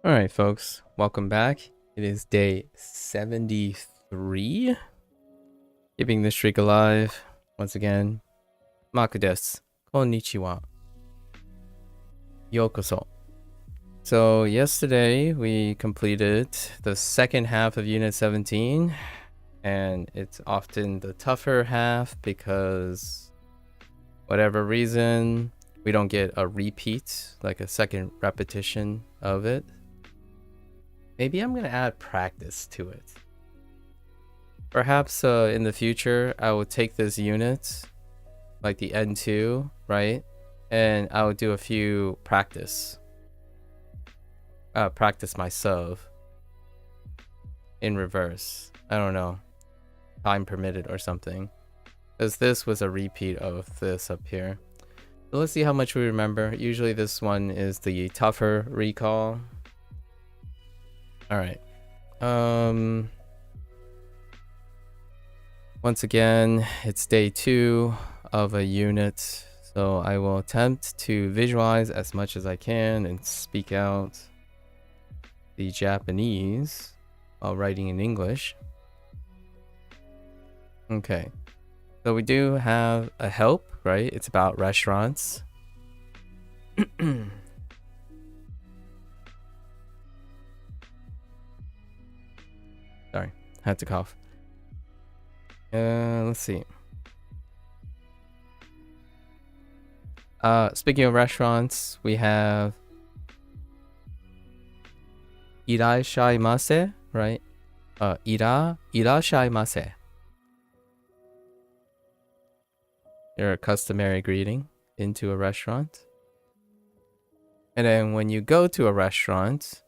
All right, folks, welcome back. It is day 73. Keeping the streak alive. Once again, Maku desu. Konnichiwa. Yokoso. So yesterday we completed the second half of Unit 17, and it's often the tougher half because whatever reason, we don't get a repeat, like a second repetition of it. Maybe I'm going to add practice to it. Perhaps in the future, I will take this unit, like the N2, right? And I will do a few practice myself in reverse. I don't know, time permitted or something. Because this was a repeat of this up here. So let's see how much we remember. Usually this one is the tougher recall. All right. Once again, it's day 2 of a unit, so I will attempt to visualize as much as I can and speak out the Japanese while writing in English. Okay, so we do have a help, right? It's about restaurants. Sorry, had to cough. Let's see. Speaking of restaurants, we have Irashaimase, right? Irashaimase. Your customary greeting into a restaurant. And then when you go to a restaurant,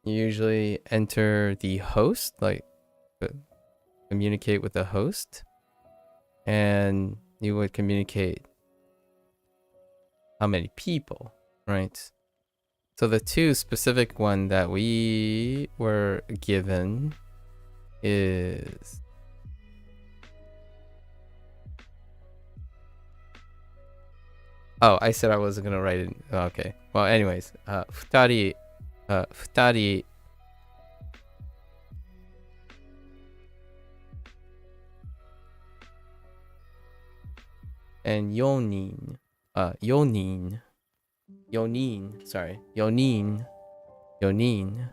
you usually enter the host, like communicate with the host, and you would communicate how many people, right? So the two specific one that we were given is I said I wasn't gonna write it. Okay. Well, anyways, futari and yonin. Yonin. Sorry. Yonin. Yonin.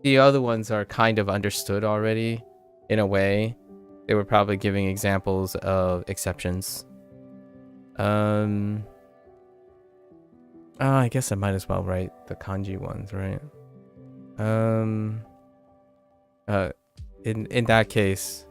The other ones are kind of understood already, in a way. They were probably giving examples of exceptions. I guess I might as well write the kanji ones, right? In that case,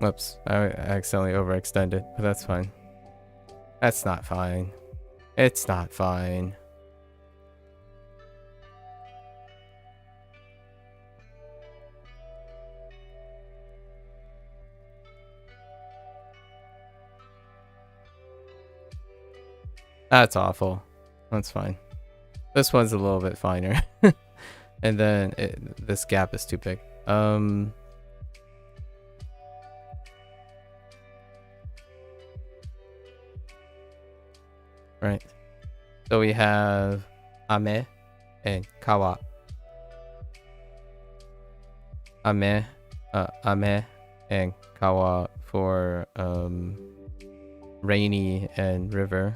whoops, I accidentally overextended, but that's fine. That's not fine. It's not fine. That's awful. That's fine. This one's a little bit finer. And then this gap is too big. Right. So we have ame and kawa. Ame and kawa for rainy and river.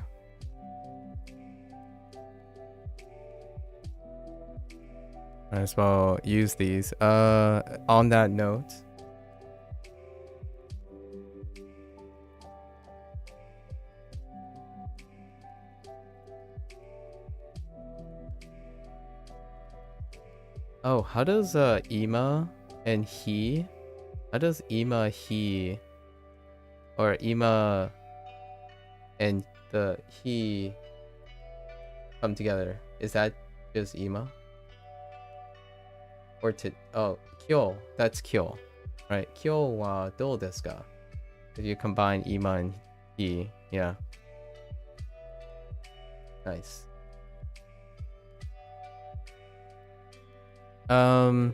Might as well use these. On that note, oh, how does ima and he? How does ima he or ima and the he come together? Is that just ima? Or to, oh, kyo, that's kyo, right? Kyo wa dou desu ka? If you combine ima and i, yeah. Nice. I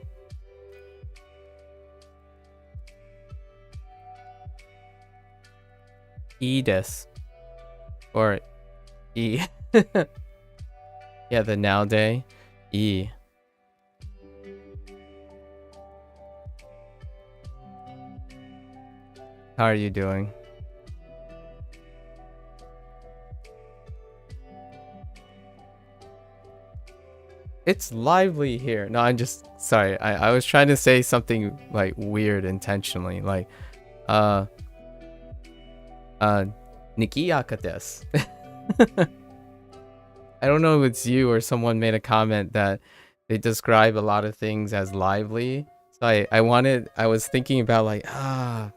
desu. Or I. Yeah, the now day. I. How are you doing? It's lively here. No, I'm just sorry. I was trying to say something like weird intentionally. Like, nikiyaka desu. I don't know if it's you or someone made a comment that they describe a lot of things as lively. So I was thinking about like, how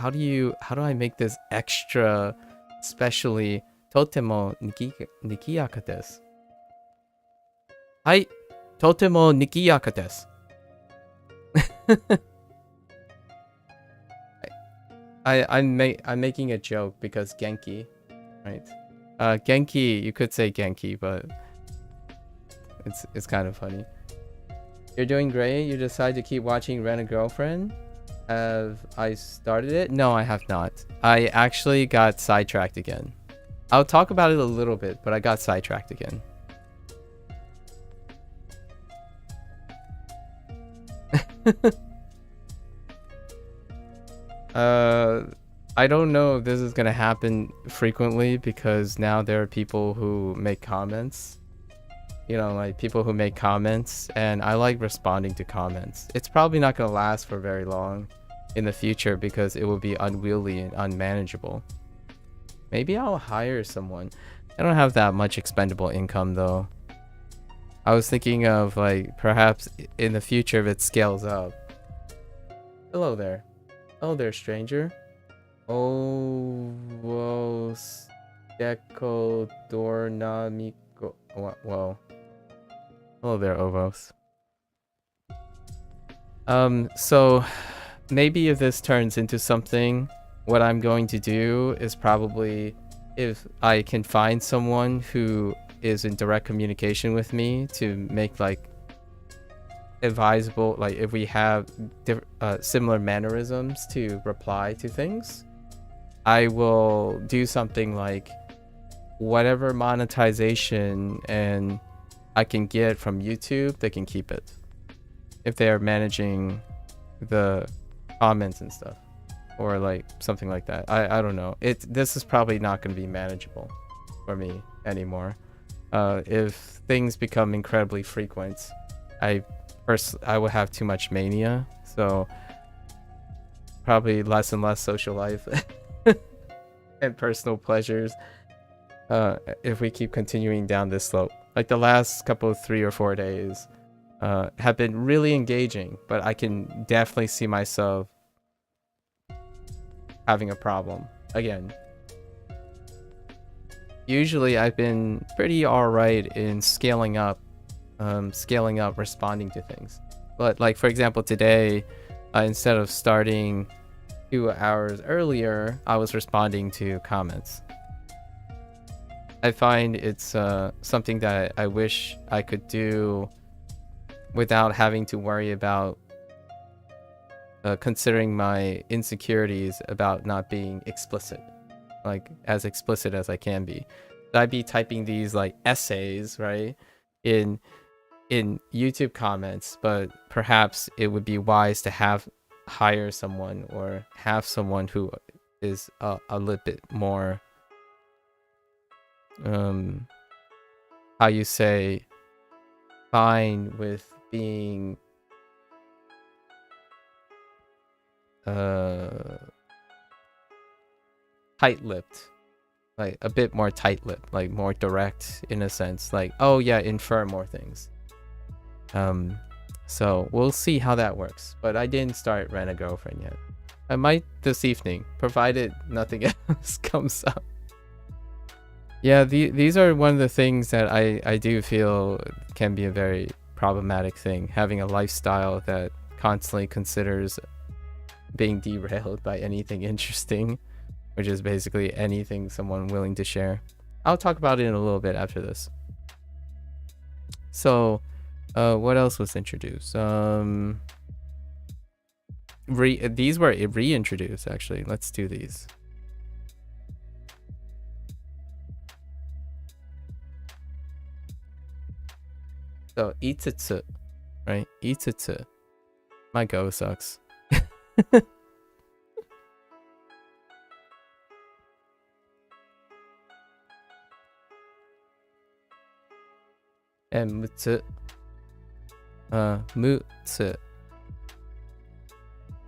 do I make this extra specially totemo nikiyaka desu? Hai, totemo nikiyaka desu. I'm making a joke because Genki, right? Genki, you could say Genki, but it's kind of funny. You're doing great. You decide to keep watching Rent a Girlfriend. Have I started it? No, I have not. I actually got sidetracked again. I'll talk about it a little bit, but I got sidetracked again. I don't know if this is gonna happen frequently because now there are people who make comments. You know, like people who make comments, and I like responding to comments. It's probably not gonna last for very long in the future because it will be unwieldy and unmanageable. Maybe I'll hire someone. I don't have that much expendable income though. I was thinking of like perhaps in the future if it scales up. Hello there. Hello there, stranger. Ovos Deco Dornamico. Whoa. Hello there, Ovos. So maybe if this turns into something, what I'm going to do is probably, if I can find someone who is in direct communication with me to make like advisable, like if we have similar mannerisms to reply to things, I will do something like whatever monetization and I can get from YouTube, they can keep it if they are managing the comments and stuff, or like something like that. I don't know. This is probably not going to be manageable for me anymore. If things become incredibly frequent, I will have too much mania, so probably less and less social life and personal pleasures if we keep continuing down this slope. Like the last couple of 3 or 4 days have been really engaging, but I can definitely see myself having a problem again. Usually I've been pretty alright in scaling up responding to things, but like for example today, instead of starting 2 hours earlier, I was responding to comments. I find it's something that I wish I could do without having to worry about considering my insecurities about not being explicit, like as explicit as I can be. I'd be typing these like essays, right, in YouTube comments, but perhaps it would be wise to hire someone or have someone who is a little bit more how you say, fine with being tight-lipped, like a bit more tight-lipped, like more direct in a sense, like, oh yeah, infer more things. So we'll see how that works, but I didn't start Rent a Girlfriend yet. I might this evening, provided nothing else comes up. Yeah, these are one of the things that I do feel can be a very problematic thing, having a lifestyle that constantly considers being derailed by anything interesting, which is basically anything someone willing to share. I'll talk about it in a little bit after this. So, what else was introduced? These were reintroduced, actually. Let's do these. So, itsutsu, right? Itsutsu. My go sucks. And mutsu. Mutsu.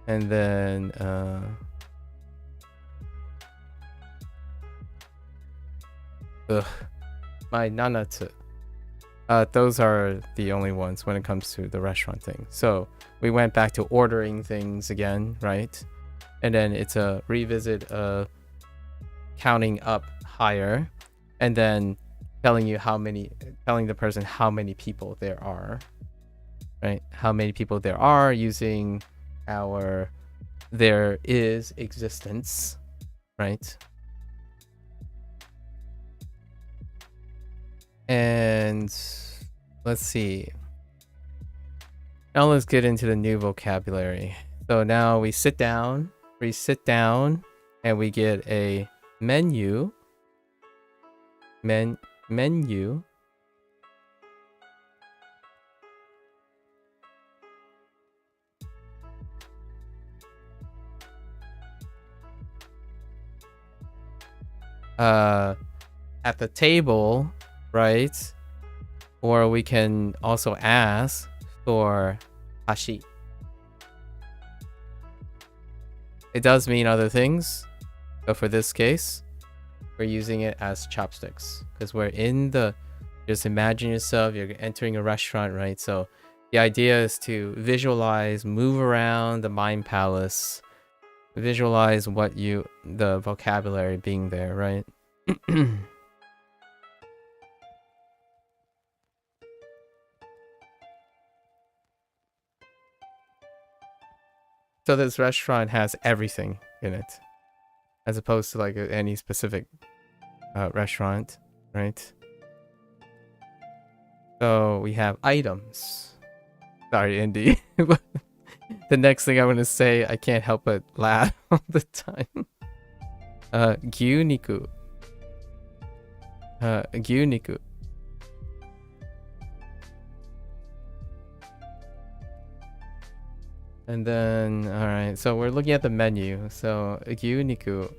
And then, my nanatsu. Those are the only ones when it comes to the restaurant thing. So we went back to ordering things again, right? And then it's a revisit of counting up higher, and then telling the person how many people there are, right? How many people there are using our there is existence, right? And let's see. Now let's get into the new vocabulary. So now we sit down, and we get a menu. Menu. At the table, right? Or we can also ask for hashi. It does mean other things, but for this case, we're using it as chopsticks because we're in the, just imagine yourself, you're entering a restaurant, right? So the idea is to visualize, move around the mind palace, visualize the vocabulary being there, right? So this restaurant has everything in it, as opposed to like any specific restaurant, right? So we have items. Sorry, Indy. The next thing I want to say, I can't help but laugh all the time. Gyuniku. Gyuniku. And then, alright, so we're looking at the menu. So, gyuniku.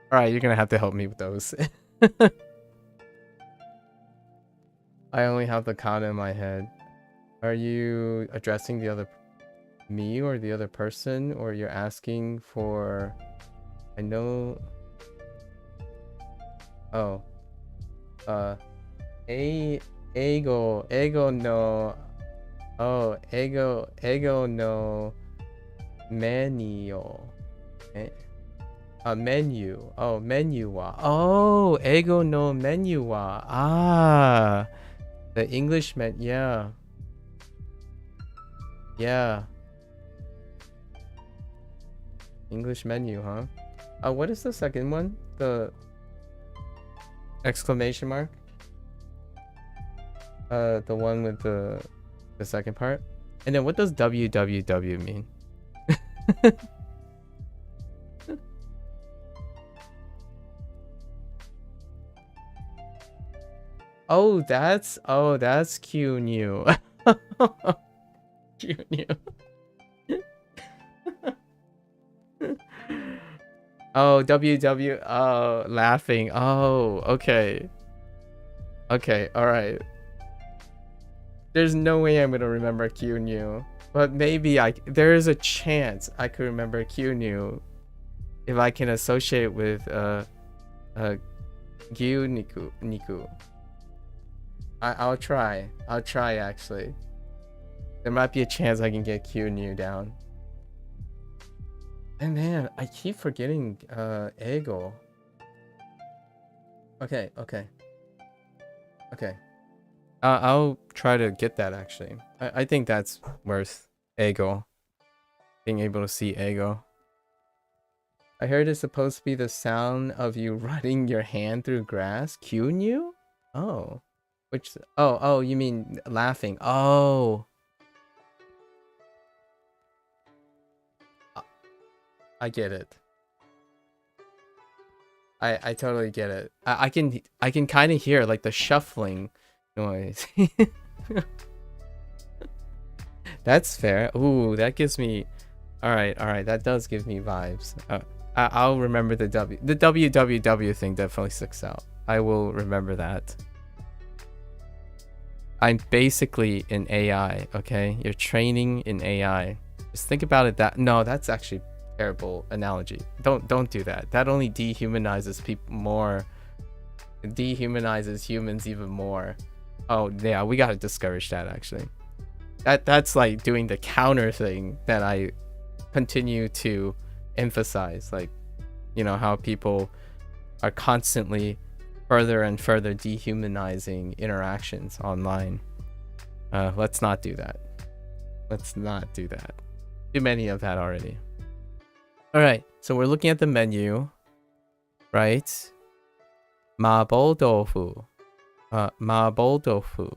Alright, you're gonna have to help me with those. I only have the kana in my head. Are you addressing me or the other person, or you're asking for... I know... Oh. Ego no... Oh, ego no... Menu. Menu. Oh, menu wa. Oh, ego no menu wa. Ah. The English yeah. Yeah. English menu, huh? What is the second one? The exclamation mark? The one with the second part? And then what does www mean? Oh, that's Q new. Q new. Oh, WW. Oh, laughing. Oh, okay. Okay, alright. There's no way I'm gonna remember Kyunyu. But maybe there is a chance I could remember Kyunyu if I can associate it with Gyu Niku. I'll try. I'll try actually. There might be a chance I can get Kyunyu down. And man, I keep forgetting Ego. Okay. I'll try to get that actually. I think that's worth Ego. Being able to see Ego. I heard it's supposed to be the sound of you running your hand through grass. Kyunyu? Oh. Which oh, you mean laughing. Oh. I get it. I totally get it. I can kind of hear like the shuffling noise. That's fair. Ooh, that gives me. All right. That does give me vibes. I'll remember the WWW thing definitely sticks out. I will remember that. I'm basically an AI. Okay, you're training in AI. Just think about it. That's actually terrible analogy. Don't do that. That only dehumanizes people more. It dehumanizes humans even more. Oh yeah, we gotta discourage that actually. That's like doing the counter thing that I continue to emphasize, like, you know, how people are constantly further and further dehumanizing interactions online. Let's not do that. Too many of that already. All right, so we're looking at the menu, right? Mapo tofu. Mapo tofu.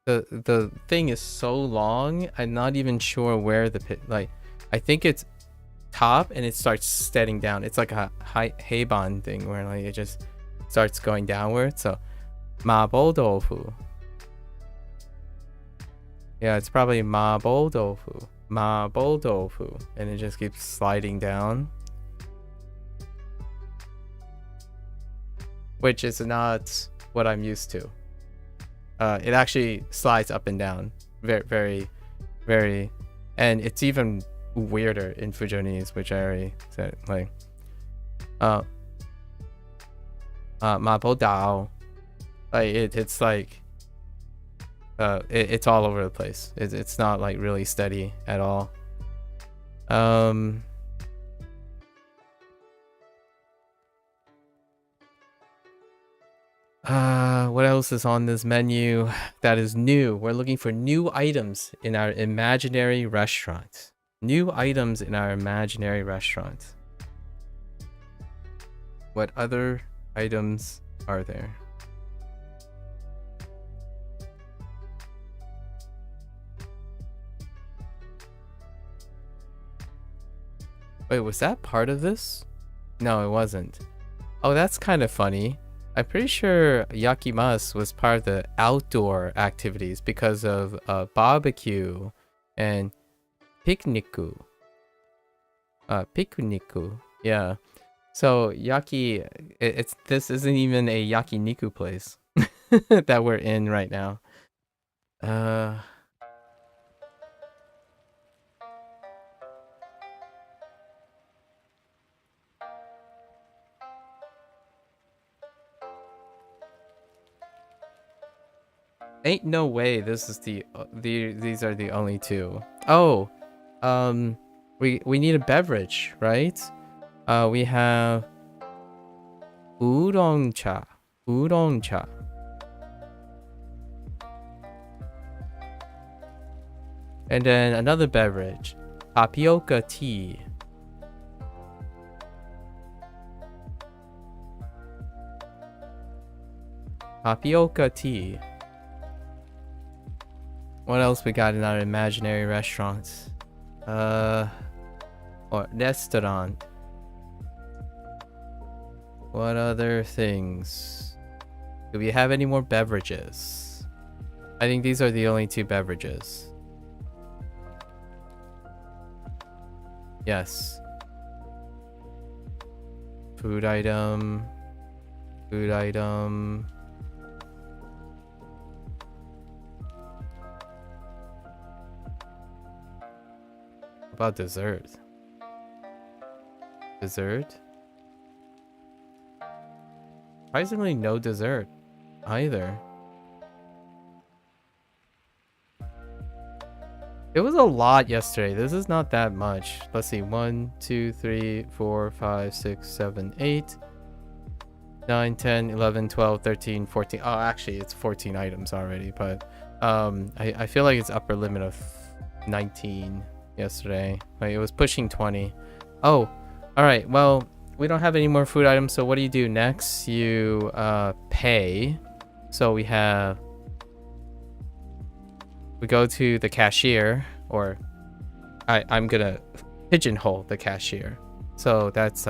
The thing is so long, I'm not even sure where I think it's top and it starts steading down. It's like a Heiban thing where like it just starts going downward. So mapo tofu. Yeah, it's probably mapo tofu, and it just keeps sliding down, which is not what I'm used to. It actually slides up and down, very, and it's even weirder in Fujonese, which I already said. Like, mapo dao, like it's like. It's all over the place. It's not like really steady at all. What else is on this menu that is new? We're looking for new items in our imaginary restaurant. What other items are there? Wait, was that part of this? No, it wasn't. Oh, that's kind of funny. I'm pretty sure yakimas was part of the outdoor activities because of barbecue and picnicu. Yeah. So this isn't even a yakiniku place that we're in right now. Ain't no way this is these are the only two. Oh, we need a beverage, right? We have udon cha. And then another beverage, tapioca tea. What else we got in our imaginary restaurants? Or restaurant. What other things? Do we have any more beverages? I think these are the only two beverages. Yes. Food item. Food item. What about dessert? Dessert? Surprisingly, no dessert either. It was a lot yesterday. This is not that much. Let's see. 1, 2, 3, 4, 5, 6, 7, 8, 9, 10, 11, 12, 13, 14. Oh, actually, it's 14 items already. But I feel like it's upper limit of 19 yesterday. Like, it was pushing 20. Oh, all right. Well, we don't have any more food items. So what do you do next? You pay. So we go to the cashier, or I'm gonna pigeonhole the cashier. So that's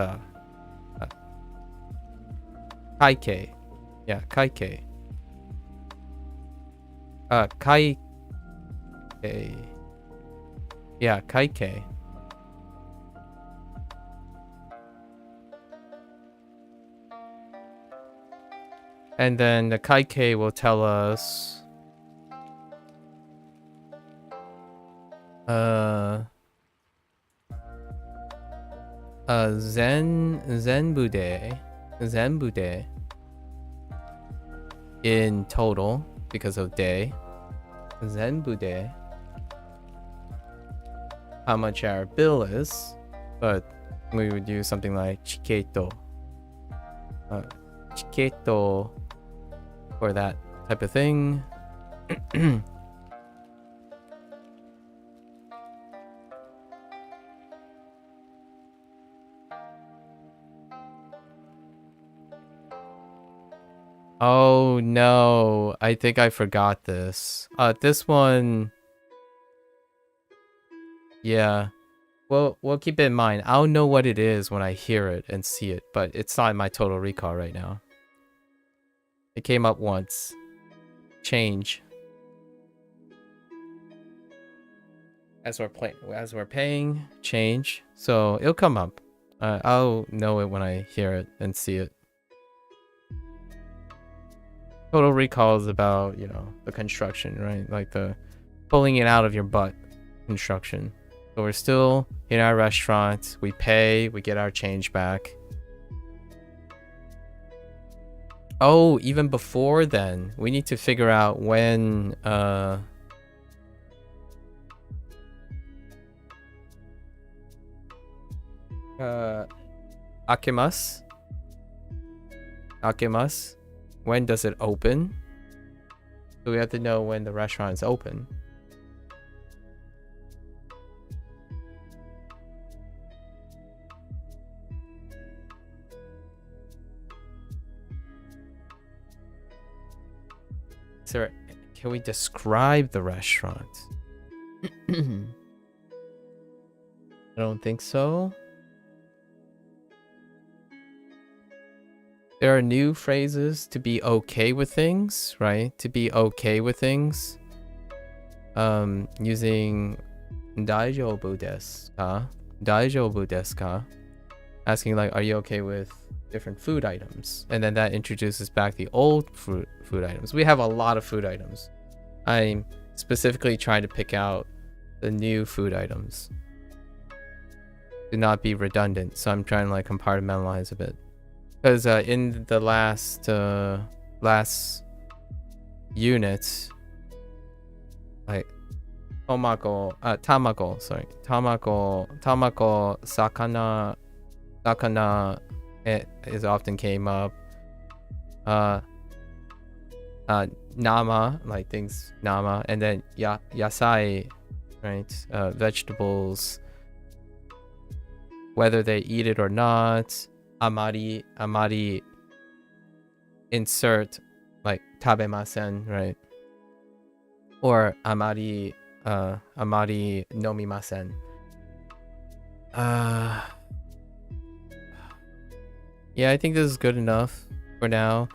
kaikei. Yeah, kaikei. Kaikei. Yeah, kaikei. And then the kaikei will tell us zenbude in total, because of day. Zenbude, how much our bill is, but we would use something like chiketo. Chiketo for that type of thing. Oh no, I think I forgot this. This one, yeah. Well, we'll keep it in mind. I'll know what it is when I hear it and see it, but it's not in my total recall right now. It came up once. Change. As we're paying, change. So it'll come up. I'll know it when I hear it and see it. Total recall is about, you know, the construction, right? Like the pulling it out of your butt construction. So we're still in our restaurant. We pay, we get our change back. Oh, even before then, we need to figure out when Akimas. When does it open? So we have to know when the restaurant is open. Sir, can we describe the restaurant? I don't think so. There are new phrases to be okay with things, right? To be okay with things. Using daijoubu desu ka? Daijoubu desu ka? Asking like, are you okay with different food items? And then that introduces back the old food items. We have a lot of food items. I'm specifically trying to pick out the new food items to not be redundant. So I'm trying to like compartmentalize a bit. Because in the last unit, like tamako, sakana, it is often came up. Nama, like things nama, and then yasai, right? Vegetables, whether they eat it or not. Amari, insert like tabemasen, right? Or amari nomimasen. Yeah, I think this is good enough for now.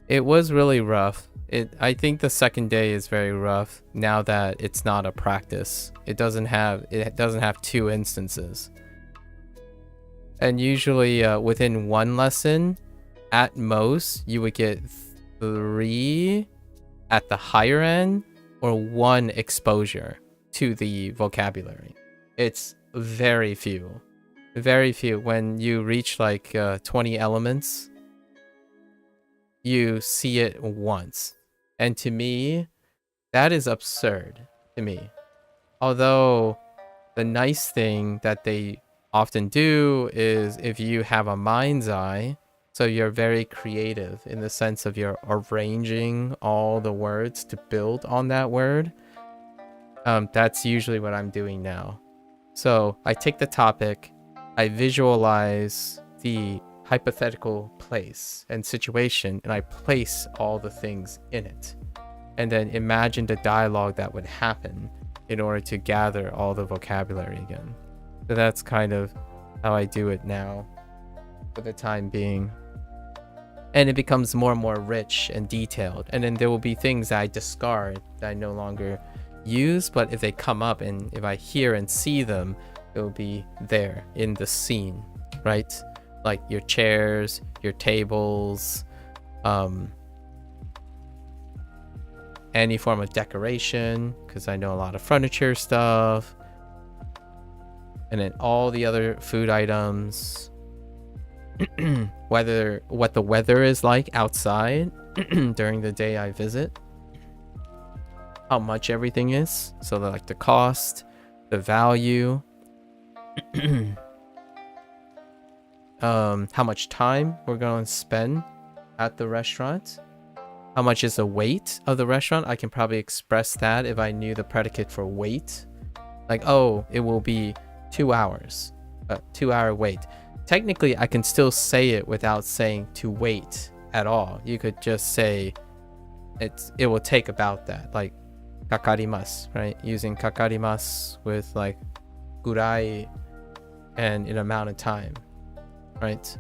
It was really rough. I think the second day is very rough now that it's not a practice. It doesn't have 2 instances. And usually within one lesson, at most, you would get 3 at the higher end or 1 exposure to the vocabulary. It's very few. Very few. When you reach like 20 elements, you see it once. And to me, that is absurd to me. Although the nice thing that they often do is if you have a mind's eye, so you're very creative in the sense of you're arranging all the words to build on that word. That's usually what I'm doing now. So I take the topic, I visualize the hypothetical place and situation, and I place all the things in it. And then imagine the dialogue that would happen in order to gather all the vocabulary again. So that's kind of how I do it now for the time being. And it becomes more and more rich and detailed. And then there will be things that I discard that I no longer use, but if they come up and if I hear and see them, it will be there in the scene, right? Like your chairs, your tables, any form of decoration, because I know a lot of furniture stuff, and then all the other food items, what the weather is like outside during the day I visit, how much everything is, so like the cost, the value, how much time we're going to spend at the restaurant, how much is the weight of the restaurant. I can probably express that if I knew the predicate for weight, like, oh, it will be 2 hours, 2-hour wait. Technically I can still say it without saying to wait at all. You could just say it will take about that, like kakarimasu, right? Using kakarimasu with like gurai and an amount of time, right?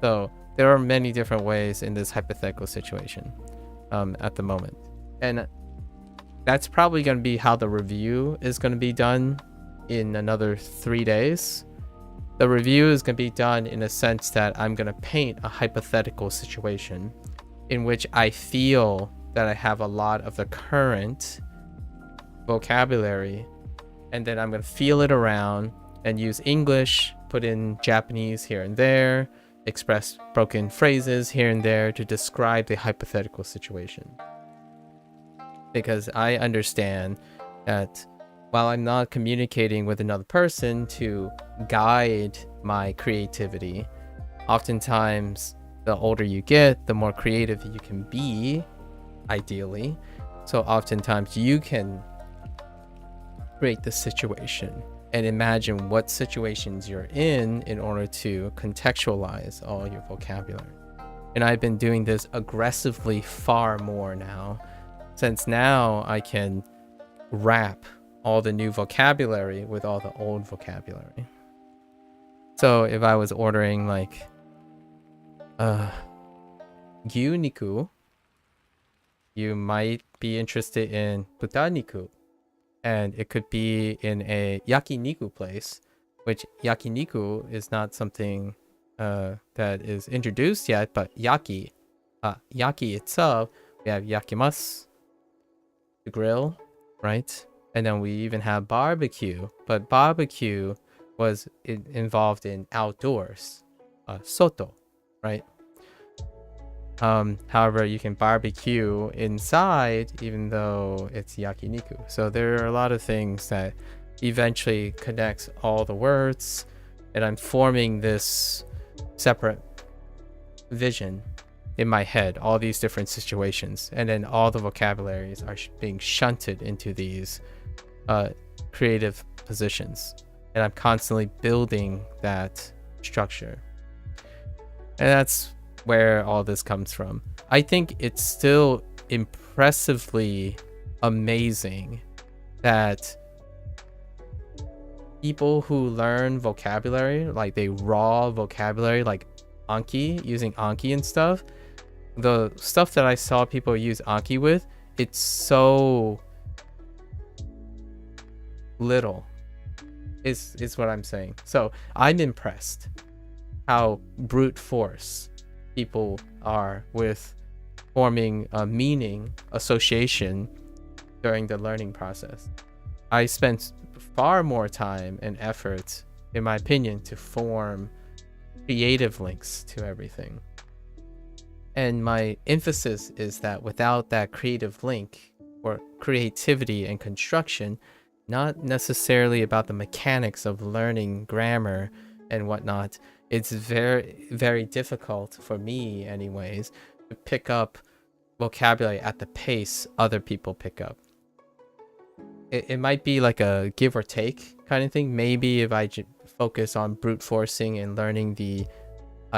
So there are many different ways in this hypothetical situation at the moment, and that's probably going to be how the review is going to be done in another 3 days. The review is going to be done in a sense that I'm going to paint a hypothetical situation in which I feel that I have a lot of the current vocabulary, and then I'm going to feel it around and use English, put in Japanese here and there, express broken phrases here and there to describe the hypothetical situation. Because I understand that while I'm not communicating with another person to guide my creativity, oftentimes the older you get, the more creative you can be, ideally. So oftentimes you can create the situation and imagine what situations you're in order to contextualize all your vocabulary. And I've been doing this aggressively far more now, since now I can wrap all the new vocabulary with all the old vocabulary. So if I was ordering like gyuniku, you might be interested in butaniku, and it could be in a yakiniku place, which yakiniku is not something that is introduced yet, but yaki itself, we have yakimasu, the grill, right? And then we even have barbecue, but barbecue was involved in outdoors, soto, right? However, you can barbecue inside even though it's yakiniku. So there are a lot of things that eventually connects all the words, and I'm forming this separate vision in my head, all these different situations, and then all the vocabularies are being shunted into these creative positions, and I'm constantly building that structure. And that's where all this comes from. I think it's still impressively amazing that people who learn vocabulary, like they raw vocabulary, like Anki, using Anki and stuff, the stuff that I saw people use Anki with, it's so little is what I'm saying. So I'm impressed. how brute force people are with forming a meaning association during the learning process. I spent far more time and effort, in my opinion, to form creative links to everything. And my emphasis is that without that creative link or creativity and construction, not necessarily about the mechanics of learning grammar and whatnot, it's very, very difficult for me anyways to pick up vocabulary at the pace other people pick up. It might be like a give or take kind of thing. Maybe if I focus on brute forcing and learning the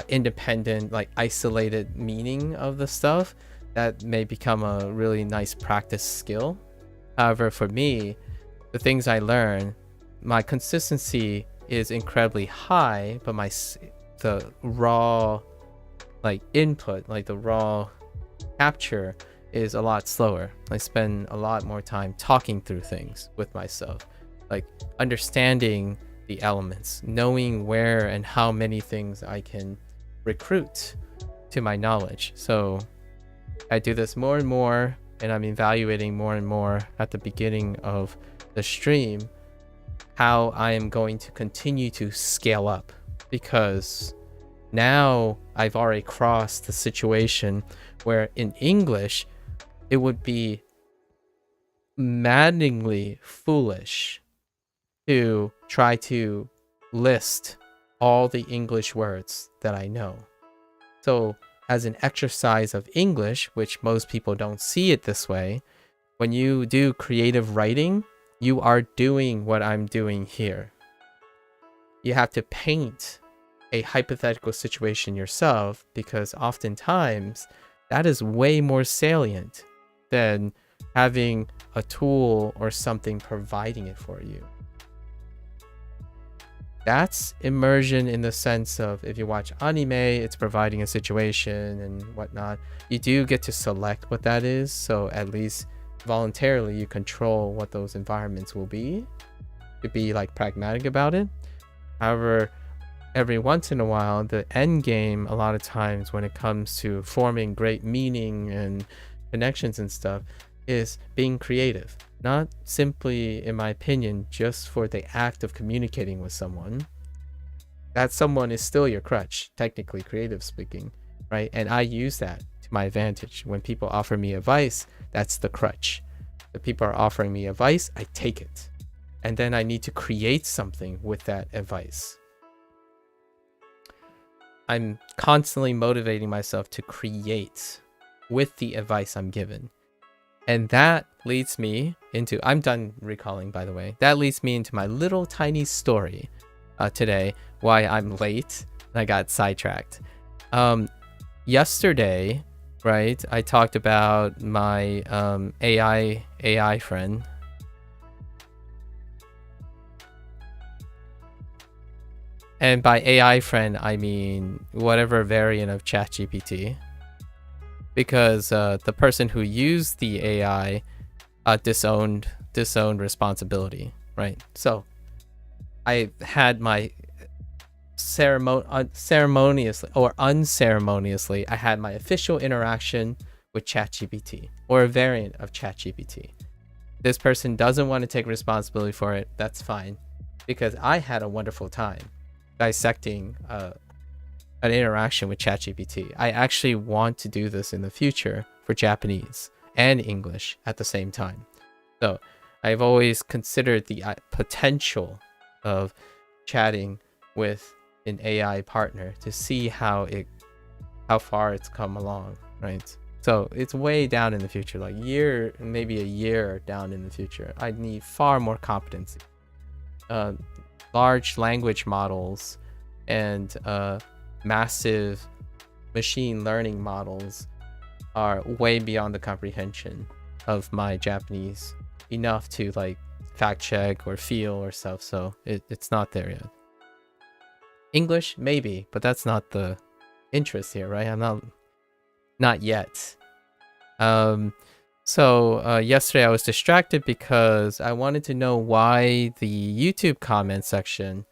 independent, like isolated meaning of the stuff, that may become a really nice practice skill. However, for me, the things I learn, my consistency is incredibly high, but the raw like input, like the raw capture is a lot slower. I spend a lot more time talking through things with myself, like understanding the elements, knowing where and how many things I can recruit to my knowledge. So I do this more and more, and I'm evaluating more and more at the beginning of the stream how I am going to continue to scale up, because now I've already crossed the situation where in English it would be maddeningly foolish to try to list all the English words that I know. So as an exercise of English, which most people don't see it this way, when you do creative writing, you are doing what I'm doing here. You have to paint a hypothetical situation yourself, because oftentimes that is way more salient than having a tool or something providing it for you. That's immersion in the sense of, if you watch anime, it's providing a situation and whatnot. You do get to select what that is, so at least voluntarily you control what those environments will be, to be like pragmatic about it. However, every once in a while, the end game, a lot of times when it comes to forming great meaning and connections and stuff, is being creative. Not simply, in my opinion, just for the act of communicating with someone. That someone is still your crutch, technically, creative speaking, right? And I use that to my advantage. When people offer me advice, that's the crutch. If people are offering me advice, I take it. And then I need to create something with that advice. I'm constantly motivating myself to create with the advice I'm given. And that leads me into, I'm done recalling, by the way, that leads me into my little tiny story today, why I'm late. I got sidetracked. Yesterday, right, I talked about my AI friend. And by AI friend, I mean whatever variant of ChatGPT. Because the person who used the AI disowned responsibility, right? So I had my ceremoniously or unceremoniously, I had my official interaction with ChatGPT, or a variant of ChatGPT. This person doesn't want to take responsibility for it. That's fine, because I had a wonderful time dissecting an interaction with ChatGPT. I actually want to do this in the future for Japanese and English at the same time. So I've always considered the potential of chatting with an AI partner to see how far it's come along, right? So it's way down in the future, like maybe a year down in the future. I need far more competency. Large language models and massive machine learning models are way beyond the comprehension of my Japanese enough to like fact check or feel or stuff. So it's not there yet. English, maybe, but that's not the interest here, right? I'm not yet. So yesterday I was distracted because I wanted to know why the YouTube comment section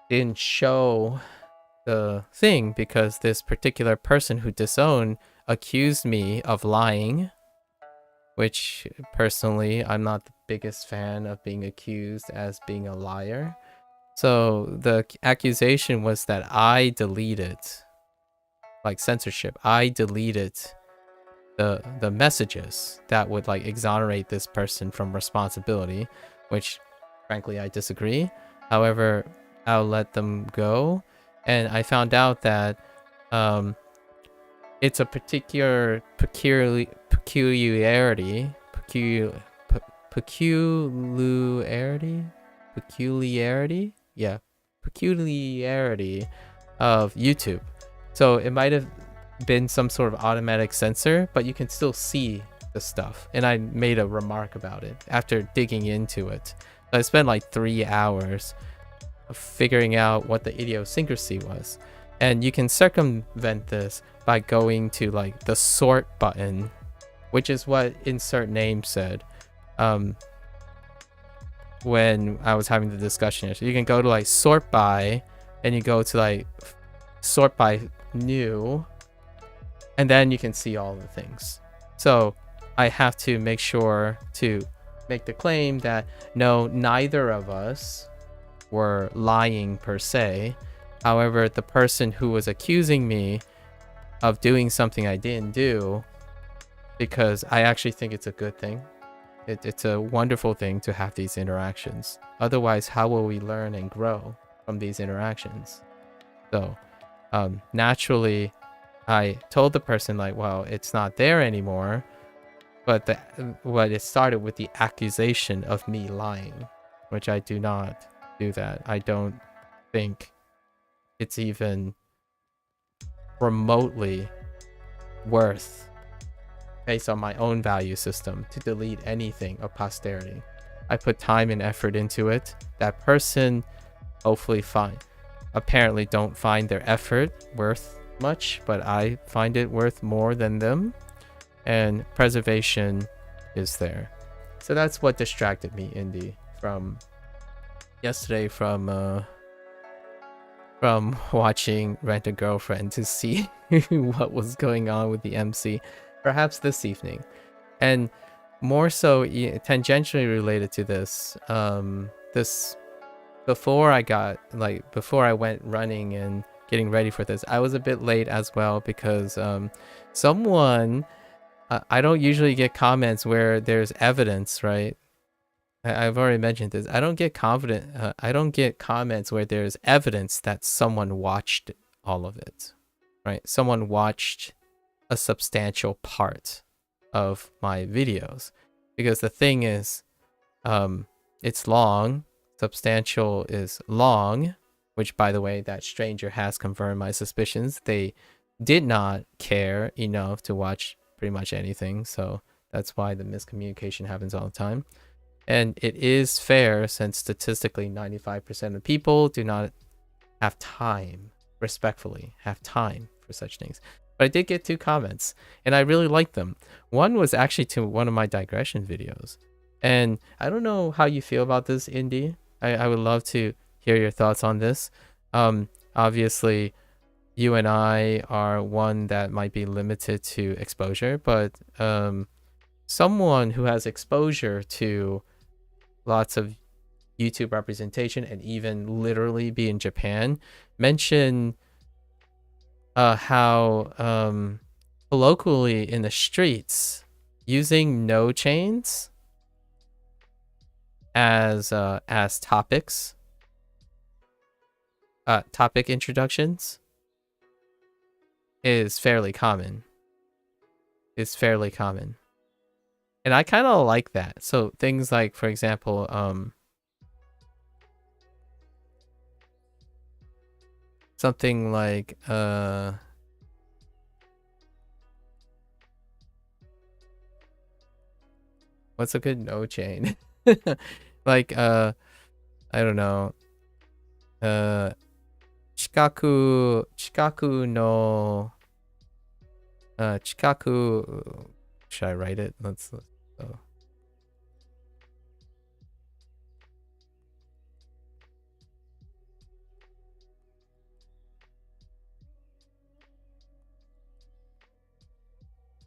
didn't show the thing because this particular person who disowned accused me of lying, which personally I'm not the biggest fan of being accused as being a liar. So the accusation was that I deleted, like censorship, I deleted the messages that would like exonerate this person from responsibility, which frankly I disagree. However, I'll let them go. And I found out that it's a peculiarity, yeah, peculiarity of YouTube. So it might have been some sort of automatic censor, but you can still see the stuff. And I made a remark about it after digging into it. I spent like 3 hours figuring out what the idiosyncrasy was. And you can circumvent this by going to like the sort button, which is what insert name said when I was having the discussion. So you can go to like sort by, and you go to like sort by new, and then you can see all the things. So I have to make sure to make the claim that no, neither of us were lying per se. However, the person who was accusing me of doing something I didn't do, because I actually think it's a good thing. It's a wonderful thing to have these interactions. Otherwise, how will we learn and grow from these interactions? So naturally, I told the person like, well, it's not there anymore. But it started with the accusation of me lying, which I do not do that. I don't think it's even remotely worth, based on my own value system, to delete anything of posterity. I put time and effort into it. That person hopefully apparently don't find their effort worth much, but I find it worth more than them, and preservation is there. So that's what distracted me, Indy, from yesterday, from watching Rent a Girlfriend to see what was going on with the MC, perhaps this evening. And more so tangentially related to this, before I went running and getting ready for this, I was a bit late as well because someone, I don't usually get comments where there's evidence, right? I've already mentioned this. I don't get comments where there's evidence that someone watched all of it, right? Someone watched a substantial part of my videos, because the thing is, it's long. Substantial is long, which, by the way, that stranger has confirmed my suspicions. They did not care enough to watch pretty much anything, so that's why the miscommunication happens all the time. And it is fair, since statistically 95% of people do not have time, respectfully, have time for such things. But I did get 2 comments, and I really liked them. One was actually to one of my digression videos. And I don't know how you feel about this, Indy. I would love to hear your thoughts on this. Obviously, you and I are one that might be limited to exposure, but someone who has exposure to lots of YouTube representation and even literally be in Japan mentioned how colloquially in the streets, using no chains as topics, topic introductions is fairly common. And I kind of like that. So things like, for example, something like what's a good no chain? Like I don't know. Chikaku no chikaku, should I write it? Let's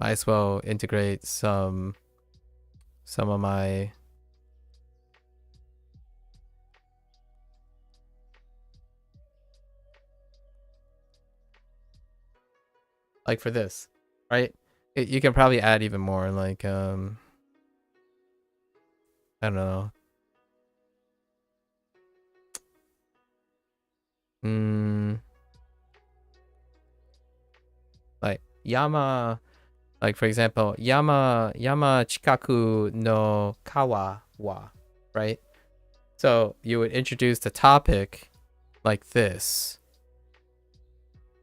might as well integrate some of my like for this, right? You can probably add even more, like I don't know. Like Yama, like for example, Yama chikaku no kawa wa, right? So you would introduce the topic like this,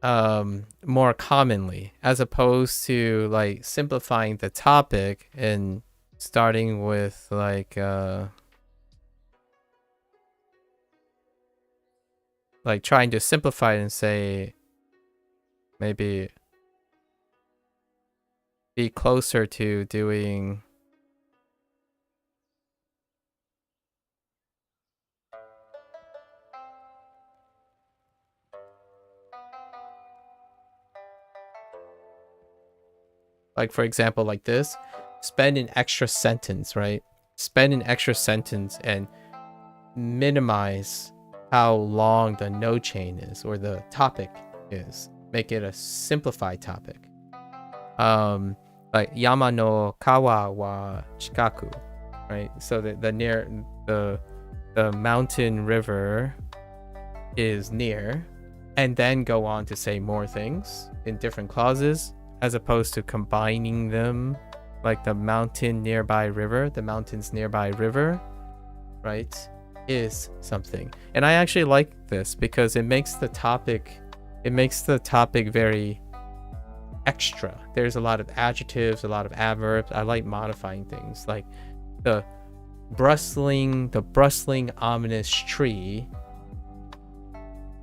more commonly, as opposed to like simplifying the topic and starting with like trying to simplify it and say maybe be closer to doing like, for example, like this, spend an extra sentence, right? Spend an extra sentence and minimize how long the node chain is or the topic is. Make it a simplified topic. Like Yama no kawa wa chikaku, right? So the mountain river is near, and then go on to say more things in different clauses, as opposed to combining them, like the mountains nearby river, right, is something. And I actually like this because it makes the topic very extra. There's a lot of adjectives, a lot of adverbs. I like modifying things, like the bristling ominous tree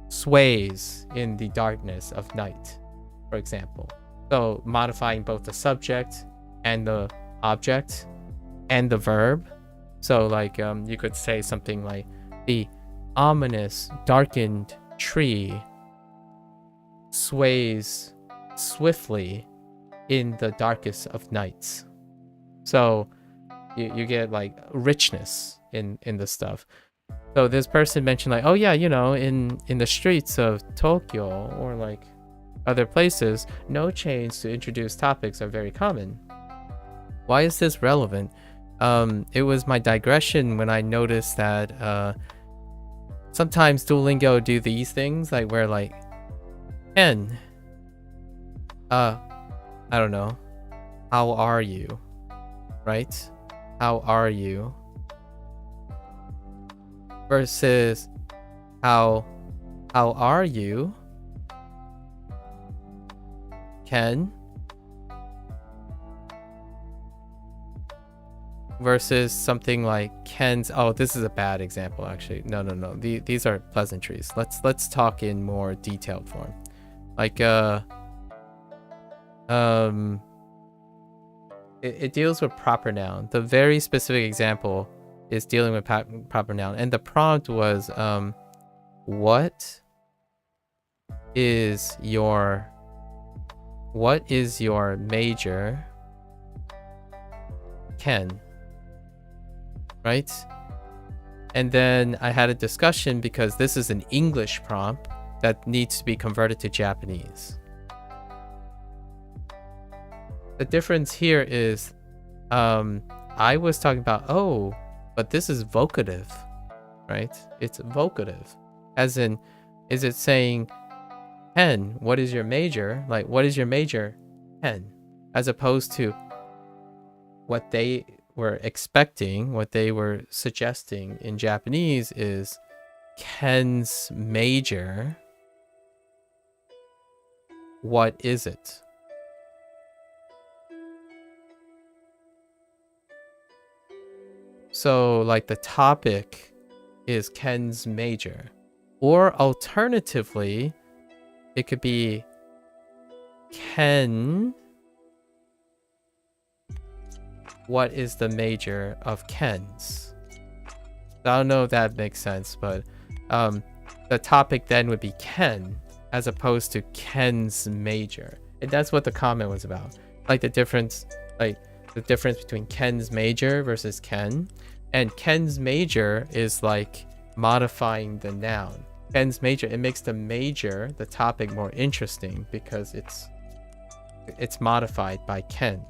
sways in the darkness of night, for example. So modifying both the subject and the object and the verb. So like you could say something like the ominous darkened tree sways swiftly in the darkest of nights. So you get like richness in the stuff. So this person mentioned like, oh yeah, you know, in the streets of Tokyo or like other places, no chains to introduce topics are very common. Why is this relevant? It was my digression when I noticed that sometimes Duolingo do these things, like where like Ken, I don't know, how are you, right? How are you versus how are you, Ken, versus something like Ken's. Oh, this is a bad example actually. No. These are pleasantries. Let's talk in more detailed form. Like it deals with proper noun. The very specific example is dealing with proper noun, and the prompt was what is your major, Ken, right? And then I had a discussion because this is an English prompt that needs to be converted to Japanese. The difference here is I was talking about, oh, but this is vocative, right? It's vocative, as in, is it saying, Ken, what is your major? Like, what is your major, Ken? As opposed to what they were expecting, what they were suggesting in Japanese is Ken's major. What is it? So like the topic is Ken's major, or alternatively, it could be Ken, what is the major of Ken's? I don't know if that makes sense, but the topic then would be Ken as opposed to Ken's major. And that's what the comment was about. like the difference between Ken's major versus Ken. And Ken's major is like modifying the noun. Ken's major, it makes the major, the topic, more interesting because it's modified by Ken.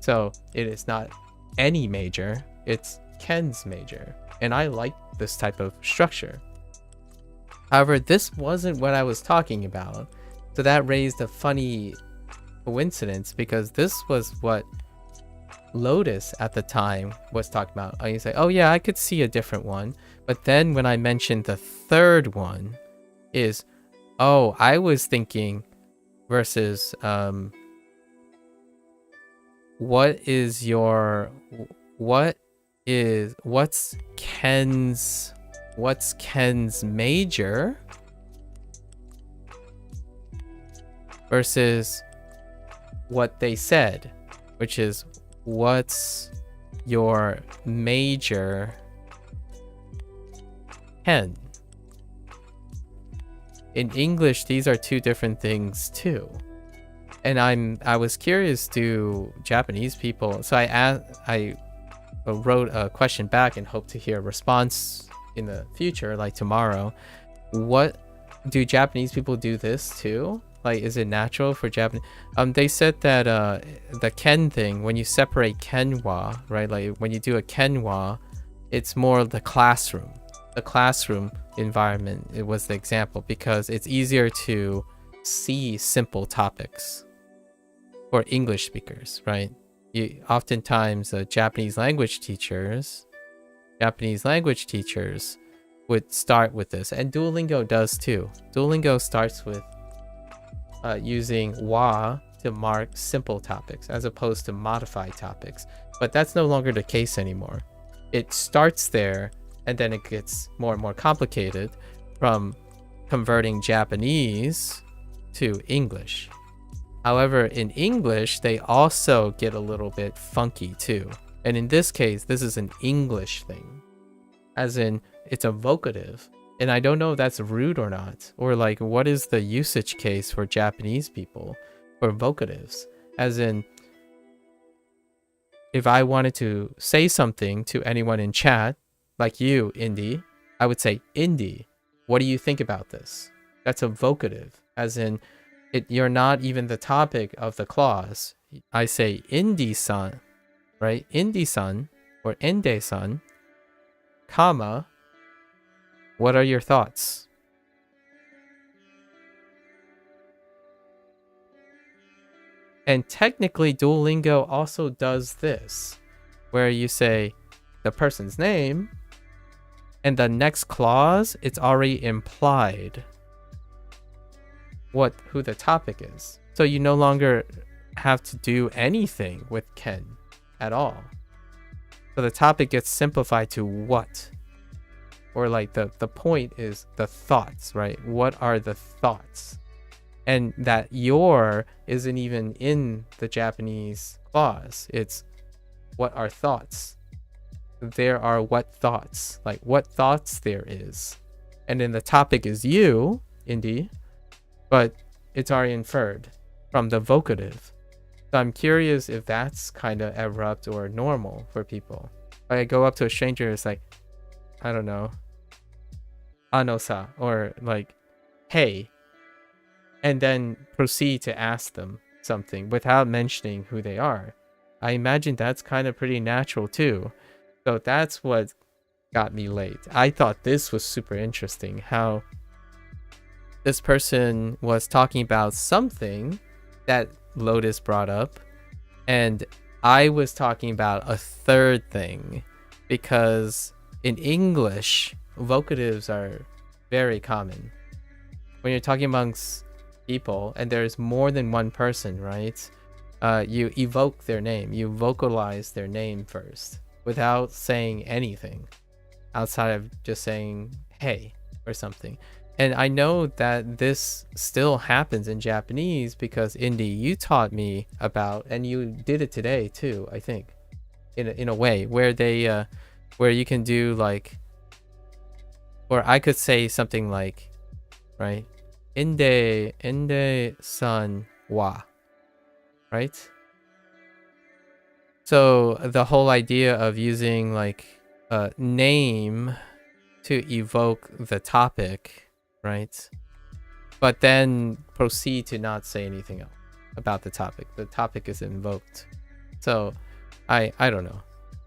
So it is not any major, it's Ken's major. And I like this type of structure. However, this wasn't what I was talking about. So that raised a funny coincidence because this was what Lotus at the time was talking about. You say, oh yeah, I could see a different one. But then when I mentioned the third one is, oh, I was thinking versus what's Ken's major versus what they said, which is what's your major, Ken. In English, these are two different things too. And I was curious to Japanese people, so I wrote a question back and hope to hear a response in the future, like tomorrow. What do Japanese people do this too? Like, is it natural for Japanese? They said that the Ken thing, when you separate Kenwa, right? Like when you do a Kenwa, it's more the classroom environment. It was the example because it's easier to see simple topics for English speakers, right? Oftentimes Japanese language teachers would start with this, and Duolingo does too. Duolingo starts with using wa to mark simple topics as opposed to modified topics, but that's no longer the case anymore. It starts there and then it gets more and more complicated from converting Japanese to English. However, in English, they also get a little bit funky too. And in this case, this is an English thing, as in it's a vocative. And I don't know if that's rude or not, or like what is the usage case for Japanese people for vocatives, as in if I wanted to say something to anyone in chat, like you, Indy, I would say, Indy, what do you think about this? That's a vocative, as in you're not even the topic of the clause. I say Indy-san, right? Indy-san or Ende-san, comma, what are your thoughts? And technically Duolingo also does this, where you say the person's name and the next clause, it's already implied who the topic is. So you no longer have to do anything with Ken at all. So the topic gets simplified to what? Or like the point is the thoughts, right? What are the thoughts? And that your isn't even in the Japanese clause. It's what are thoughts? There are what thoughts, like what thoughts there is. And then the topic is you, Indy, but it's already inferred from the vocative. So I'm curious if that's kind of abrupt or normal for people. Like I go up to a stranger, it's like, I don't know, Ano-sa, or like, hey, and then proceed to ask them something without mentioning who they are. I imagine that's kind of pretty natural too. So that's what got me late. I thought this was super interesting, how this person was talking about something that Lotus brought up, and I was talking about a third thing, because in English, vocatives are very common. When you're talking amongst people and there's more than one person, right? You evoke their name, you vocalize their name first without saying anything outside of just saying hey or something. And I know that this still happens in Japanese because Indy, you taught me about, and you did it today too, I think, in a way where they where you can do like, or I could say something like, right, ende san wa, right? So the whole idea of using like a name to evoke the topic, right? But then proceed to not say anything else about the topic. The topic is invoked. So I don't know.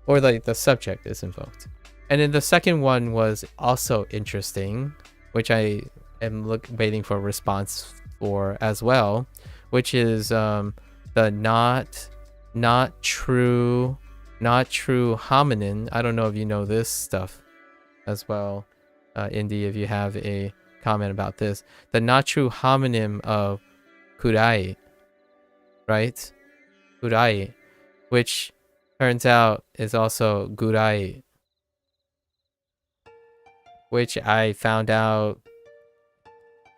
Or like the subject is invoked. And then the second one was also interesting, which I am waiting for a response for as well, which is the not true hominin. I don't know if you know this stuff as well, Indy, if you have a comment about this. The not true homonym of kurai, right? Kurai, which turns out is also gurai, which I found out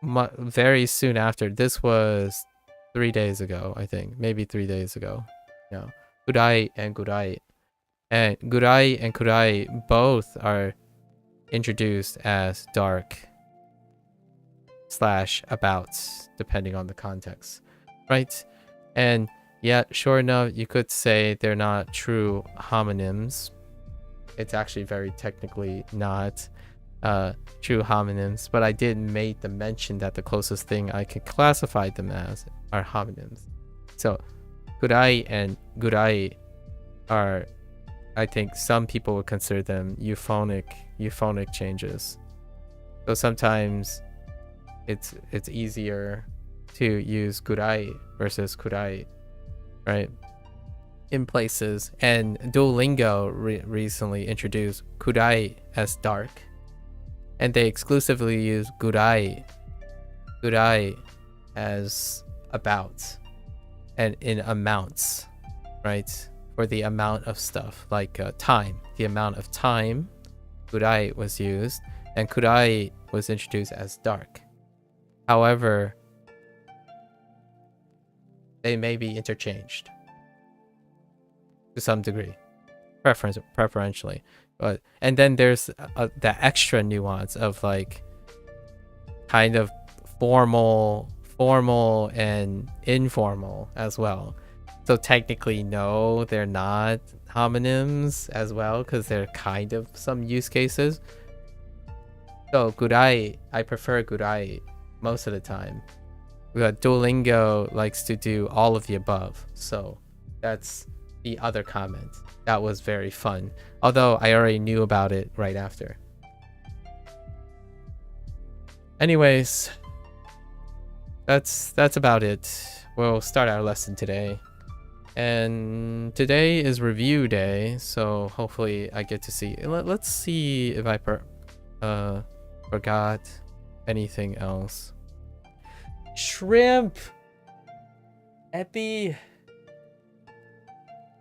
very soon after. This was 3 days ago, I think. Maybe 3 days ago. No. Kurai and gurai. And gurai and kurai both are introduced as dark / abouts, depending on the context. Right? And yeah, sure enough, you could say they're not true homonyms. It's actually very technically not true homonyms, but I did make the mention that the closest thing I could classify them as are homonyms. So kurai and gurai are, I think some people would consider them euphonic changes. So sometimes it's easier to use gurai versus kurai, right? In places. And Duolingo recently introduced kurai as dark, and they exclusively use gurai as about and in amounts, right? For the amount of stuff, like time, the amount of time kurai was used, and kurai was introduced as dark. However, they may be interchanged to some degree, preferentially. But and then there's the extra nuance of like kind of formal and informal as well. So technically, no, they're not homonyms as well, because they're kind of some use cases. So gurai, I prefer gurai most of the time. But Duolingo likes to do all of the above. So that's the other comment. That was very fun. Although I already knew about it right after. Anyways, that's about it. We'll start our lesson today. And today is review day, so hopefully I get to see. Let's see if I forgot anything else. Shrimp! Ebi!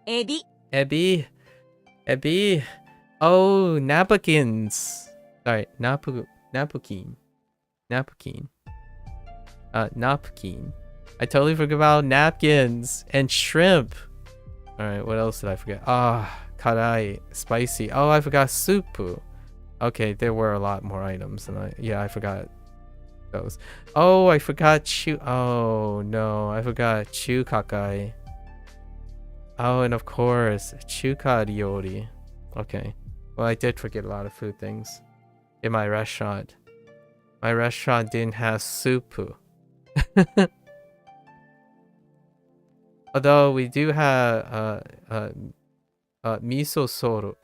Ebi! Oh, napkins! Sorry, napkin. Napkin. I totally forgot about napkins and shrimp. Alright, what else did I forget? Karai, spicy. Oh, I forgot supu. Okay, there were a lot more items and I forgot those. Oh, I forgot oh no, I forgot chukakai. Oh, and of course, chuka ryori. Okay. Well, I did forget a lot of food things in my restaurant. My restaurant didn't have supu. Although we do have miso soru,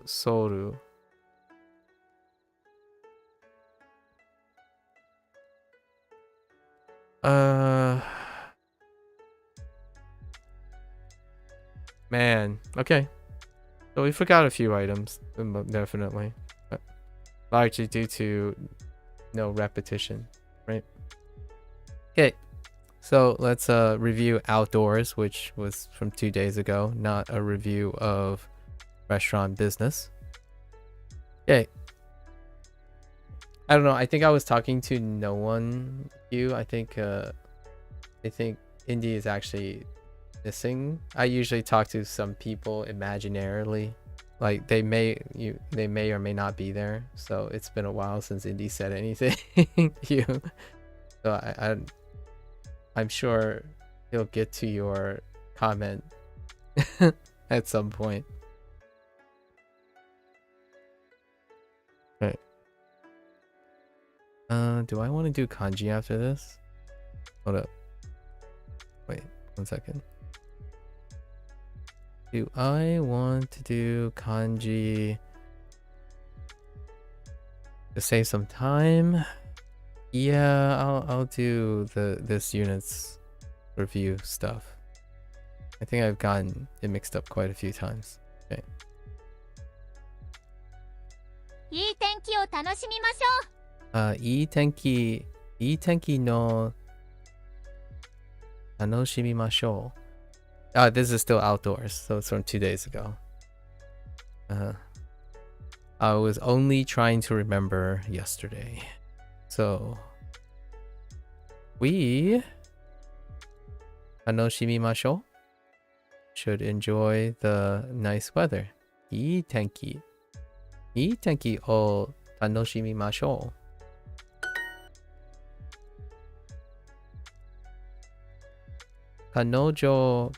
soru. Man, okay. So we forgot a few items, definitely, but largely due to no repetition, right? Okay. So let's review outdoors, which was from 2 days ago, not a review of restaurant business. Okay. I don't know. I think I was talking to no one. I think Indy is actually missing. I usually talk to some people imaginarily, like they may or may not be there. So it's been a while since Indy said anything. So I'm sure he'll get to your comment at some point. Right. Do I want to do kanji after this? Hold up. Wait, 1 second. Do I want to do kanji to save some time? Yeah, I'll do this unit's review stuff. I think I've gotten it mixed up quite a few times. Okay. いい天気を楽しみましょう。いい天気の楽しみましょう。This is still outdoors, so it's from 2 days ago. I was only trying to remember yesterday. So, we 楽しみましょう should enjoy the nice weather. いい天気を楽しみましょう。彼女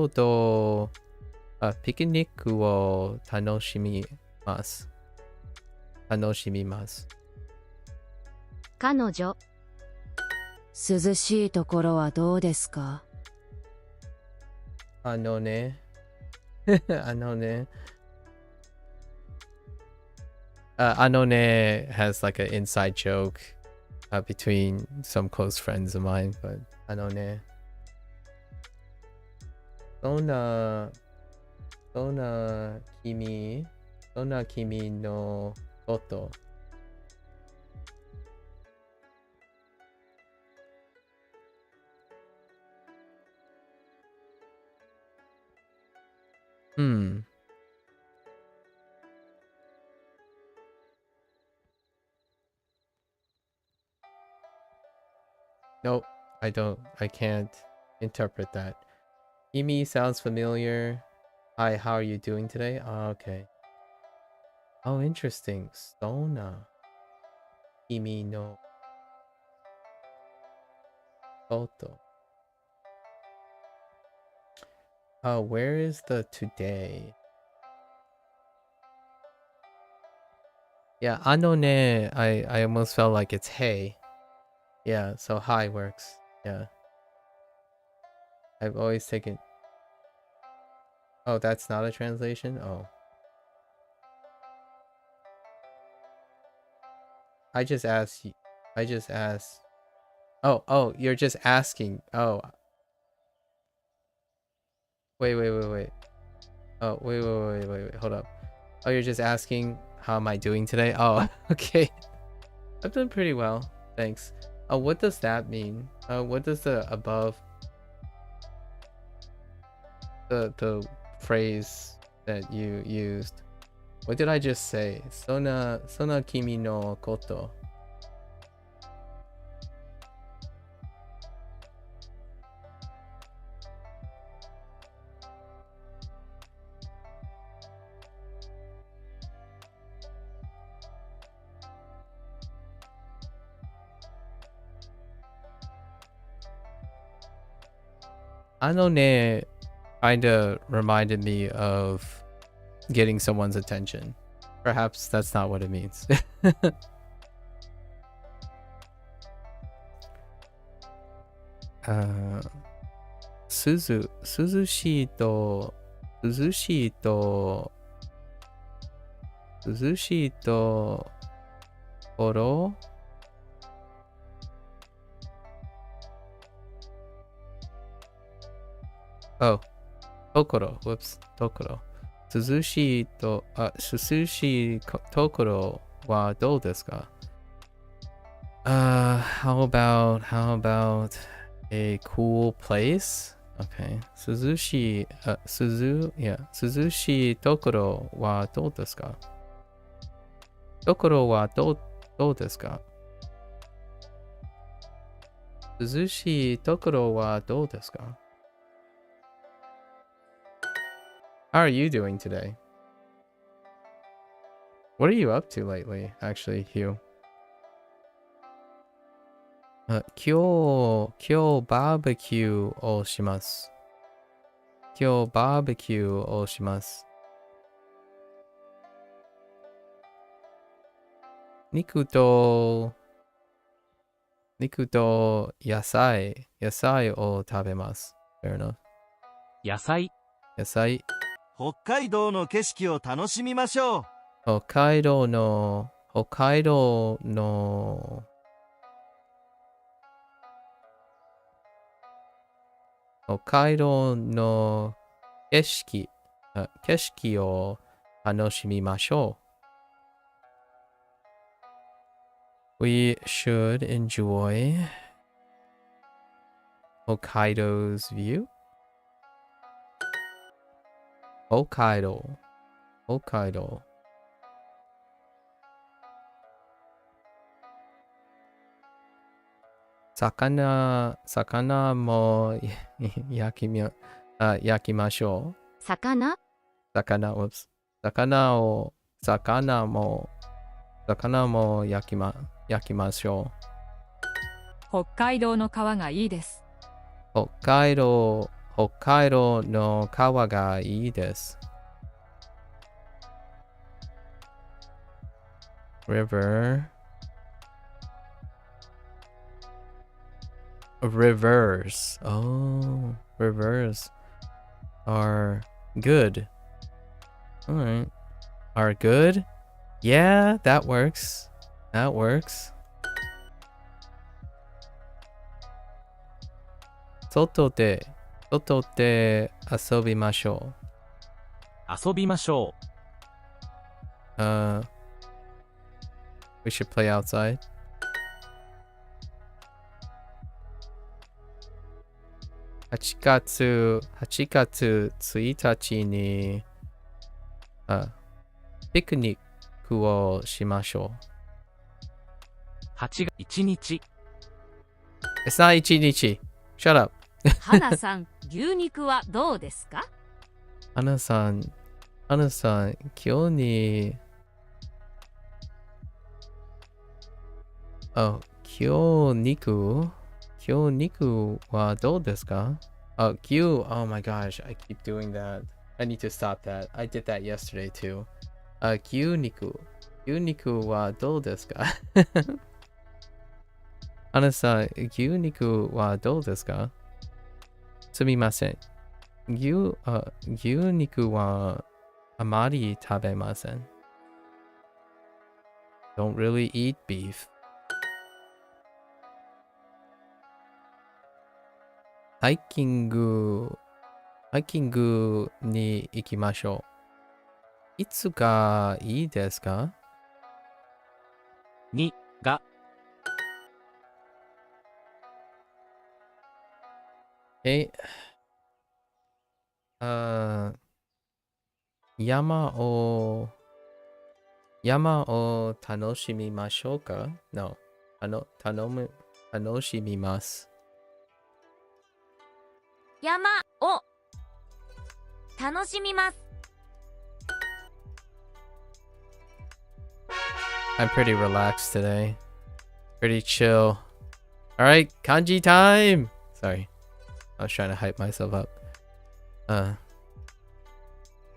とピクニックを楽しみます。彼女、涼しいところはどうですか？あのねhas like an inside joke between some close friends of mine, but どんな君のことNope, I can't interpret that. Kimi sounds familiar. Hi, how are you doing today? Okay. Oh, interesting. Sona. Kimi no koto. Where is the today? Yeah, ne. I almost felt like it's hey. Yeah, so hi works. Yeah. I've always taken... Oh, that's not a translation? Oh. I just asked... Oh, you're just asking. Oh. Wait. Oh, wait. Hold up. Oh, you're just asking how am I doing today? Oh, okay. I've done pretty well. Thanks. Oh, what does that mean? What does the above... The phrase that you used. What did I just say? Sona kimi no koto. Ne kinda reminded me of getting someone's attention. Perhaps that's not what it means. Suzushi to koro. Oh, Tokoro. Whoops, Tokoro. Suzushi Tokoro wa dou desu ka? How about a cool place? Okay. Suzushi Tokoro wa dou desu ka? Tokoro wa dou desu ka? Suzushi Tokoro wa dou desu ka? How are you doing today? What are you up to lately, actually, Hugh? Kyo barbecue o shimasu. 今日バーベキューをします。肉と野菜を食べます。Fair enough. 野菜。野菜。北海道の景色を楽しみましょう。北海道の景色を楽しみましょう。We should enjoy Hokkaido's view. 北海道。魚も焼きましょう。魚も焼きましょ北海道の川がいいです。う。北海道の川がいいです。Rivers. Oh, rivers are good. Alright. Are good? Yeah, that works. 外で遊びましょ遊びましょう。う。We should play outside. 8月1日にピクニックをしましょう。8月1日。It's not 1日。Shut up. 花さん、牛肉はどうですか？花さん、今日に今日肉はどうですか？ Oh my gosh, I keep doing that. I need to stop that. I did that yesterday too. 牛肉はどうですか？花さん、牛肉はどうですか？すみません。牛肉はあまり食べません。Don't really eat beef. ハイキングに行きましょう。いつがいいですか？にが。山を楽しみましょうか？ No. 楽しみます。山を楽しみます。I'm pretty relaxed today. Pretty chill. Alright, kanji time! Sorry. I was trying to hype myself up.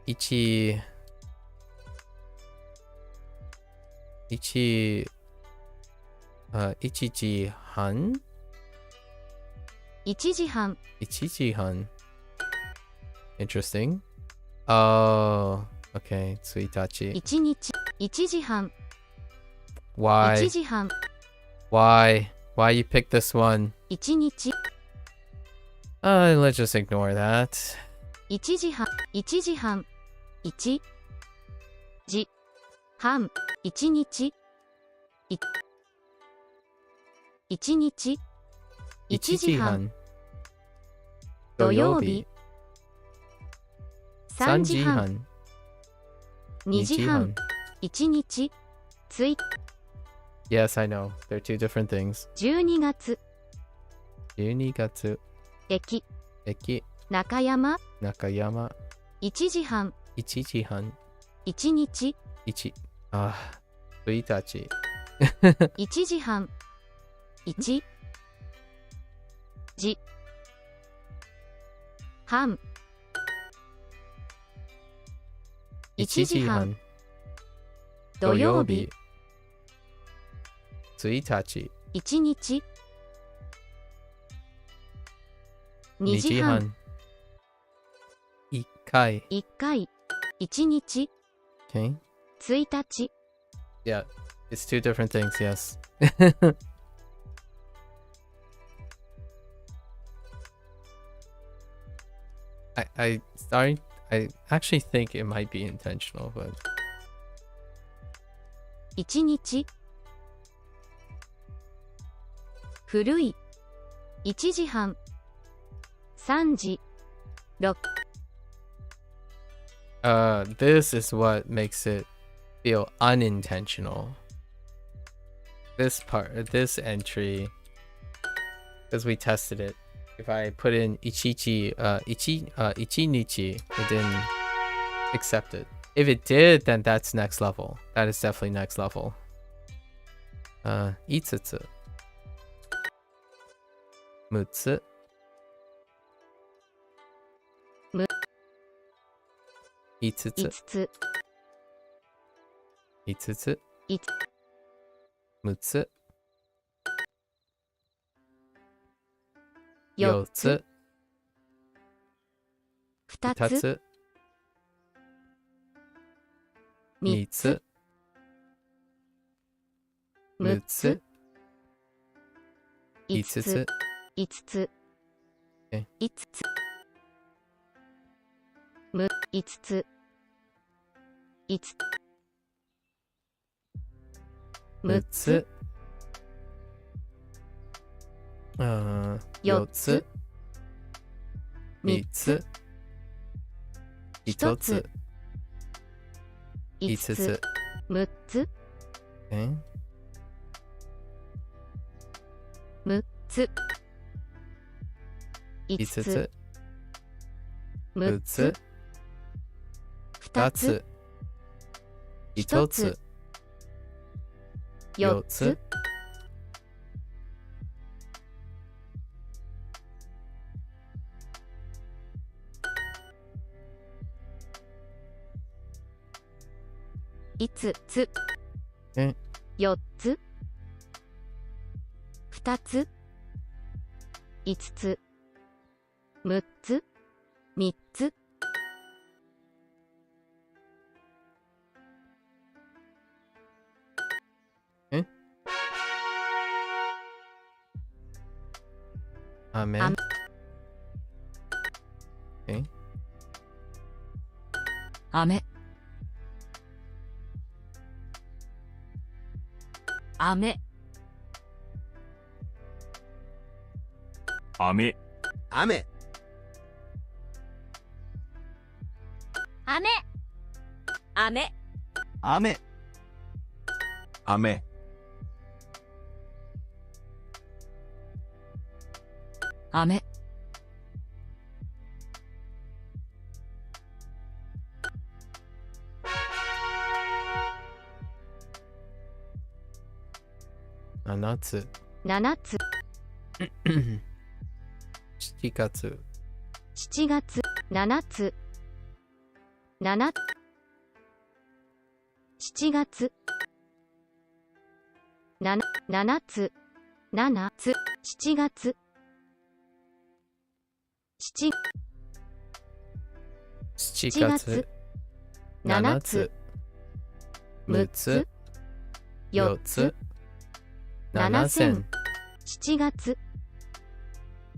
1時半1時半 Interesting. Oh, okay. 1日1日1時半 Why? 1時半 Why you pick this one? 1日 Let's just ignore that. 1時半1時半1時半1日1日1時半土曜日3時半2時半1日1 Yes, I know. They're two different things. 12月12月駅中山1時半時半1日1日1時半1時半1時半土曜日土曜日1日1日2 2時時半半1回1回1日 Okay. 1日 Yeah, it's two different things, yes. I actually think it might be intentional, but 1日古い1時半3時6 this is what makes it feel unintentional. This entry, because we tested it. If I put in ichinichi, it didn't accept it. If it did, then that's next level. That is definitely next level. 5つ6つむ5つ5つ5つい6つ4 4つつ2 2つつ3 2つつ6 6つつ5 5つつ5つえ5つむ5つ5つ6 6つつ4 4つつ3つ1 1つつ5 5つつ6つ6つ5 5つつ6 6つつ2 2つつ1つ4 4つつ5つえ4つ2つ5つ6つ3つ雨雨雨雨雨雨雨雨雨雨雨7つ7つ7月7月7つ7 7月7 7つ7つ7月7 7月7つ6つ4つ7千7月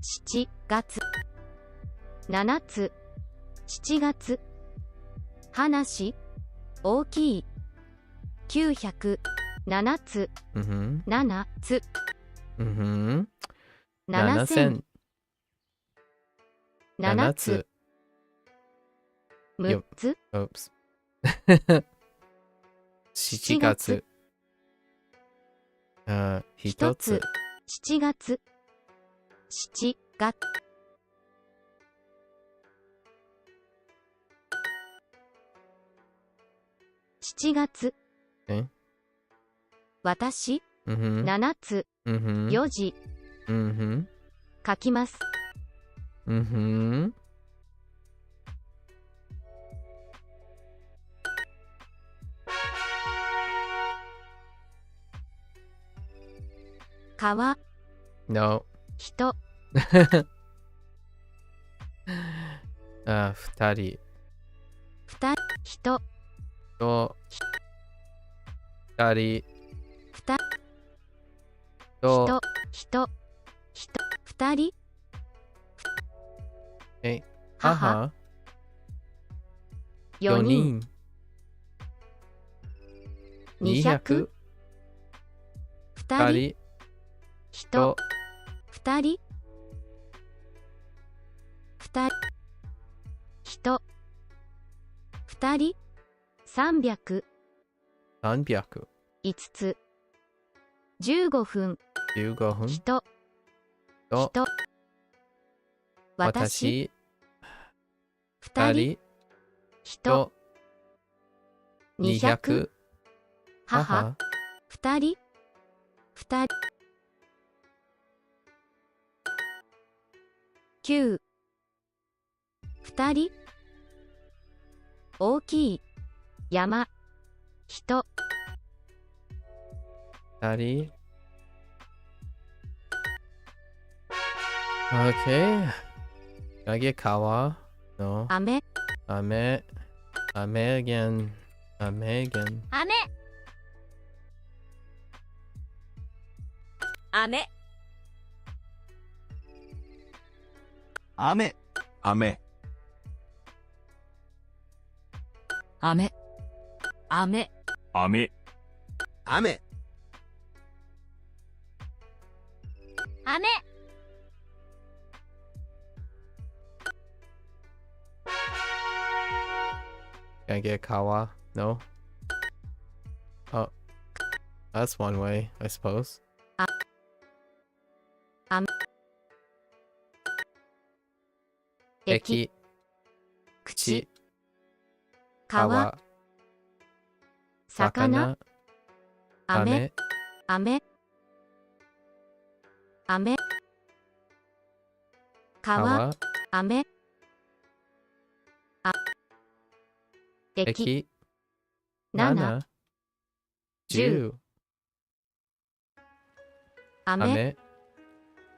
7月7つ7月話大きい907つ7 7つ7 7000千7 7つつ6つ Oops 7月1つ7月7月7月え私7 7つ4時書きます川 No. 人 2人。二人と、2人。二と、人二人母。4 4人人。 200 200。二2人人。人と、二人二人人二人300 300。 5つ15分15分。人と、人私私。二2人人。人と、 200 200。母母。二人二人9二人大きい山人2人。Okay. Can I get kawa? No. 雨 Ame. Ame again. Ame again. 雨雨雨雨雨雨雨雨雨 Can I get kawa? No. Oh. That's one way, I suppose. 駅口。川魚雨雨。雨川川。雨駅7 10。雨雨。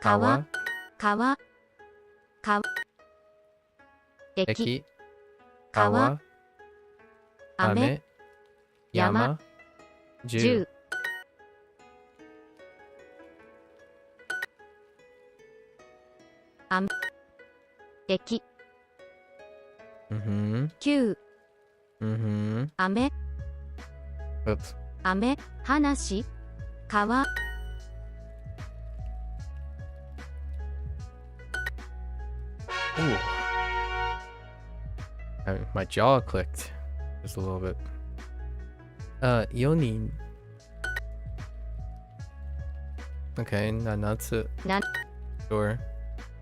川川。川駅駅。川川。雨雨。山。10。 10駅 Mhm. 9 Mhm. 雨 Oops. 雨話川 Ooh. My jaw clicked just a little bit. 4人. Okay, 7つ. な Sure.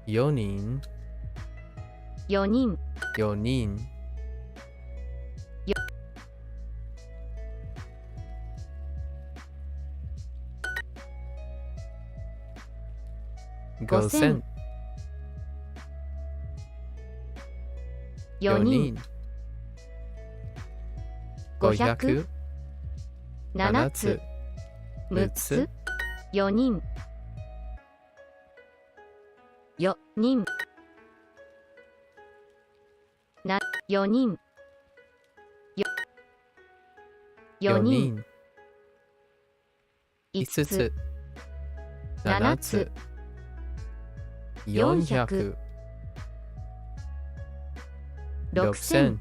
4人. 4人4人. 5000. 4人500. 7つ6つ4人4人な4人4人5 5つつ。 7 7つつ。400. 6000.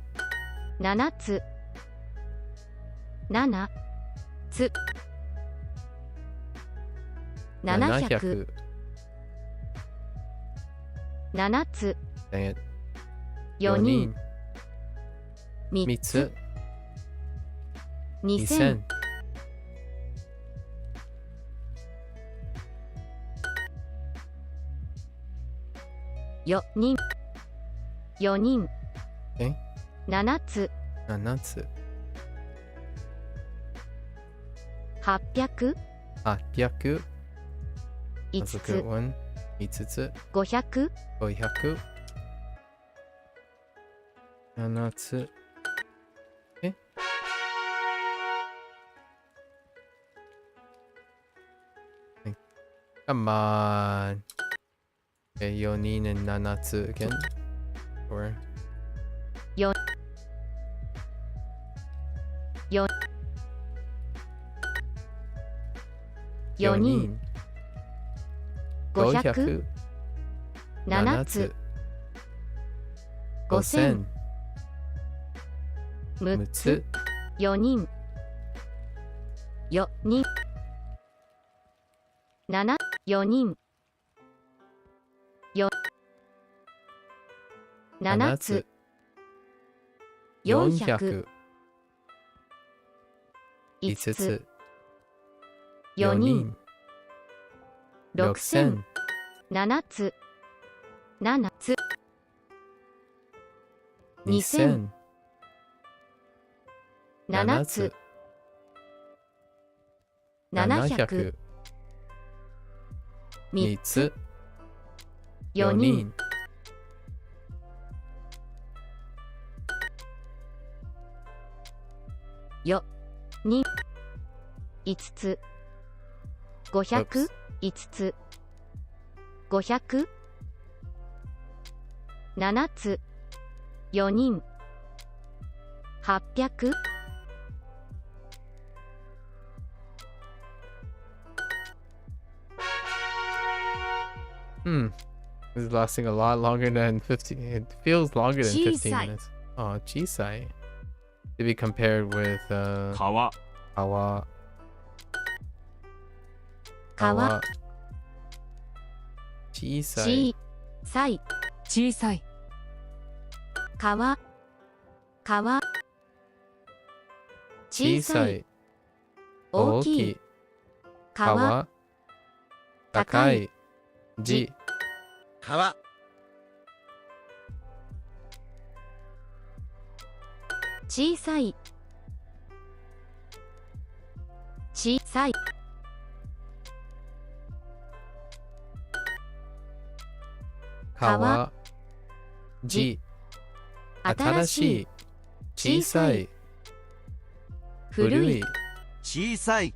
7つ7つ700 7つ Dang it. 4人3 3つ。つ2000 2000. 4人4人え7つ7つ。 800 800. 5 That's a つ good one. 5つ。 500 500. 7つ。え Come on. Okay, 4人 and 7つ again. Or よよ4人500 7つ5000 6つ4人4人7 4人4 7つ400 5つ4人6000 7つ7つ2000 7つ700 3つ4人4人5つ500 5つ500 7つ4人800 This is lasting a lot longer than 15. It feels longer than 15 Chisai. minutes. Oh, Chisai. To be compared with 川 Kawa. 川 Chisai. 小さい小さい川川小さい Chisai. 大きい川 Kawa. Takai. Ji. 川小さい小さい川 Ji. 新しい小さい古い小さい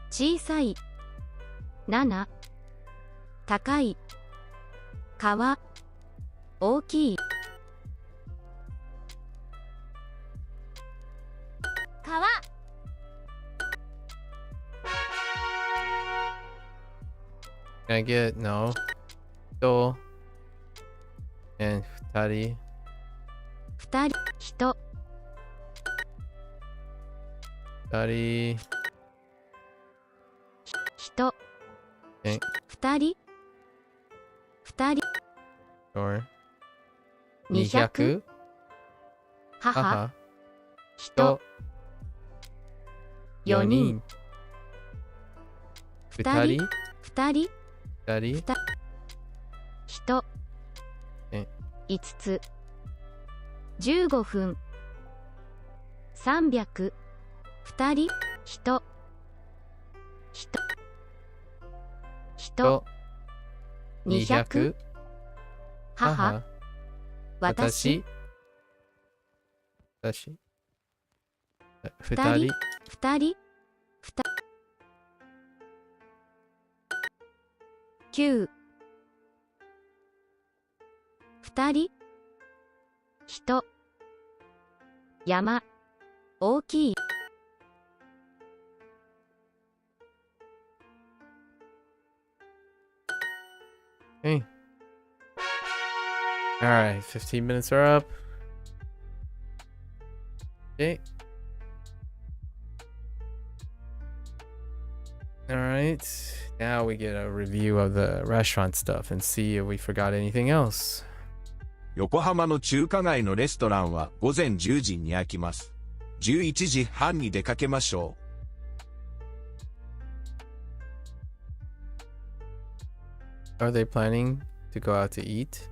小さい7高い川大きい川 Can I get no? 人 and 二人2人人二人人え2人2人 or 200 200母母人4人二2人人2人2人人え5つ15分300 2人人人人200 母母私私二2人人2人9 2人人山大きい Hey. Alright, 15 minutes are up. Okay. Alright, now we get a review of the restaurant stuff and see if we forgot anything else. 横浜の中華街のレストランは午前10時に開きます。11時半に出かけましょ Are they planning to go out to eat?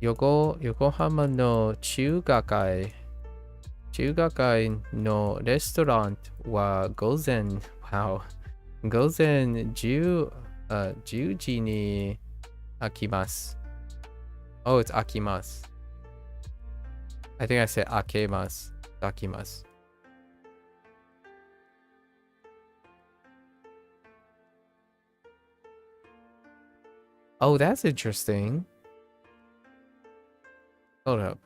横浜の中華街のレストランは午前 午前10 10時に開きます。Oh, it's 開きます。I think I said 開けます。開きます。Oh, that's interesting. Hold up.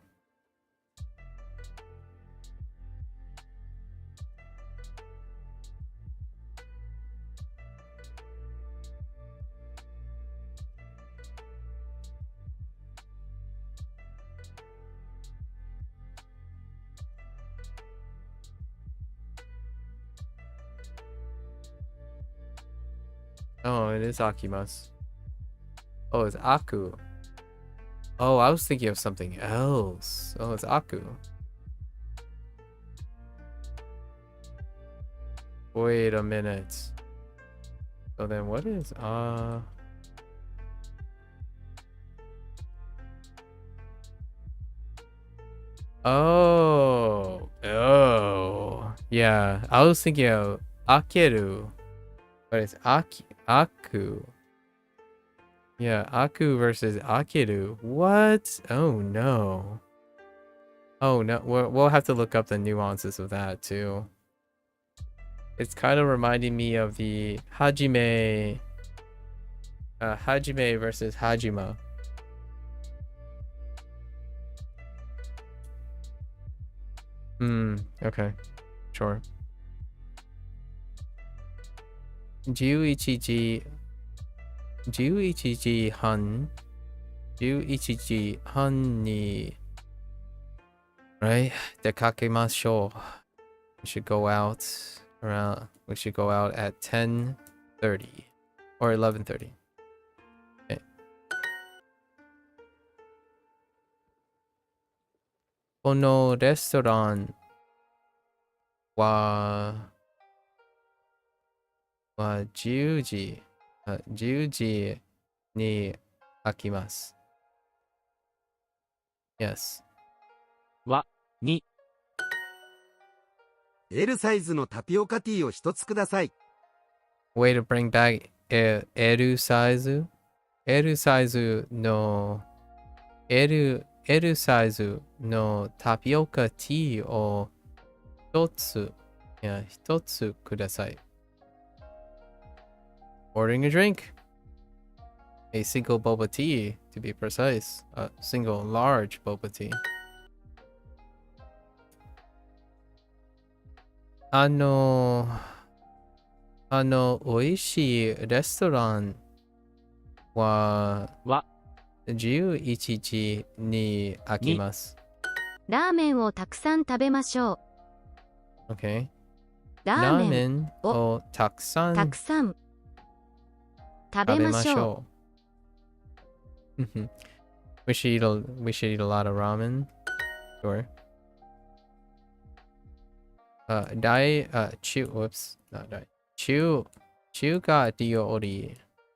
Oh, it is Akimas. Oh, it's Aku. Oh, I was thinking of something else. Oh, it's Aku. Wait a minute. So then what is Oh. Yeah, I was thinking of Akeru. But it's Aku. Yeah, Aku versus Akeru. What? Oh no. Oh no. We'll have to look up the nuances of that too. It's kind of reminding me of the Hajime versus Hajima. Okay. Sure. 11時半11時半に right 出かけましょう we should go out at 10:30 or 11:30 okay. このレストランは10時に開きます。Yes. に L サイズのタピオカティーを一つください。 Way to bring back L サイズ L サイズのタピオカティーを一つください。Ordering a drink. A single boba tea, to be precise. A single large boba tea. 美味しいレストランは11時に開きます。ラーメンをたくさん食べましょう。 Okay. ラーメンをたくさん食べましょう。we should eat a lot of ramen. Sure.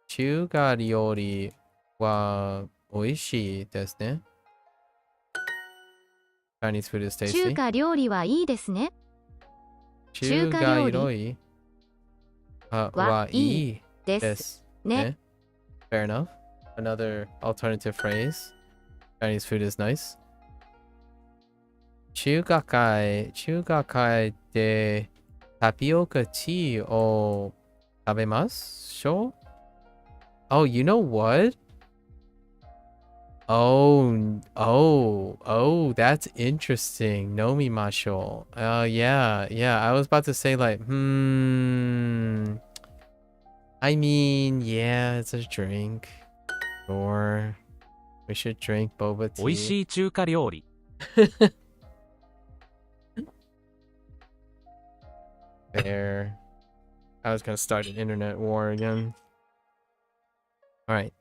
中華料理は美味しいですね。Chinese food is tasty. 中華料理はいいですね。中華料理はいいですね。Fair enough. Another alternative phrase. Chinese food is nice. 中華街でタピオカティーを食べましょう。Oh, you know what? Oh, that's interesting. Nomimasho. Oh, yeah. I was about to say like, I mean, yeah, it's a drink. Sure. We should drink boba tea. 美味しい中華料理 There. I was gonna start an internet war again. Alright.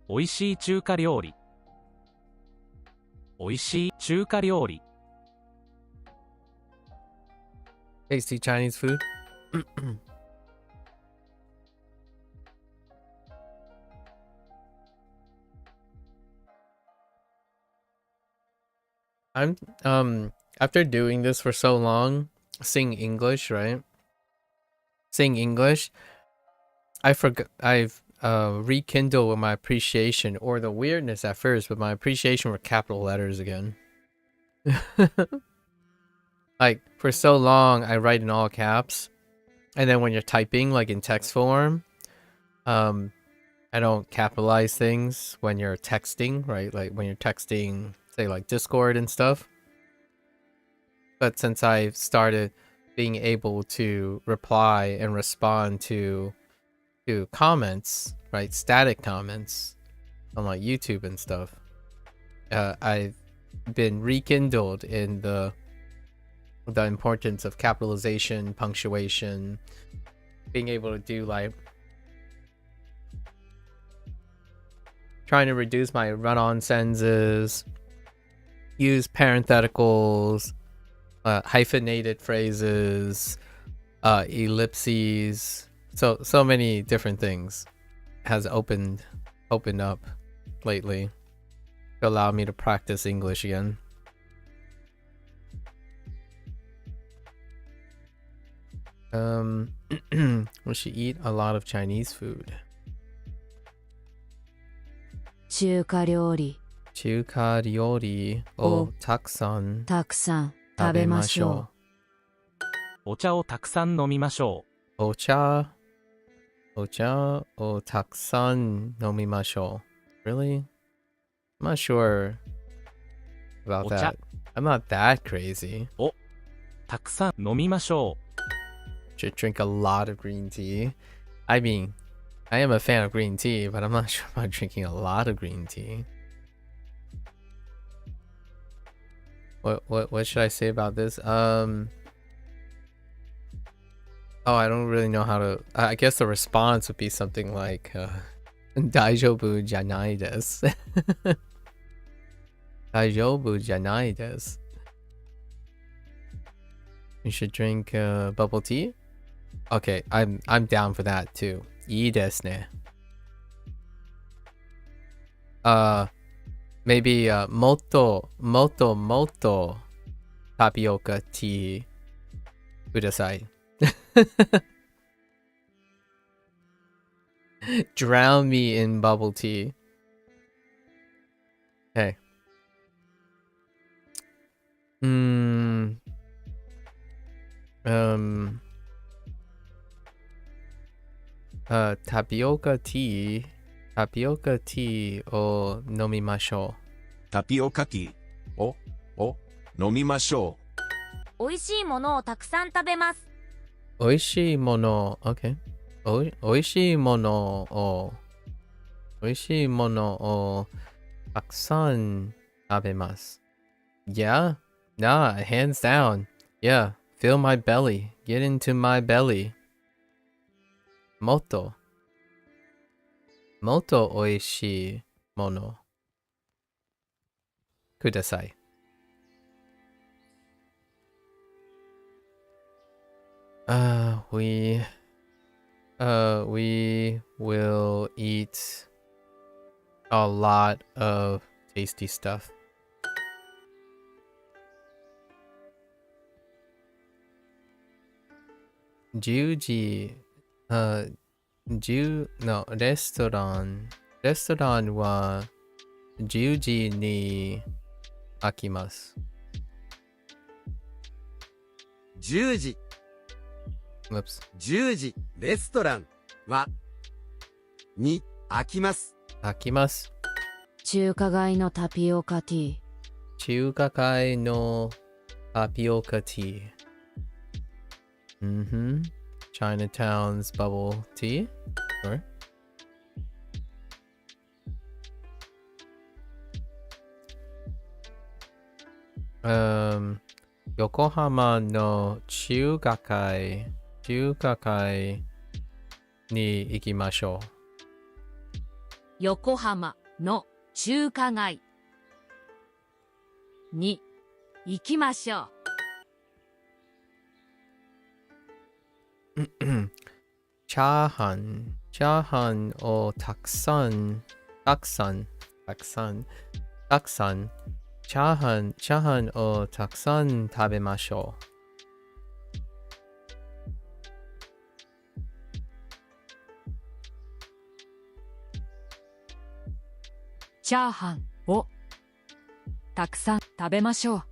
美味しい中華料理美味しい中華料理 Tasty Chinese food. I'm after doing this for so long, seeing English, right? Seeing English, I forgot. I've rekindled with my appreciation, or the weirdness at first, but my appreciation for capital letters again. Like for so long, I write in all caps, and then when you're typing, like in text form, I don't capitalize things when you're texting, right? Like when you're texting, say like Discord and stuff. But since I've started being able to reply and respond to comments, right? Static comments on like YouTube and stuff. I've been rekindled in the importance of capitalization, punctuation, being able to do like trying to reduce my run-on sentences, use parentheticals, hyphenated phrases, ellipses, so many different things has opened up lately to allow me to practice English again. We should eat a lot of Chinese food. 中華料理中華料理をたくさんたくさん食食べまべましょしょお茶をたくさん飲みましょう。う。お茶をたくさん飲みましょう。Really? I'm not sure about お茶 that. I'm not that crazy. たくさん飲みましょ Should drink a lot of green tea. I mean, I am a fan of green tea, but I'm not sure about drinking a lot of green tea. What should I say about this? Oh, I don't really know how to. I guess the response would be something like, 大丈夫じゃないです。大丈夫じゃないです。You should drink bubble tea? Okay, I'm down for that too. いいですね。Maybe もっとタピオカティーください。Drown me in bubble tea. Okay. Tapioca tea を飲みましょタピオカティーを飲みましょ美味しいものをたくさん食べます。う。美味しいもの、OK。美味しいものをたくさん食べます。Yeah? Nah, hands down. Yeah, fill my belly. Get into my belly. もっと美味しいものください。We will eat a lot of tasty stuff. Juji, no, レストランは10時に開きます。10時 Whoops. 10時レストランはに開きます。開きます。中華街のタピオカティー中華街のタピオカティー。Chinatown's bubble tea? Sure. Yokohama の中華街に行きましょう。横浜の中華街に行きましょう。チャーハンをたくさんチャーハンをたくさん食べましょう。チャーハンをたくさん食べましょう。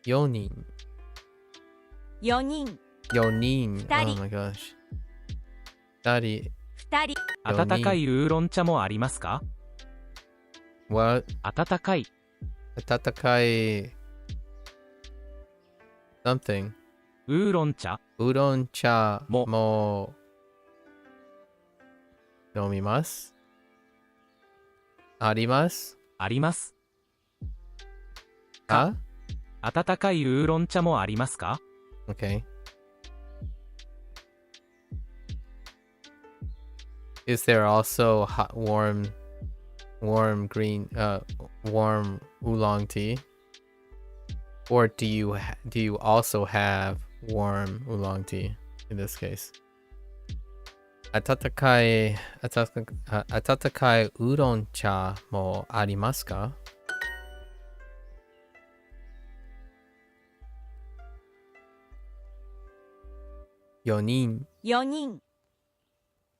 4人。 4人、 4人。 2人。 Oh my gosh. 2人。 2人、温かいウーロン茶もありますか？ What? 温かい。温かい something. ウーロン茶。ウーロン茶もも飲みます。あります。あります。あ？温かいウーロン茶もありますか？ Okay. Is there also hot, warm green, warm oolong tea? Or do you also have warm oolong tea in this case? 温かいウーロン茶もありますか？4人。 4人、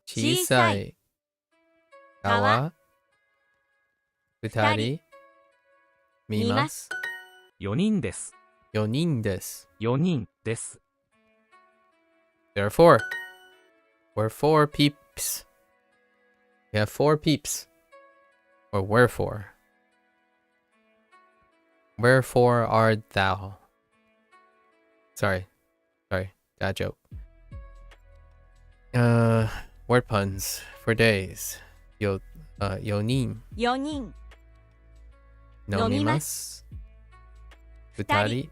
小さい川2人見ます。4人です。 4人です。 4人です。 There are 4. We're 4 peeps. We have 4 peeps. Or wherefore. Wherefore art thou? Sorry. Bad joke. Word puns for days. 4人4人、飲みます。2人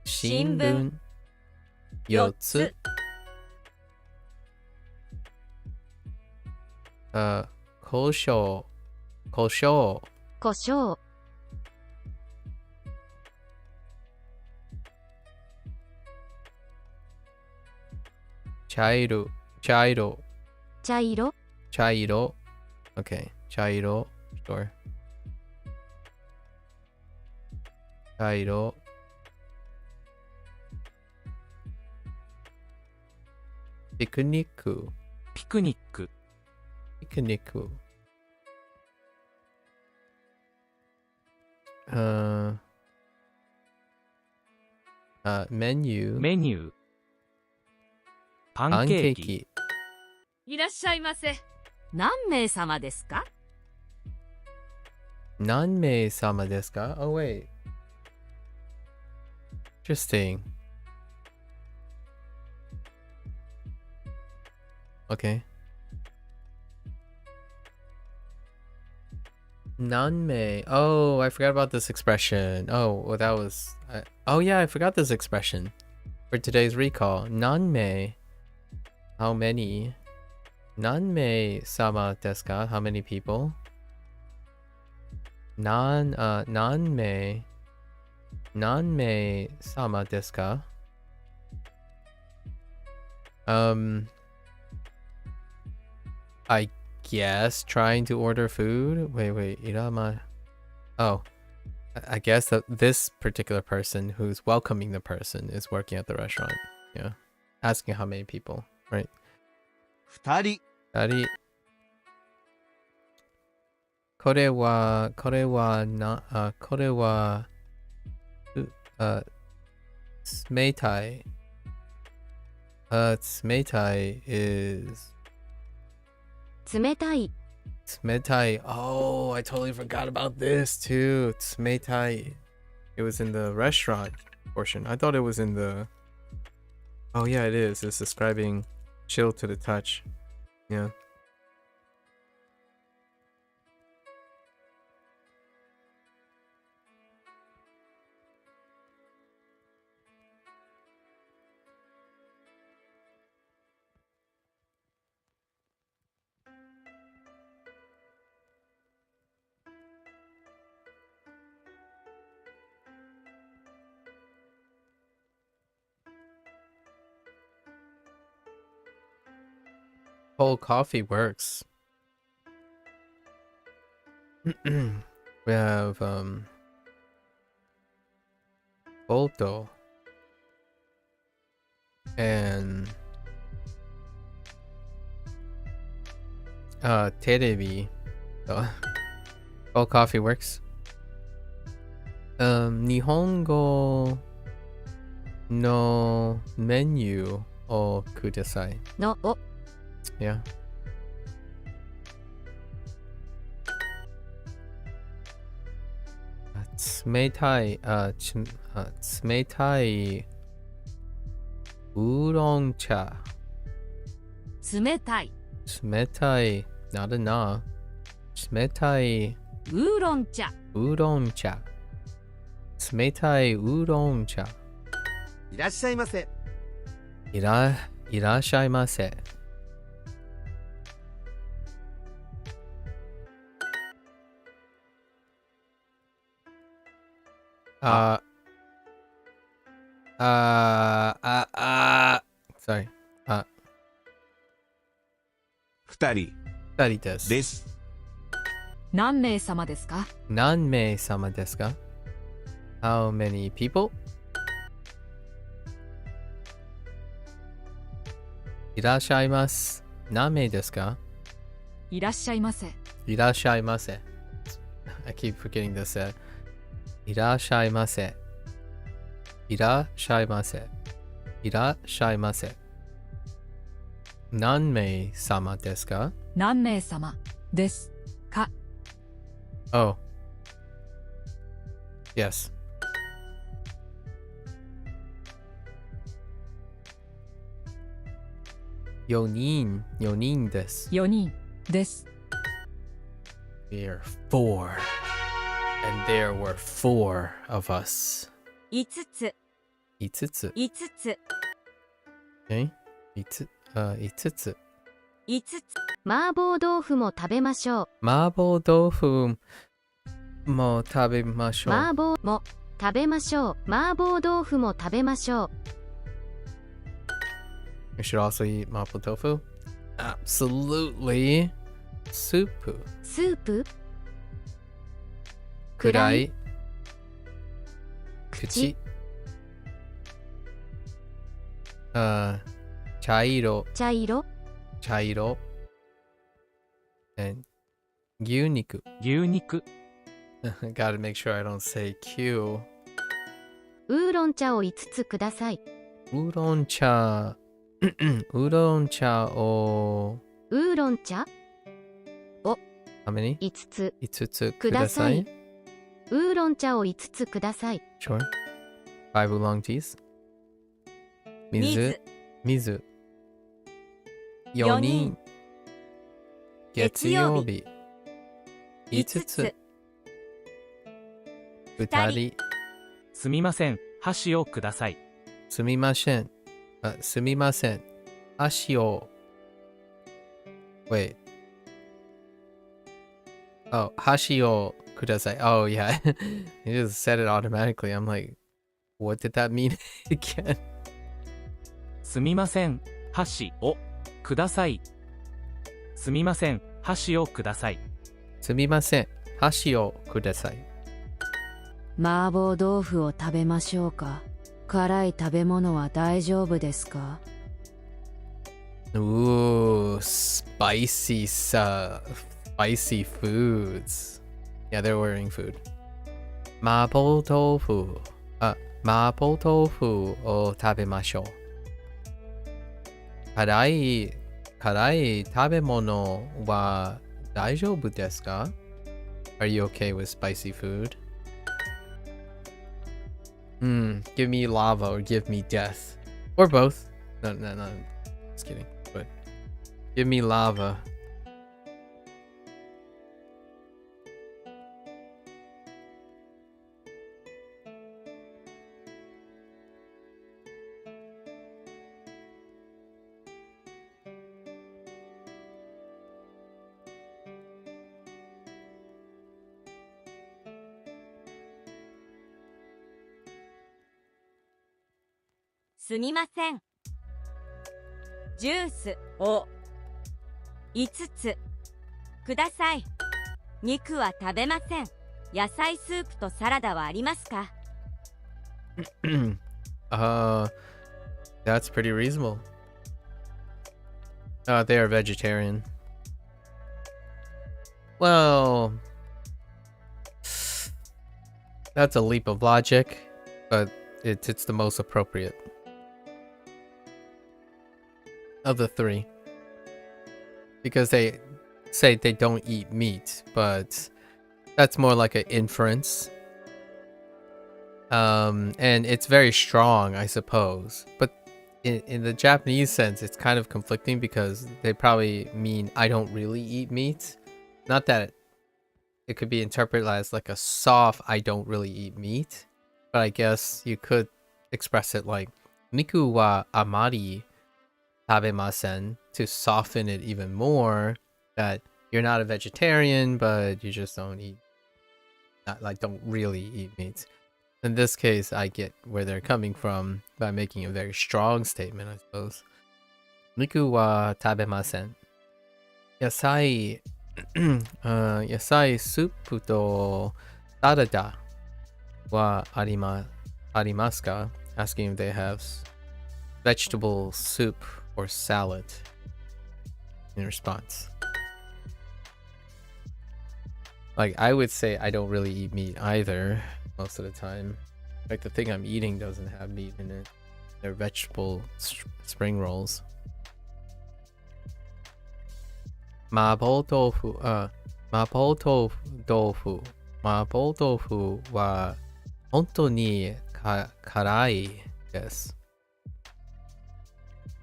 新聞4つ。胡椒胡椒茶色茶色 Okay. 茶色 Sure. 茶色ピクニックピクニック。メニューメニュー。パパンンケーキ。ケーキいらっしゃいませ。何名様ですか？何名様ですか？ Oh wait. Interesting. Okay. 何名 Oh, I forgot about this expression. Oh, well, that was... oh yeah, I forgot this expression for today's recall. 何名 How many? 何名様ですか? How many people? 何名様ですか? I guess trying to order food. Wait, irama. Oh, I guess that this particular person who's welcoming the person is working at the restaurant. Yeah, asking how many people, right? 2人、 2人これは冷たい。冷たい is 冷たい 冷たい. Oh, I totally forgot about this too. 冷たい. It was in the restaurant portion. I thought it was in the... Oh yeah, it is. It's describing chill to the touch. Yeah. Cold coffee works. We have photo and テレビ all coffee works. 日本語のメニューをください。のを Yeah. 冷たい、冷たいウーロン茶。冷たい冷たい、なるな。冷たいウーロン茶。ウーロン茶。冷たいウーロン茶。いらっしゃいませ。いらっしゃいませ。sorry. 二人二人です。です。何名様ですか？何名様ですか？ How many people? いらっしゃいます。何名ですか？いらっしゃいませ。いらっしゃいませ。I keep forgetting this. いらっしゃいませ。いらっしゃいませ。いらっしゃいませ。何名様ですか？何名様ですか？ Oh. Yes. 4人です。4人です。We are 4. And there were 4 of us. 5つ5つ。 5つ Okay? 5つ。5つ。5つ麻婆豆腐も食べましょう。麻婆豆腐も食べましょう。麻婆も食べましょう。麻婆豆腐も食べましょう。We should also eat mapo tofu. Absolutely. Soup. スープ暗い。口。茶色。茶色茶色。And 牛肉。牛肉 Gotta make sure I don't say Q. ウーロン茶を5つください。ウーロン茶。ウーロン茶をウーロン茶 How many? 5つ5つください。ウーロン茶を5つください。 Sure. 5 oolong teas. 水。水。4人。月曜日。5つ。2人。すみません箸をください。すみません。すみません。箸を。Wait. Oh, 箸をください。Oh, yeah. You just said it automatically. I'm like, what did that mean again? すみません箸をください。すみません箸をください。すみません。箸をください。麻婆豆腐を食べましょうか？辛い食べ物は大丈夫ですか？ Ooh, spicy foods. Yeah, they're ordering food. 麻婆豆腐。麻婆豆腐を食べましょう。辛い食べ物は大丈夫ですか？ Are you okay with spicy food? Give me lava or give me death. Or both. No, just kidding. But give me lava.「すみません」「ジュースを5つください」「肉は食べません」「野菜スープとサラダはありますか？」That's pretty reasonable. They are vegetarian. Well, that's a leap of logic, but it's the most appropriate of the three. Because they say they don't eat meat, but that's more like an inference. And it's very strong, I suppose. But in the Japanese sense, it's kind of conflicting because they probably mean I don't really eat meat. Not that it could be interpreted as like a soft I don't really eat meat, but I guess you could express it like Miku wa amari tabemasen to soften it even more, that you're not a vegetarian, but you just don't really eat meat. In this case, I get where they're coming from by making a very strong statement, I suppose. Miku wa tabemasen. Yasai, yasai suppu to sarada wa arimasu ka? Asking if they have vegetable soup or salad in response. Like, I would say I don't really eat meat either most of the time. Like, the thing I'm eating doesn't have meat in it. They're vegetable spring rolls. Mapo tofu wa hontou ni karai desu.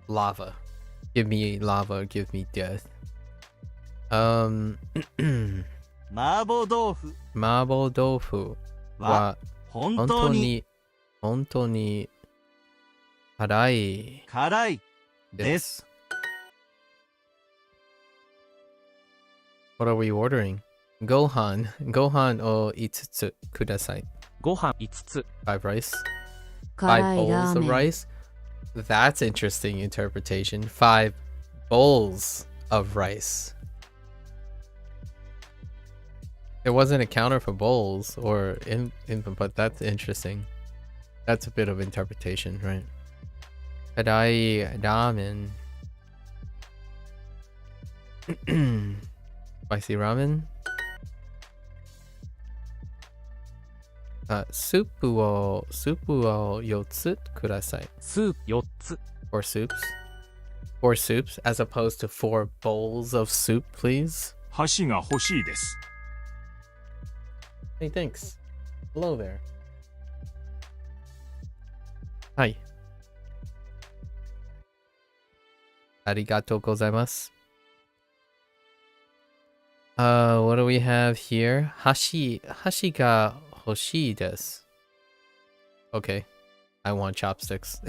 Lava. Give me lava, give me death. Mabo tofu wa hontou ni karai desu. What are we ordering? Gohan o itsutsu kudasai. Gohan 5つ 5 rice. 辛 5 い bowls ラー of メン rice. That's interesting interpretation. 5 bowls of rice. There wasn't a counter for bowls or input, but that's interesting. That's a bit of interpretation, right? Kadai ramen. Spicy ramen. Suppu o 4つ kudasai. スープ4つ Four soups. 4 soups as opposed to 4 bowls of soup, please. 箸が欲しいです Hey, thanks. Hello there. Hi. Arigatou gozaimasu. What do we have here? Hashi ga hoshii desu. Okay. I want chopsticks.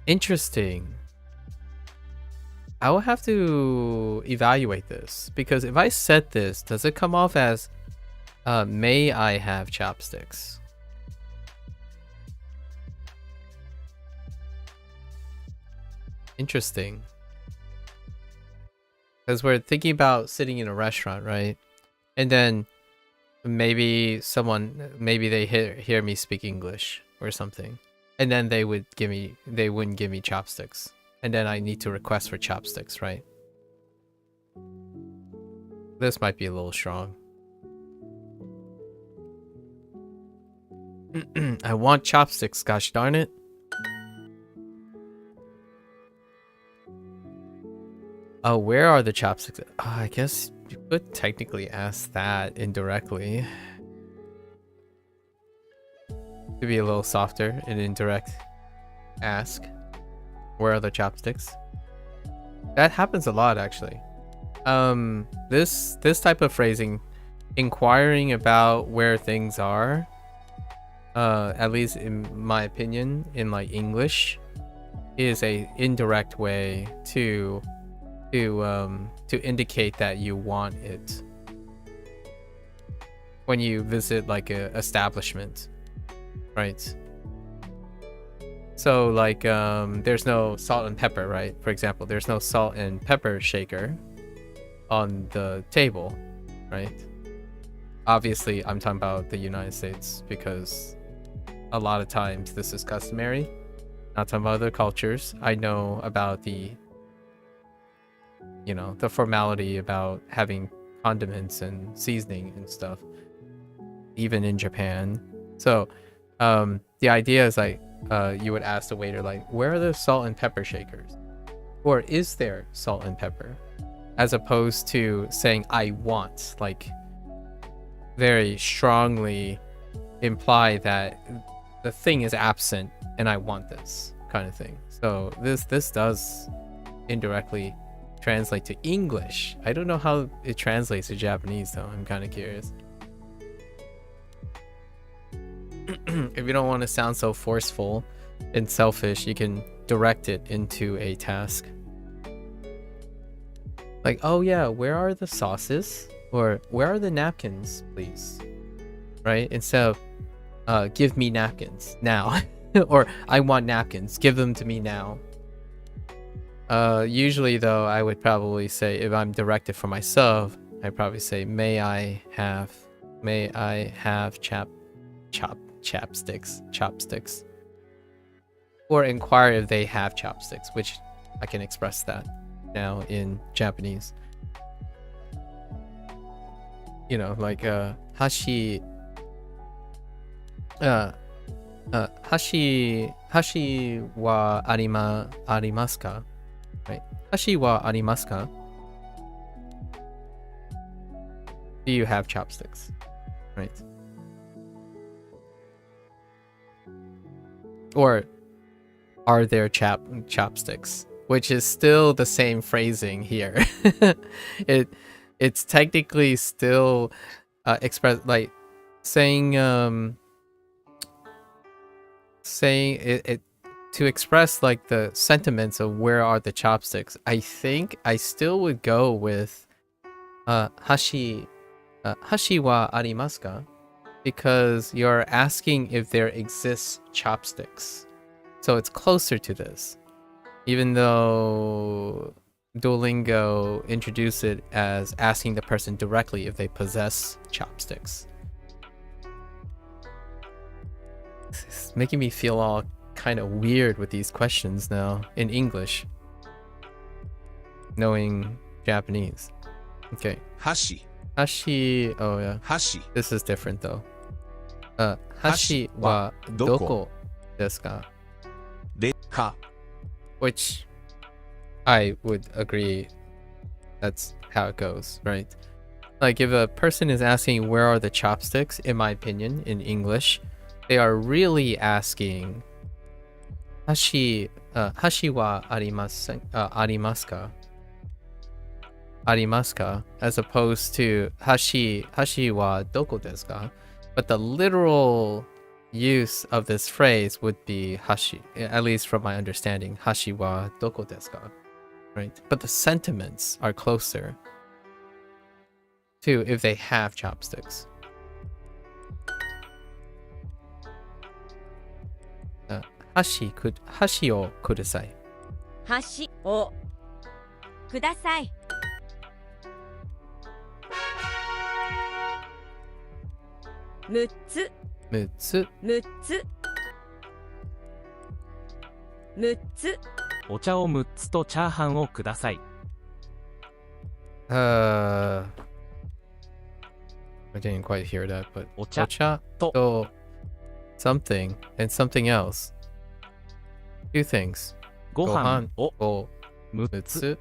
Interesting. I will have to evaluate this, because if I said this, does it come off as may I have chopsticks? Interesting. Because we're thinking about sitting in a restaurant, right? And then maybe they hear me speak English or something, and then they wouldn't give me chopsticks, and then I need to request for chopsticks, right? This might be a little strong. I want chopsticks, gosh darn it. Oh, where are the chopsticks? I guess you could technically ask that indirectly. Could be a little softer, an indirect ask. Where are the chopsticks? That happens a lot, actually. This type of phrasing, inquiring about where things are, at least in my opinion, in like English, is a indirect way to indicate that you want it when you visit like a establishment, right? So like there's no salt and pepper, right? For example, there's no salt and pepper shaker on the table, right? Obviously, I'm talking about the United States because a lot of times this is customary. Not talking about other cultures. I know about the formality about having condiments and seasoning and stuff, even in Japan. So the idea is like you would ask the waiter, like, where are the salt and pepper shakers? Or is there salt and pepper? As opposed to saying I want, like very strongly imply that the thing is absent and I want this kind of thing. So this does indirectly translate to English. I don't know how it translates to Japanese though. I'm kind of curious. If you don't want to sound so forceful and selfish, you can direct it into a task. Like, oh yeah, where are the sauces? Or where are the napkins, please? Right? Instead of give me napkins now. Or I want napkins, give them to me now. Usually though, I would probably say, if I'm directed for myself, I'd probably say, may I have chopsticks, or inquire if they have chopsticks, which I can express that now in Japanese. You know, like hashi wa arimasu ka? Right? Hashi wa arimasu ka? Do you have chopsticks? Right? Or are there chopsticks? Which is still the same phrasing here. It's technically still express, like saying it to express like the sentiments of where are the chopsticks. I think I still would go with hashi wa arimasu ka? Because you're asking if there exists chopsticks. So it's closer to this. Even though Duolingo introduced it as asking the person directly if they possess chopsticks. It's making me feel all kind of weird with these questions now in English, knowing Japanese. Okay. Hashi. Hashi, oh yeah. Hashi. This is different though. Hashi wa doko desu ka? De ka. Which I would agree that's how it goes, right? Like if a person is asking where are the chopsticks, in my opinion, in English, they are really asking hashi wa arimasu ka? Arimasu ka? As opposed to hashi wa doko desu ka? But the literal use of this phrase would be hashi, at least from my understanding, hashi wa doko desu ka? Right? But the sentiments are closer to if they have chopsticks. Hashi o kudasai. 箸をください。6つ6つ6つ6つお茶を6つとチャーハンをください。I didn't quite hear that, but お茶 ocha と to something and something else. Two things. ご飯をを6 6つつ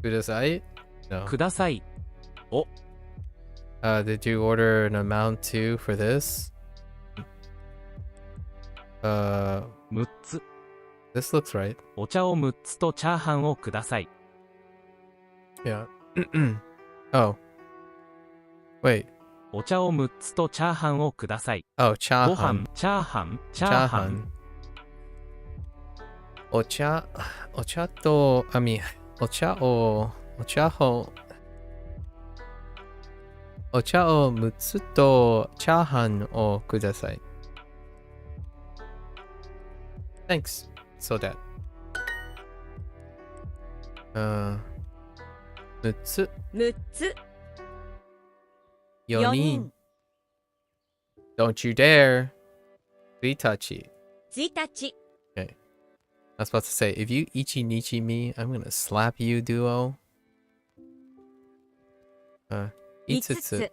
ください? No. ください。 Did you order an amount too for this? 6つ This looks right. お茶を6つとチャーハンをください。 Yeah. Oh. Wait. お茶を6つとチャーハンをください。 Oh, ご chahan. 飯、チャーハン、チャーハン。 Ocha to, I mean, ocha o 6つとチャーハンをください. Thanks. So that. 6つ6つ4 4人 Don't you dare. 1日. 1日 Okay. I was about to say, if you ichi nichi me, I'm gonna slap you, Duo. 5 5つ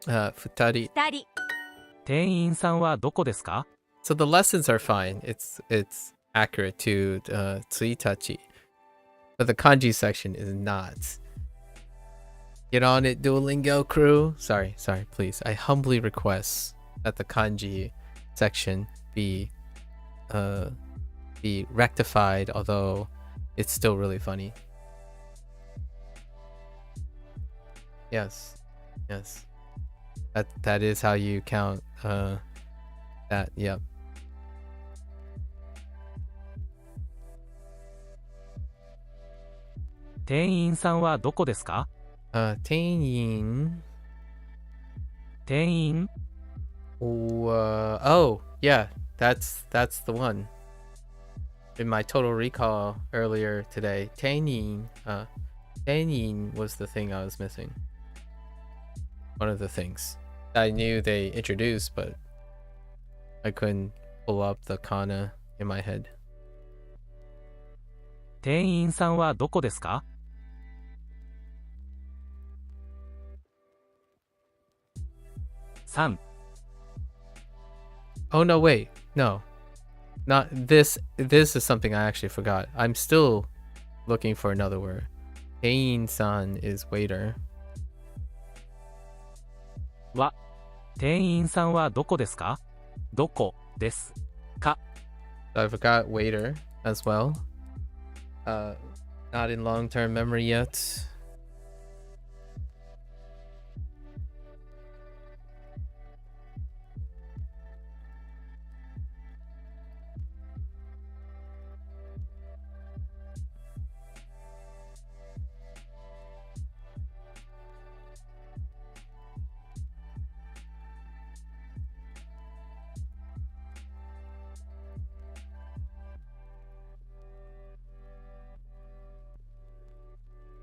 2人. 2人店員さんはどこですか？ So the lessons are fine. It's accurate to 1日. But the kanji section is not. Get on it, Duolingo crew. Sorry, please. I humbly request that the kanji section be rectified, although it's still really funny. Yes. That is how you count that. Yep. 店員さんはどこですか？店員. 店員 Oh, yeah. That's the one. In my total recall earlier today, 店員 was the thing I was missing. One of the things I knew they introduced, but I couldn't pull up the kana in my head. 店員さんはどこですか？ 3 Oh no, wait. No. Not this. This is something I actually forgot. I'm still looking for another word. Tein-san is waiter. は店員さんはどこですか？どこですか？ I forgot waiter as well. Not in long-term memory yet.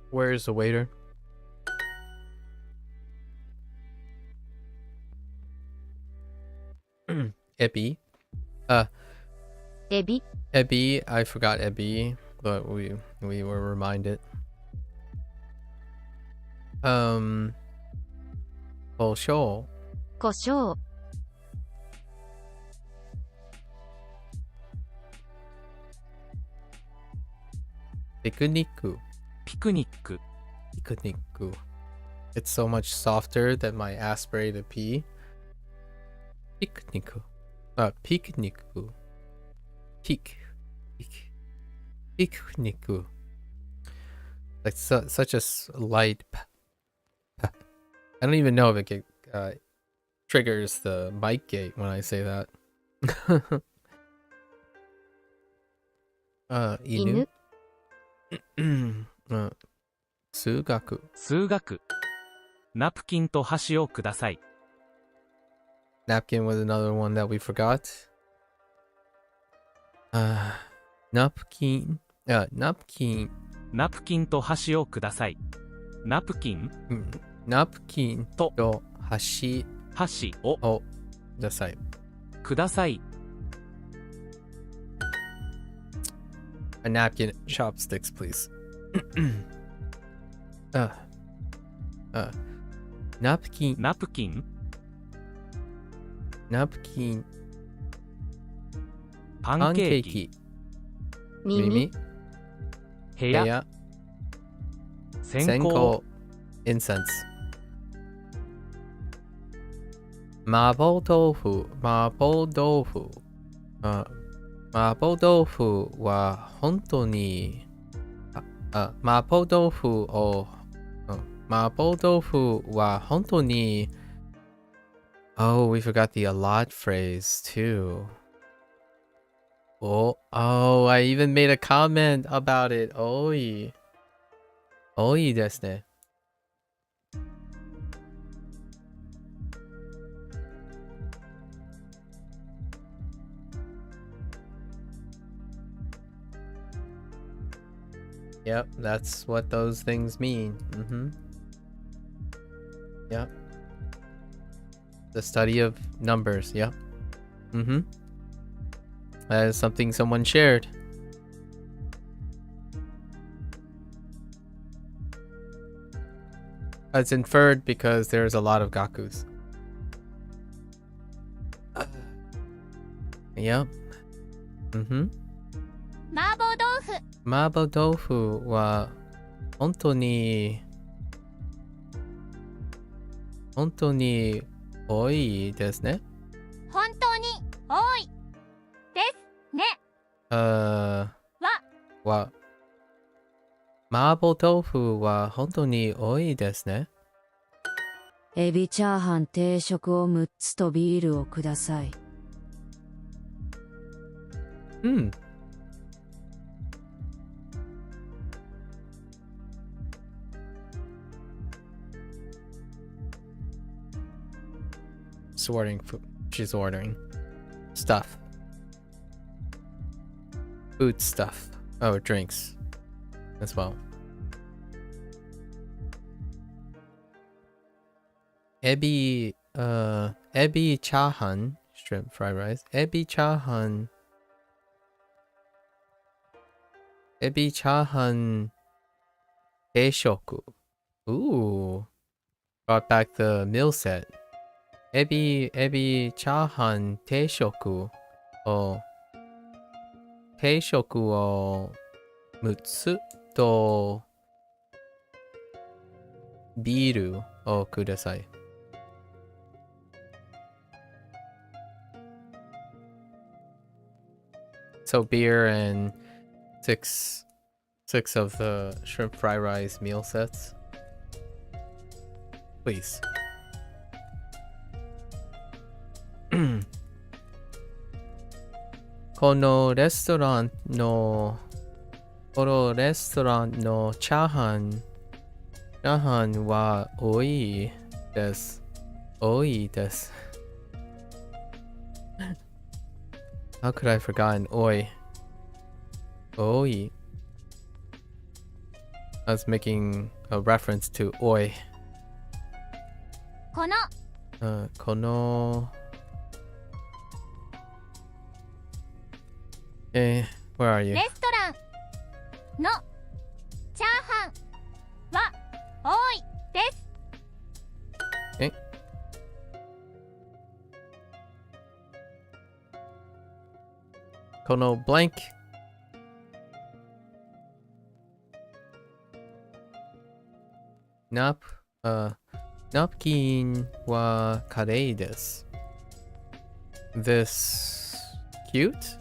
Where's the waiter? Ebi. エビ Ebi. I forgot Ebi, but we were reminded. 胡椒. 胡椒 Picnic. ピクニック Picnic. It's so much softer than my aspirated P. Picnic. Picnic. Picnic. Like such a light. I don't even know if it triggers the mic gate when I say that. Inu. 数学数学ナプキンと箸をください。 Napkin was another one that we forgot. Napkin. Napkin. ナプキンと箸をください。ナプキン Napkin と箸箸ををください。ください。 A napkin, chopsticks, please. Napkin. ナプキン Napkin. パンケーキ耳部屋部屋線香 Incense. 麻婆豆腐麻婆豆腐麻婆豆腐は本当に麻婆豆腐を麻婆豆腐は本当に Oh, we forgot the a lot phrase too. Oh, I even made a comment about it. Oi. Oi ですね。Yep, that's what those things mean. Yep. The study of numbers. Yep. Mm-hmm. That is something someone shared. It's inferred because there's a lot of gakus. Yep. Mm-hmm. 麻婆豆腐麻婆豆腐は本当に多いですね。本当に多いですねは麻婆豆腐は本当に多いですね。エビチャーハン定食を6つとビールをください。Hmm. Sorting food. She's ordering stuff. Food stuff. Oh, drinks as well. Ebi chahan, shrimp fried rice. Ebi chahan teishoku. Ooh. Brought back the meal set. Ebi chahan teishoku o 定食を6つとビールをください。So beer and six of the shrimp fried rice meal sets. Please. このレストランのチャーハンは多いです。多いです。How could I have forgotten oi? Oi. I was making a reference to oi. この where are you? レストランのチャーハンは多いです。この blank. Napkin はカレーです。This cute?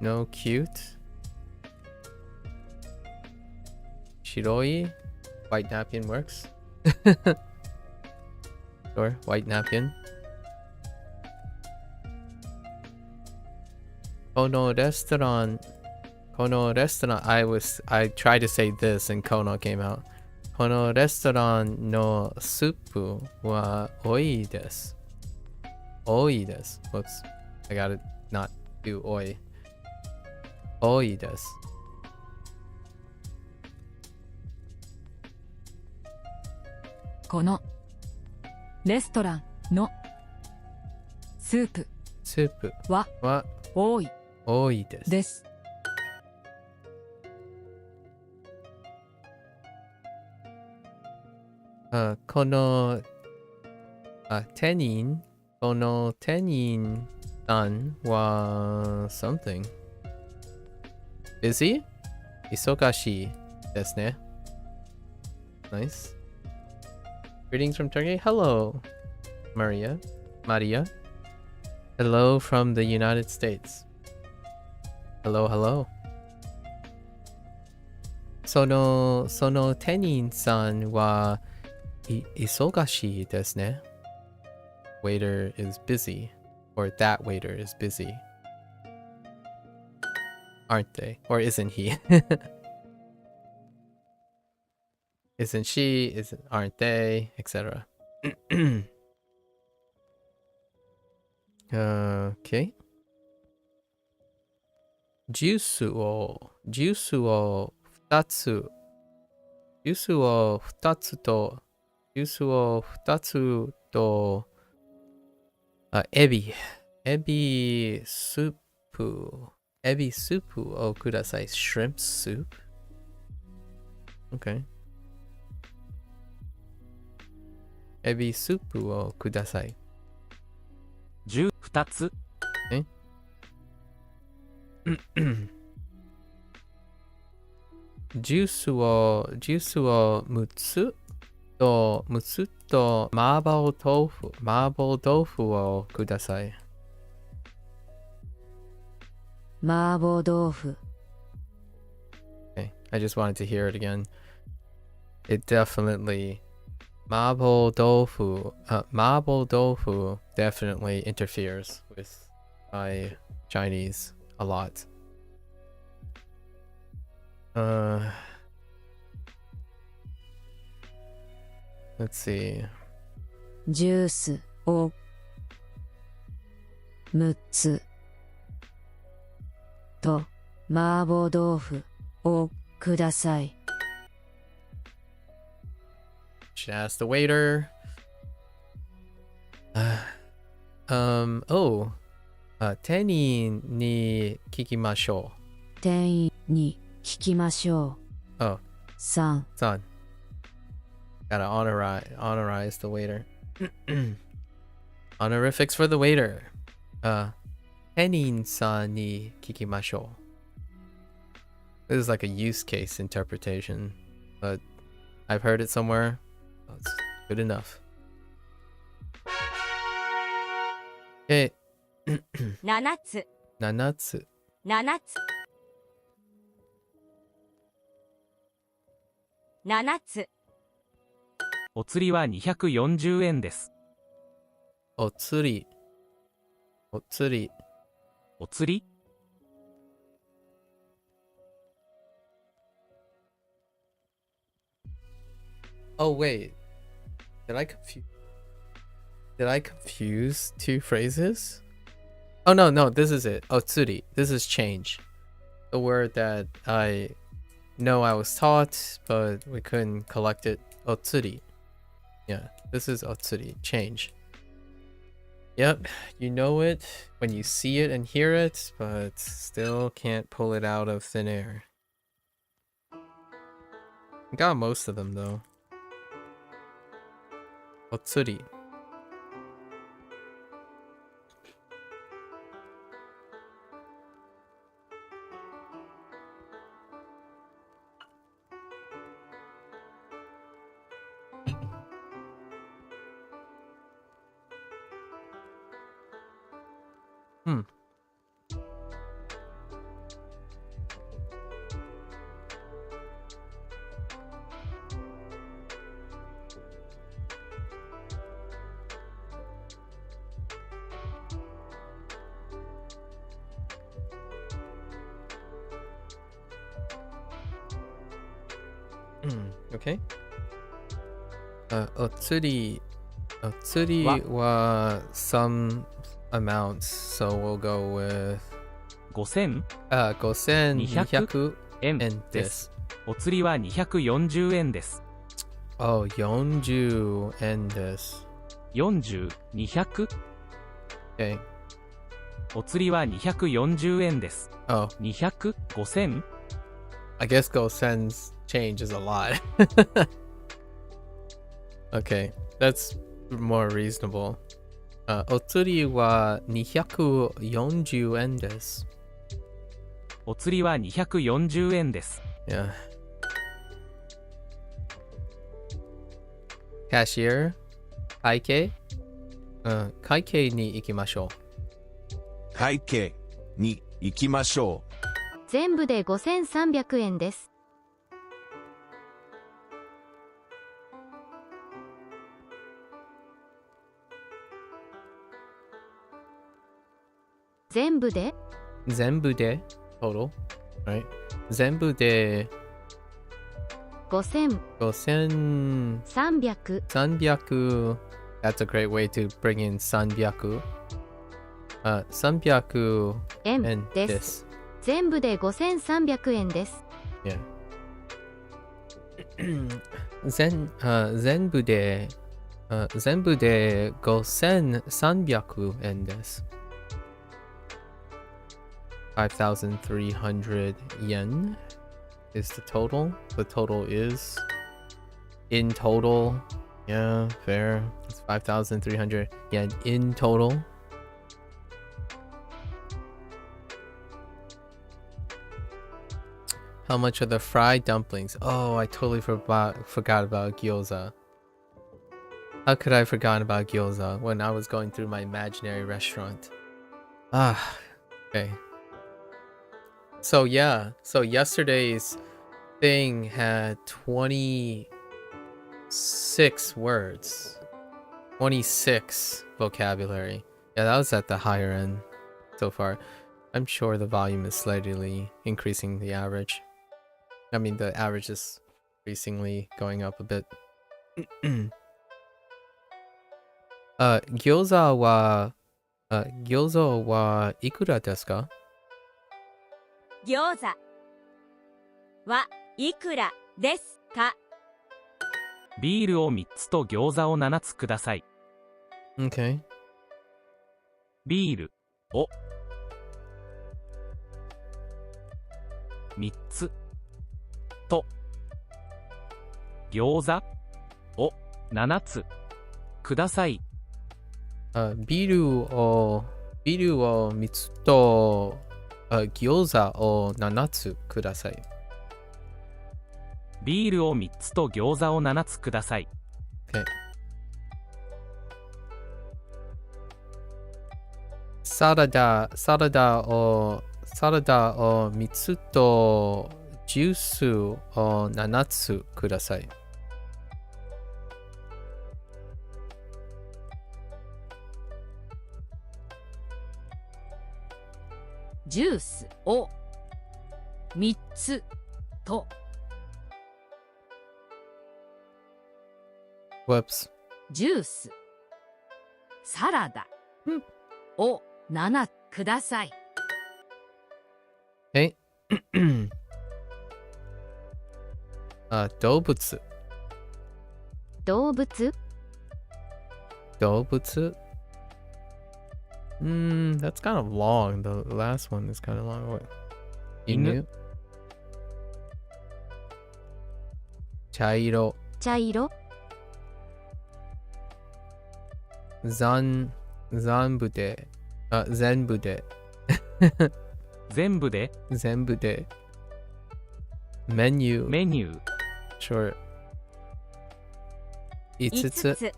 No cute. Shiroi? White napkin works. Sure, white napkin. Kono restaurant. I tried to say this and Kono came out. Kono restaurant no supu wa oi desu. Oi desu. Whoops. I gotta not do oi. Oi desu. このレストランのスープは多いです。この店員さんは something. Busy? 忙しいですね。Nice. Greetings from Turkey. Hello, Maria. Hello from the United States. Hello. その店員さんは忙しいですね。Waiter is busy, or that waiter is busy. Aren't they? Or isn't he? Isn't she? Aren't they? Etc. Okay. ジュースを2つとジュースを2つと、エビスープをください。Shrimp soup? Okay. エビスープをください。2つ。ジュースを6つと麻婆豆腐をください。麻婆豆腐。Okay, I just wanted to hear it again. It definitely麻婆豆腐definitely interferes with my Chinese a lot. Let's see. ジュースを6つと麻婆豆腐をください。Should ask the waiter. 店員に聞きましょう。店員に聞きましょう。Oh. 3. Gotta honorize the waiter. Honorifics for the waiter. 店員さんに聞きましょう。This is like a use case interpretation, but I've heard it somewhere. That's good enough. Okay. 7つ。7つ。7つ。7つ。お釣りは240円です。お釣り。お釣り。お釣り Oh wait. Did I confuse two phrases? Oh no, this is it. Otsuri. This is change. The word that I know I was taught, but we couldn't collect it. Otsuri. Yeah, this is otsuri. Change. Yep, you know it when you see it and hear it, but still can't pull it out of thin air. Got most of them though. Otsuri. Okay. Otsuri wa some amounts, so we'll go with 5200円です。お釣りは240円です。Oh, 40円です。40、200? Okay. お釣りは240円です。Oh. 200、5000? I guess 5000's change is a lot. Okay, that's more reasonable. お釣りは240円です。お釣りは240円です。Yeah. Cashier? 会計？会計に行きましょう。会計に行きましょう。全部で5300円です。全部で total, right? 全部で5300. That's a great way to bring in 300. 300円です。全部で5300円です。Yeah. 全部で、全部で5300円です。5,300 yen is the total. The total is, in total, yeah, fair. It's 5,300 yen in total. How much are the fried dumplings? Oh, I totally forgot about gyoza. How could I have forgotten about gyoza when I was going through my imaginary restaurant? Ah, okay. So yeah, so yesterday's thing had 26 words. 26 vocabulary. Yeah, that was at the higher end so far. I'm sure the volume is slightly increasing the average. I mean, the average is increasingly going up a bit. 餃子はいくらですか？餃子はいくらですか？ビールを3つと餃子を7つください。Okay. ビールを3つと餃子を7つください。ビールを3つと餃子を7つください。ビールを3つと餃子を7つください。Okay. サラダを3つとジュースを7つください。ジュースを3つと Whoops. ジュースサラダを7ください。Okay. 動物 動物 That's kind of long. The last one is kind of long. What? 犬茶色茶色全部で全部でメニュー Sure 5つ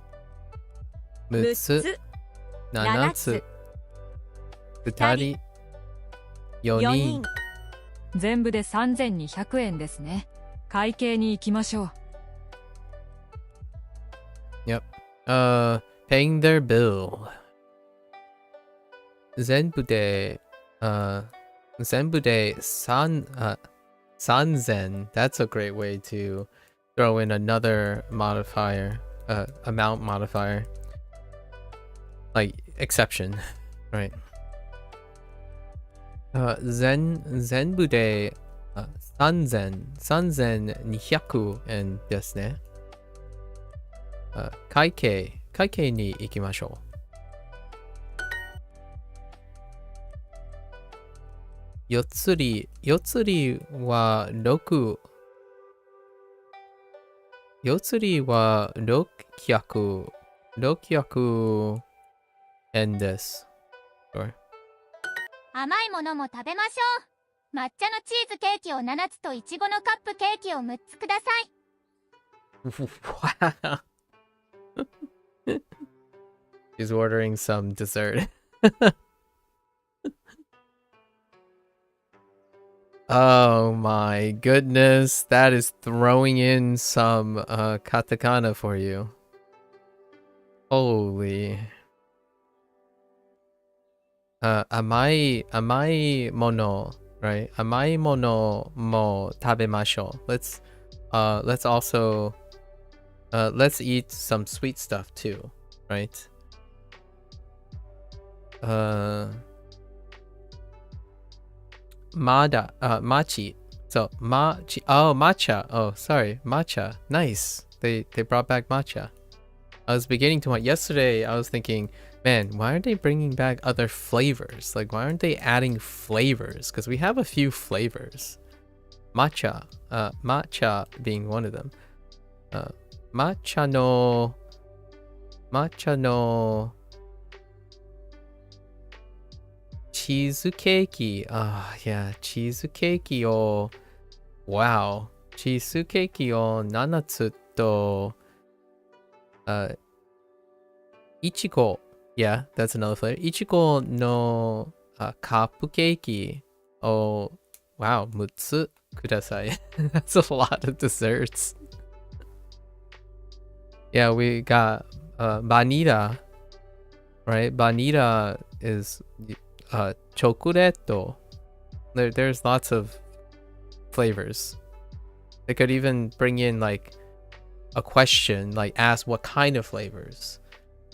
6つ7つ2人4人全部で3200円ですね。会計に行きましょう。Yep. Paying their bill. 全部で3000. That's a great way to throw in another modifier, amount modifier. Like exception, right? 全部で3200円ですね。会計に行きましょう。4つりは600円です。Sure. 甘いものも食べましょう。抹茶のチーズケーキを7つといちごのカップケーキを6つください。She's ordering some dessert. Oh my goodness, that is throwing in some katakana for you. Holy. 甘いもの right? 甘いものも食べましょう。Let's also let's eat some sweet stuff too, right? マチ So matcha. Oh, sorry, matcha. Nice. They brought back matcha. I was beginning to want. Yesterday, I was thinking, man, why aren't they bringing back other flavors? Like, why aren't they adding flavors? Because we have a few flavors. Matcha. Matcha being one of them. Matcha no cheesecake. Yeah, cheesecakeを wow. Cheesecakeを7つとichigo. Yeah, that's another flavor. Ichigo no cupcake. Oh, wow, 6つください. That's a lot of desserts. Yeah, we got vanilla, right? Vanilla is chocolate. There's lots of flavors. They could even bring in like a question, like ask what kind of flavors,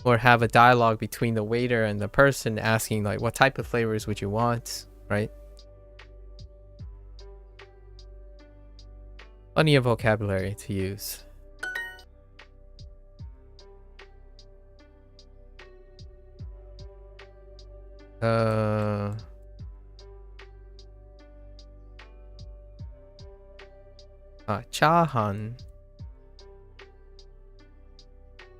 or have a dialogue between the waiter and the person asking like what type of flavors would you want, right? Plenty of vocabulary to use. Chahan.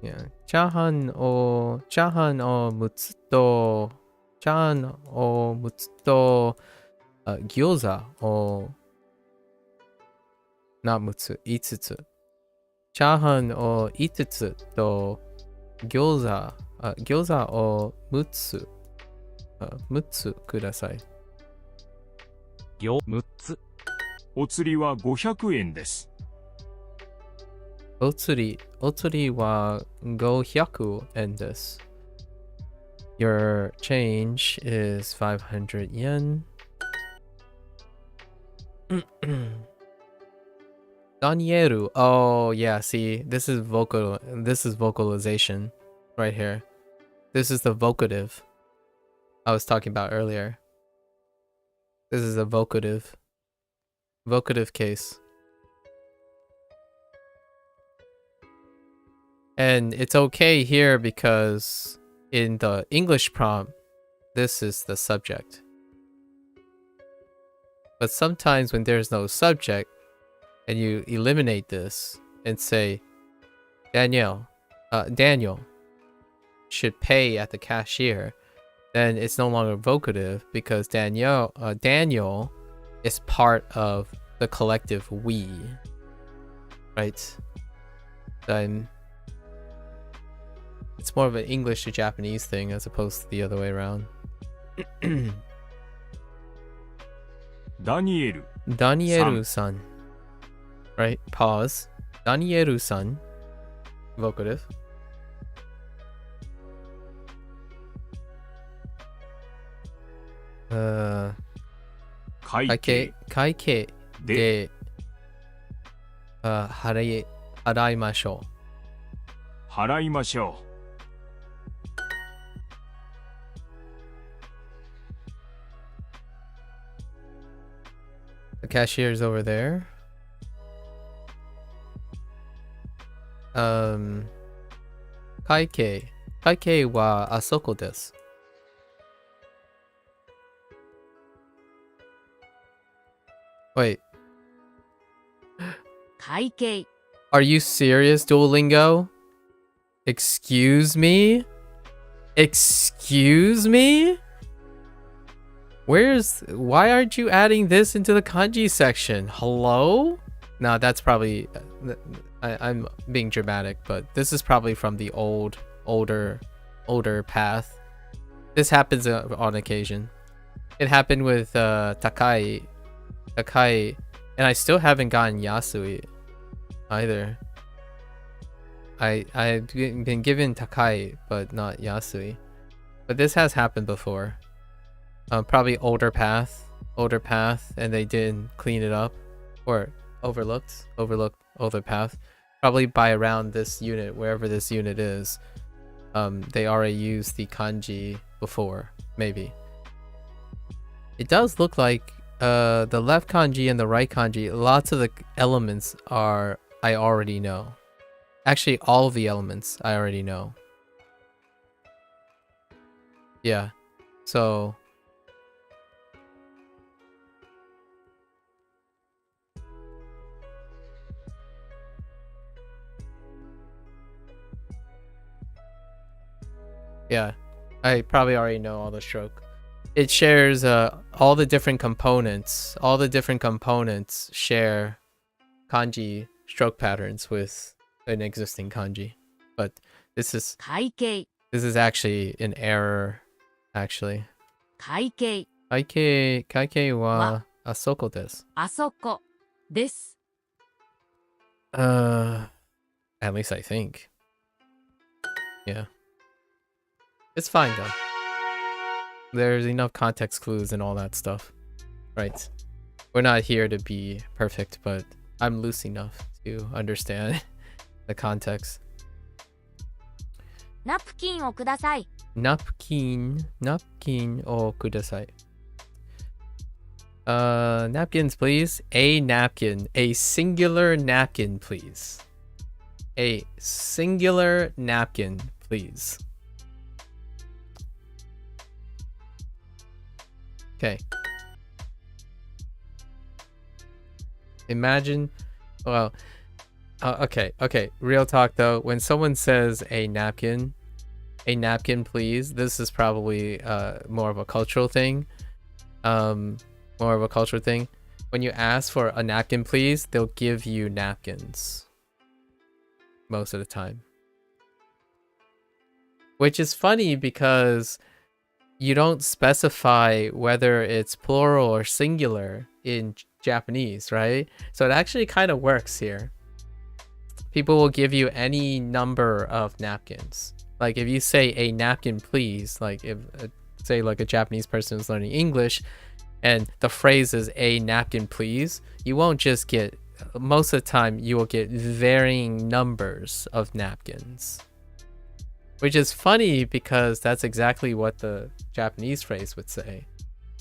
Yeah, chahan o 6つと chahan o 6つと gyoza o not 6つ5つ chahan o 5つと gyoza o 6つ6つください。6つ。お釣りは500円です。お釣りは500円です。Your change is 500 yen. Danielu. Oh yeah, see, this is vocalization right here. This is the vocative I was talking about earlier. This is a vocative case. And it's okay here because in the English prompt, this is the subject. But sometimes when there's no subject and you eliminate this and say, Daniel should pay at the cashier, then it's no longer vocative because Daniel is part of the collective we, right? Then it's more of an English to Japanese thing as opposed to the other way around. Danielu-san. Right? Pause. Danielu-san. Vocative. Kaike de 払いましょう。払いましょう。The cashier is over there. 会計はあそこです。Wait. 会計 Are you serious, Duolingo? Excuse me? Excuse me? Why aren't you adding this into the kanji section? Hello? No, that's probably, I'm being dramatic, but this is probably from the older path. This happens on occasion. It happened with Takai, and I still haven't gotten Yasui either. I've been given Takai, but not Yasui. But this has happened before. Probably older path, and they didn't clean it up, or overlooked older path. Probably by around this unit, wherever this unit is. They already used the kanji before, maybe. It does look like The left kanji and the right kanji, lots of the elements I already know. Actually, all of the elements I already know. Yeah. So yeah, I probably already know all the stroke. It shares all the different components. All the different components share kanji stroke patterns with an existing kanji. But this is actually an error, actually. 会計 Kaikei wa asoko desu. あそこです At least I think. Yeah. It's fine though. There's enough context clues and all that stuff. Right. We're not here to be perfect, but I'm loose enough to understand the context. ナプキンをください Napkin o kudasai. Napkins, please. A napkin. A singular napkin, please. A singular napkin, please. Okay. Imagine, well, okay. Real talk though. When someone says a napkin, please, this is probably more of a cultural thing. When you ask for a napkin, please, they'll give you napkins most of the time. Which is funny because you don't specify whether it's plural or singular in Japanese, right? So it actually kind of works here. People will give you any number of napkins. Like if you say a napkin, please, like if say like a Japanese person is learning English and the phrase is a napkin, please, you won't just get, most of the time you will get varying numbers of napkins. Which is funny because that's exactly what the Japanese phrase would say.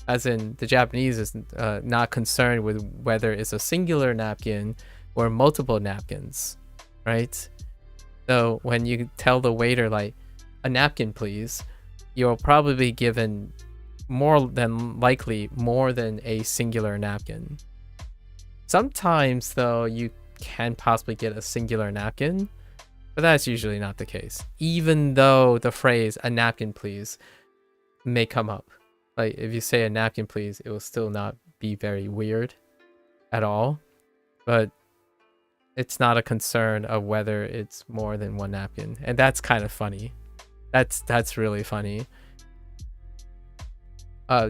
As in, the Japanese is not concerned with whether it's a singular napkin or multiple napkins, right? So when you tell the waiter, like, a napkin, please, you'll probably be given more than likely more than a singular napkin. Sometimes, though, you can possibly get a singular napkin, but that's usually not the case. Even though the phrase, a napkin, please, may come up. Like, if you say a napkin, please, it will still not be very weird at all. But it's not a concern of whether it's more than one napkin. And that's kind of funny. That's really funny.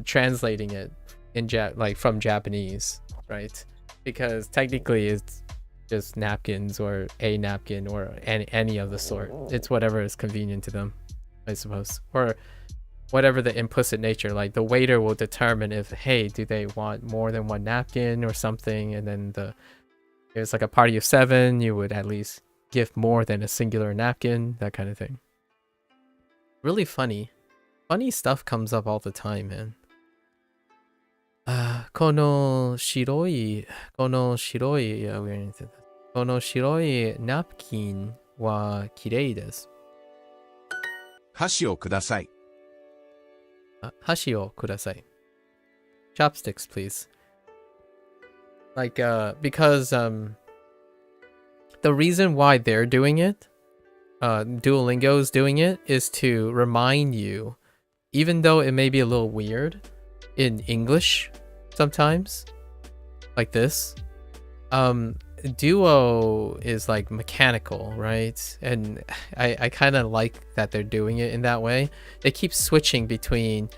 Translating it in from Japanese, right? Because technically it's just napkins or a napkin or any of the sort. It's whatever is convenient to them, I suppose. Or whatever the implicit nature, like the waiter will determine if, hey, do they want more than one napkin or something? And then if it's like a party of 7, you would at least give more than a singular napkin, that kind of thing. Really funny. Funny stuff comes up all the time, man. この白いナプキンは綺麗です。箸をください。箸をください。Chopsticks, please. Like, because the reason why they're doing it, Duolingo's doing it, is to remind you, even though it may be a little weird in English sometimes, like this, Duo is like mechanical, right? And I kind of like that they're doing it in that way. They keep switching between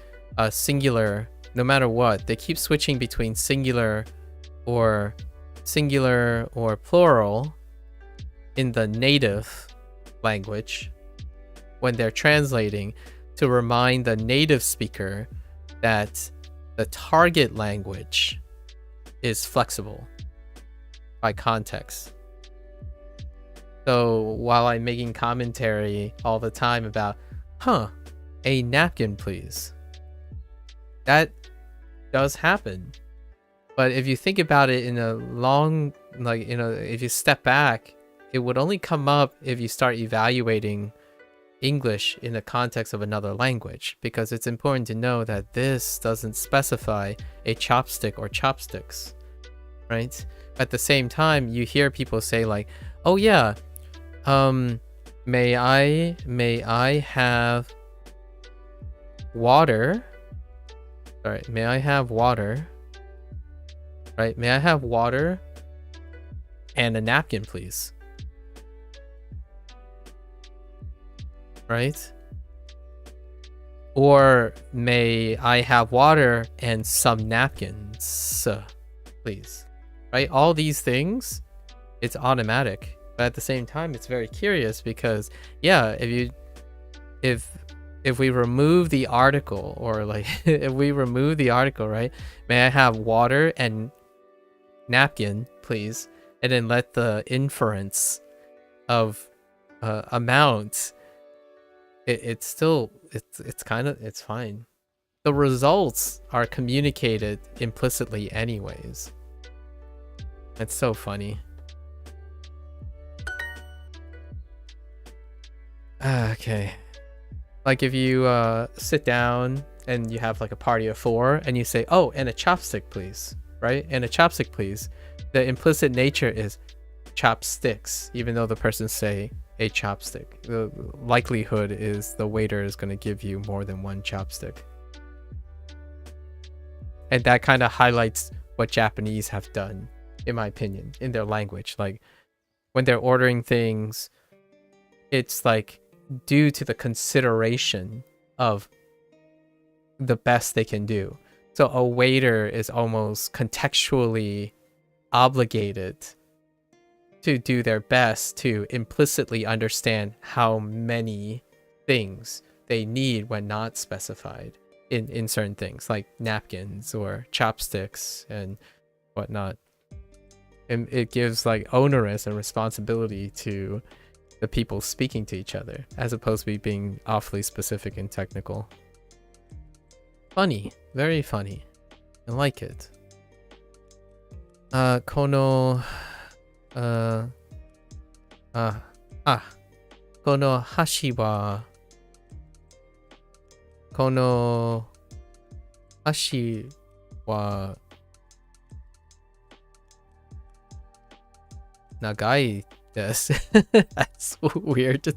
singular, no matter what. They keep switching between singular or plural in the native language when they're translating, to remind the native speaker that the target language is flexible by context. So while I'm making commentary all the time about, a napkin, please, that does happen. But if you think about it in a long, like, if you step back, it would only come up if you start evaluating English in the context of another language, because it's important to know that this doesn't specify a chopstick or chopsticks, right? At the same time, you hear people say like, oh yeah, may I have water? Sorry, may I have water? Right? May I have water and a napkin, please? Right? Or may I have water and some napkins, please? Right? All these things, it's automatic. But at the same time, it's very curious because, yeah, if we remove the article, or like if we remove the article, right? May I have water and napkin, please? And then let the inference of amount, it's still, it's fine. The results are communicated implicitly anyways. It's so funny. Okay. Like if you sit down and you have like a party of 4 and you say, oh, and a chopstick, please, right? And a chopstick, please. The implicit nature is chopsticks, even though the person say a chopstick. The likelihood is the waiter is going to give you more than one chopstick. And that kind of highlights what Japanese have done, in my opinion, in their language. Like when they're ordering things, it's like due to the consideration of the best they can do. So a waiter is almost contextually obligated to do their best to implicitly understand how many things they need when not specified in certain things, like napkins or chopsticks and whatnot. And it gives like onerous and responsibility to the people speaking to each other, as opposed to being awfully specific and technical. Funny, very funny. I like it. Kono hashi wa nagai desu. That's weird.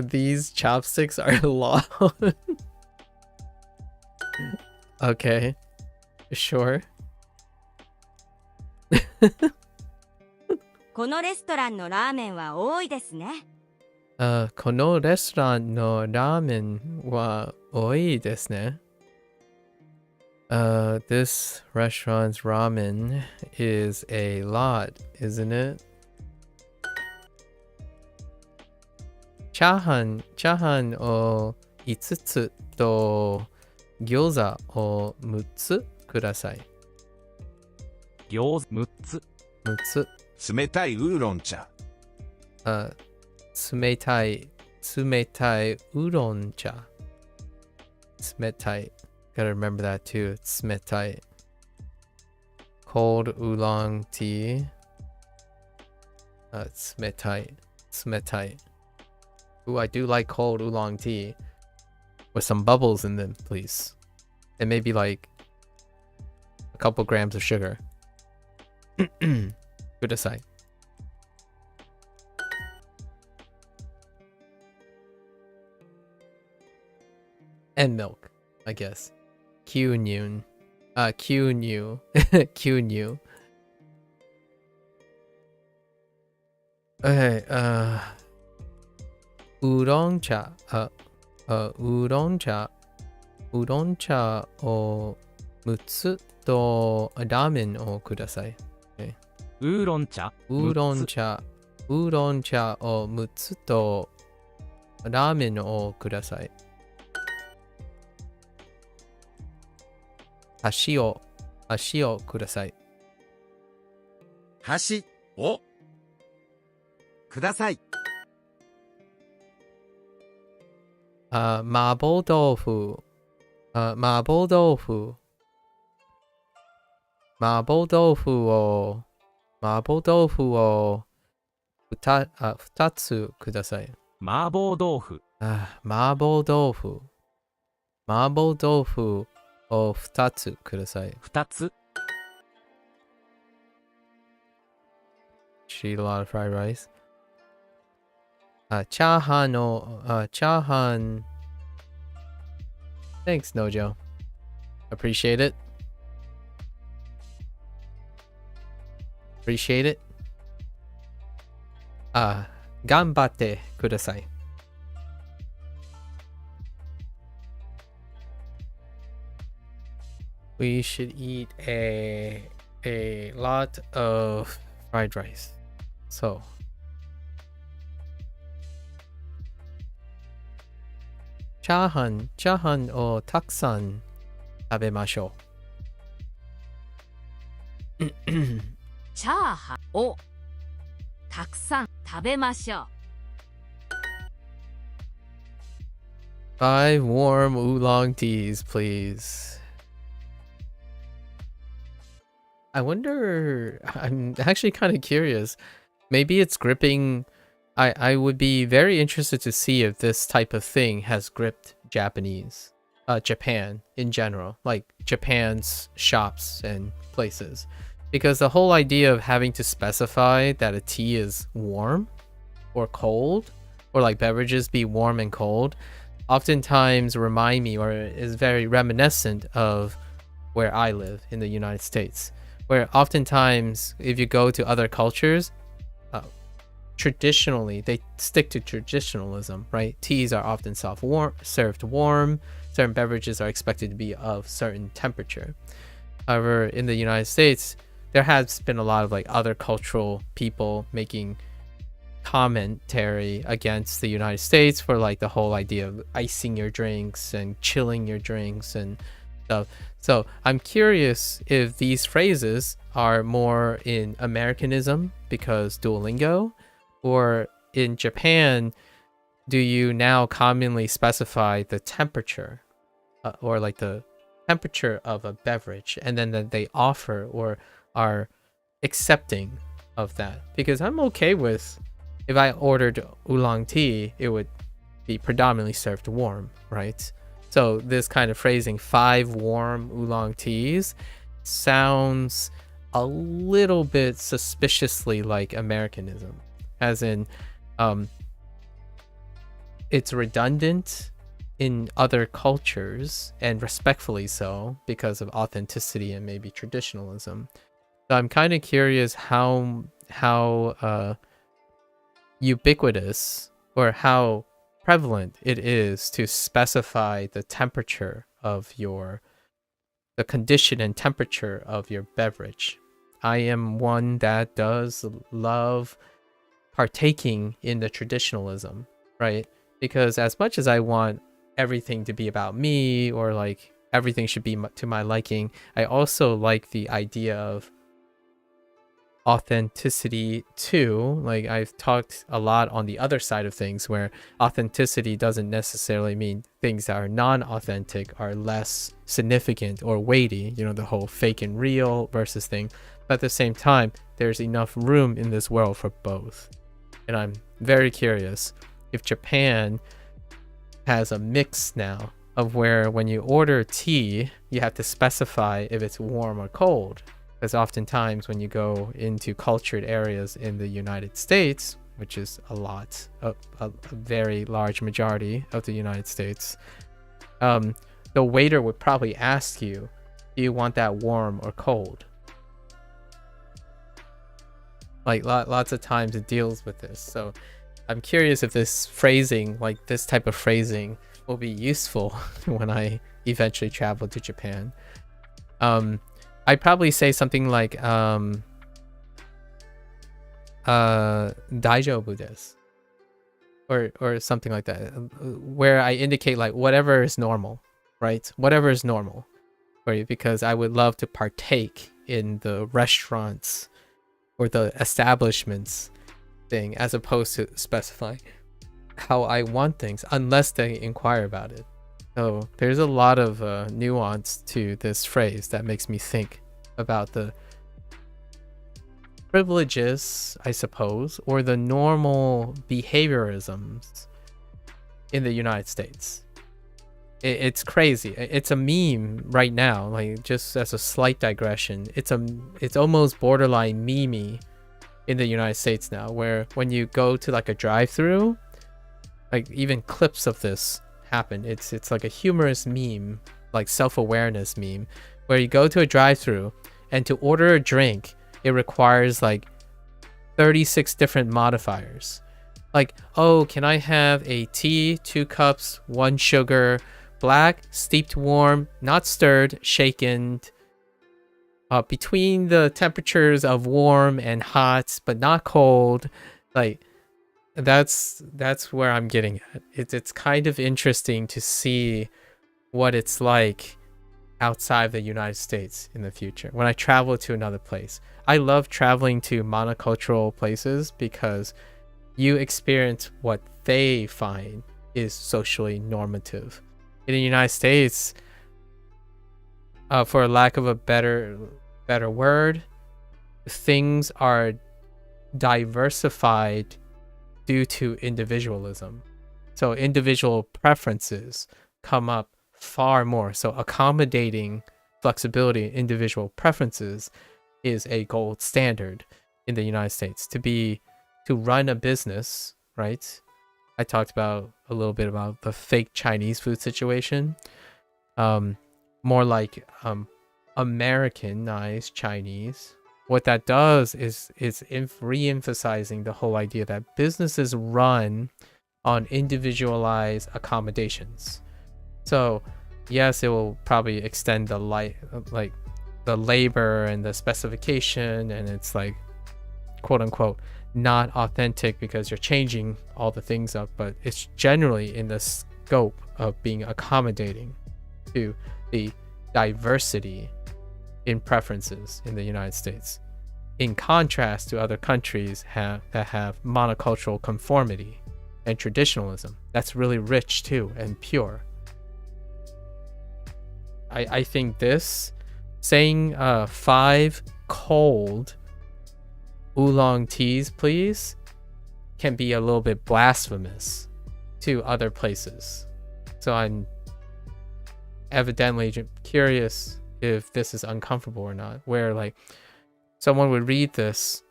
These chopsticks are long. Okay, sure. このレストランのラーメンは多いですね。このレストランのラーメンは多いですね。This restaurant's ramen is a lot, isn't it? チャーハンを5つと餃子を6つください。餃子6つ。6つ。冷たいウーロン茶。冷たいウーロン茶。冷たい。Gotta remember that too. It's 冷たい。Cold oolong tea. 冷たい。冷たい。Ooh, I do like cold oolong tea with some bubbles in them, please. And maybe like a couple grams of sugar. Good aside. And milk, I guess. Kyunyun. Kyunyu. Kyunyu. Okay, udon cha. Udon cha. Udon cha o 6つとラーメンをください。Okay. ウーロン茶。ウーロン茶を6つとラーメンをください。箸をください。箸をください。麻婆豆腐。麻婆豆腐。麻婆豆腐を、麻婆豆腐を2つください。麻婆豆腐。麻婆豆腐。麻婆豆腐を2つください。2つ。She eat a lot of fried rice. チャーハンの、チャーハン。Thanks, Nojo. Appreciate it. Appreciate it. 頑張ってください。We should eat a lot of fried rice. So, チャーハンをたくさん食べましょう。チャーハンをたくさん食べましょう。5 warm oolong teas, please. I wonder, I'm actually kind of curious. Maybe it's gripping. I would be very interested to see if this type of thing has gripped Japan in general, like Japan's shops and places. Because the whole idea of having to specify that a tea is warm or cold, or like beverages be warm and cold, oftentimes remind me or is very reminiscent of where I live in the United States. Where oftentimes, if you go to other cultures, traditionally, they stick to traditionalism, right? Teas are often served warm. Certain beverages are expected to be of certain temperature. However, in the United States, there has been a lot of like other cultural people making commentary against the United States for like the whole idea of icing your drinks and chilling your drinks and stuff. So I'm curious if these phrases are more in Americanism because Duolingo, or in Japan, do you now commonly specify the temperature or like the temperature of a beverage and then that they offer or are accepting of that? Because I'm okay with, if I ordered oolong tea, it would be predominantly served warm, right? So this kind of phrasing, 5 warm oolong teas, sounds a little bit suspiciously like Americanism, as in it's redundant in other cultures, and respectfully so, because of authenticity and maybe traditionalism. So I'm kind of curious how ubiquitous or how prevalent it is to specify the temperature of the condition and temperature of your beverage. I am one that does love partaking in the traditionalism, right? Because as much as I want everything to be about me, or like everything should be to my liking, I also like the idea of authenticity too. Like I've talked a lot on the other side of things, where authenticity doesn't necessarily mean things that are non-authentic are less significant or weighty, you know, the whole fake and real versus thing. But at the same time, there's enough room in this world for both. And I'm very curious if Japan has a mix now of where when you order tea, you have to specify if it's warm or cold. Because oftentimes when you go into cultured areas in the United States, which is a very large majority of the United States, the waiter would probably ask you, do you want that warm or cold? Like lots of times it deals with this. So I'm curious if this phrasing, like this type of phrasing, will be useful when I eventually travel to Japan. I'd probably say something like daijoubu desu, or something like that, where I indicate like whatever is normal, right? Whatever is normal for you, because I would love to partake in the restaurants or the establishments thing, as opposed to specifying how I want things unless they inquire about it. So there's a lot of nuance to this phrase that makes me think about the privileges, I suppose, or the normal behaviorisms in the United States. It's crazy. It's a meme right now, like just as a slight digression. It's almost borderline meme-y in the United States now, where when you go to like a drive-through, like even clips of this happen. It's like a humorous meme, like self-awareness meme, where you go to a drive-through and to order a drink, it requires like 36 different modifiers. Like, oh, can I have a tea, 2 cups, 1 sugar, black, steeped warm, not stirred, shaken, between the temperatures of warm and hot, but not cold. Like, that's where I'm getting at. It's kind of interesting to see what it's like outside the United States in the future when I travel to another place. I love traveling to monocultural places because you experience what they find is socially normative. In the United States, for lack of a better word, things are diversified due to individualism. So individual preferences come up far more. So accommodating flexibility, individual preferences is a gold standard in the United States. To run a business, right? I talked about a little bit about the fake Chinese food situation. More like Americanized Chinese. What that does is re-emphasizing the whole idea that businesses run on individualized accommodations. So yes, it will probably extend the the labor and the specification, and it's like quote unquote not authentic because you're changing all the things up, but it's generally in the scope of being accommodating to the diversity in preferences in the United States, in contrast to other countries that have monocultural conformity and traditionalism. That's really rich too and pure. I think this saying 5 cold oolong teas please can be a little bit blasphemous to other places. So I'm evidently curious if this is uncomfortable or not, where like someone would read this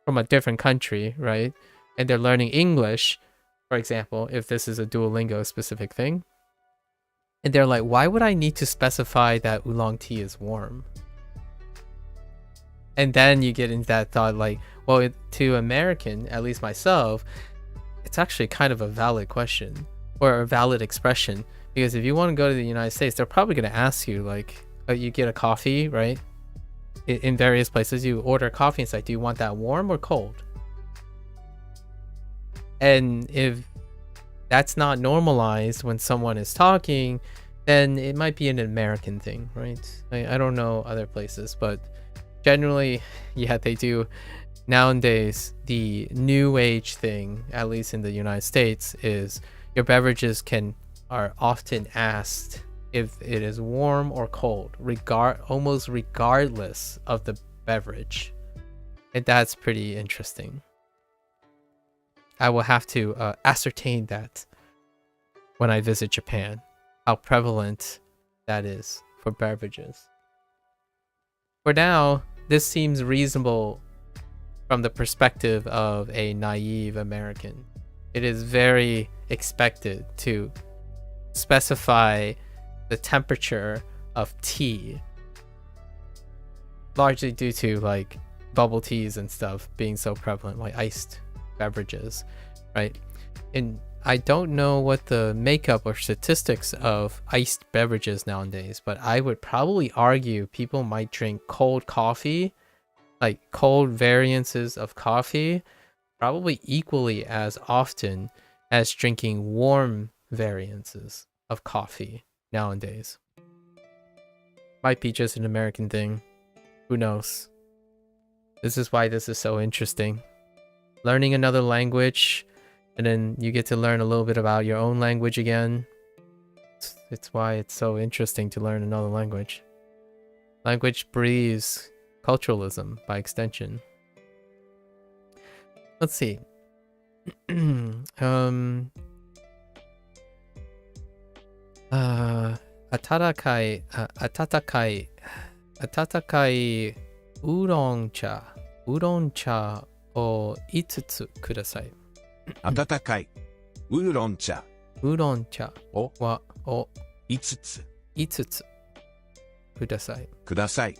from a different country, right? And they're learning English, for example, if this is a Duolingo specific thing. And they're like, why would I need to specify that oolong tea is warm? And then you get into that thought like, well, to American, at least myself, it's actually kind of a valid question or a valid expression. Because if you want to go to the United States, they're probably going to ask you like, you get a coffee, right? In various places, you order coffee and it's like, do you want that warm or cold? And if that's not normalized when someone is talking, then it might be an American thing, right? I don't know other places, but generally, yeah, they do. Nowadays, the new age thing, at least in the United States, is your beverages are often asked if it is warm or cold, almost regardless of the beverage. And that's pretty interesting. I will have to ascertain that when I visit Japan, how prevalent that is for beverages. For now, this seems reasonable from the perspective of a naive American. It is very expected to specify the temperature of tea, largely due to like bubble teas and stuff being so prevalent, like iced beverages, right? And I don't know what the makeup or statistics of iced beverages nowadays, but I would probably argue people might drink cold coffee, like cold variances of coffee, probably equally as often as drinking warm variances of coffee nowadays. Might be just an American thing. Who knows? This is why this is so interesting. Learning another language And then you get to learn a little bit about your own language again. It's why it's so interesting to learn another language. Language breeds culturalism by extension. Let's see. 温かいウーロン茶を5つください。温かいウーロン茶を5つください。ください。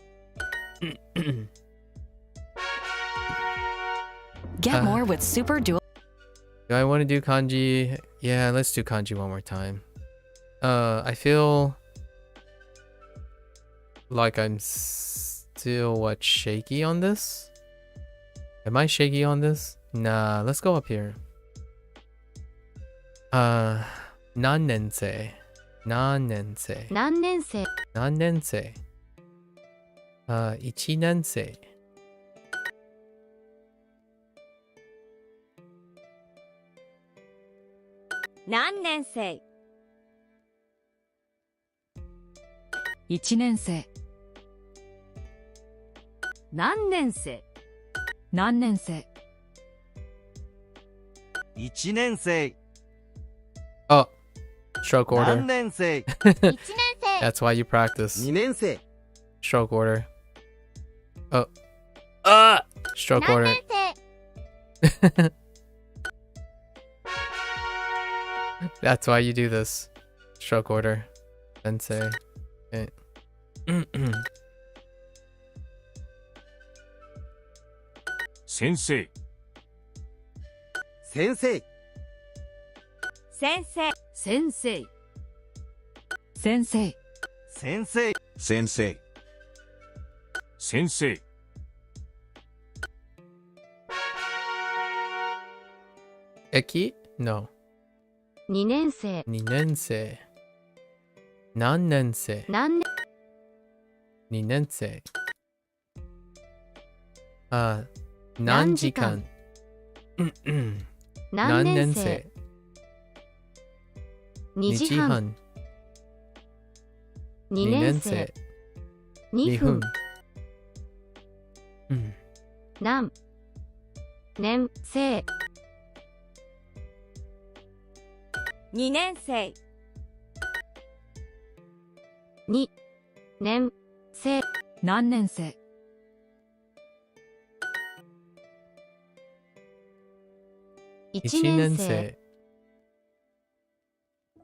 Get more with Super Duo. Do I want to do kanji? Yeah, let's do kanji one more time. I feel like I'm still shaky on this? Am I shaky on this? Nah, let's go up here. 何年生1年生何年生何年生1年生何年生何年生1年生 Oh, stroke order. 何年生1年生 That's why you practice. 2年生 Stroke order. Oh. Stroke 何 order. 年生 That's why you do this. Stroke order. Sensei. Okay. 先生先生先生先生先生先生先生先生 Eki? No. 2年生2年生何年生何年2年生何時間何年生2時半2年生2分何年生2年生2年生何年生1年生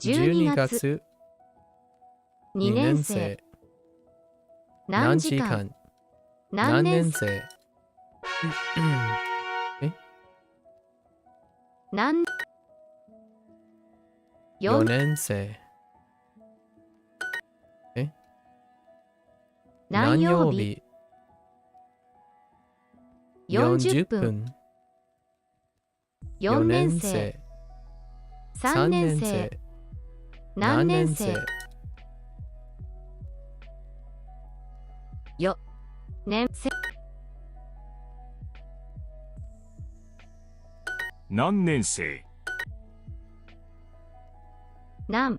12月2年生何時間何年生何4年生何曜日40分4年生3年生何年生4年生何年生何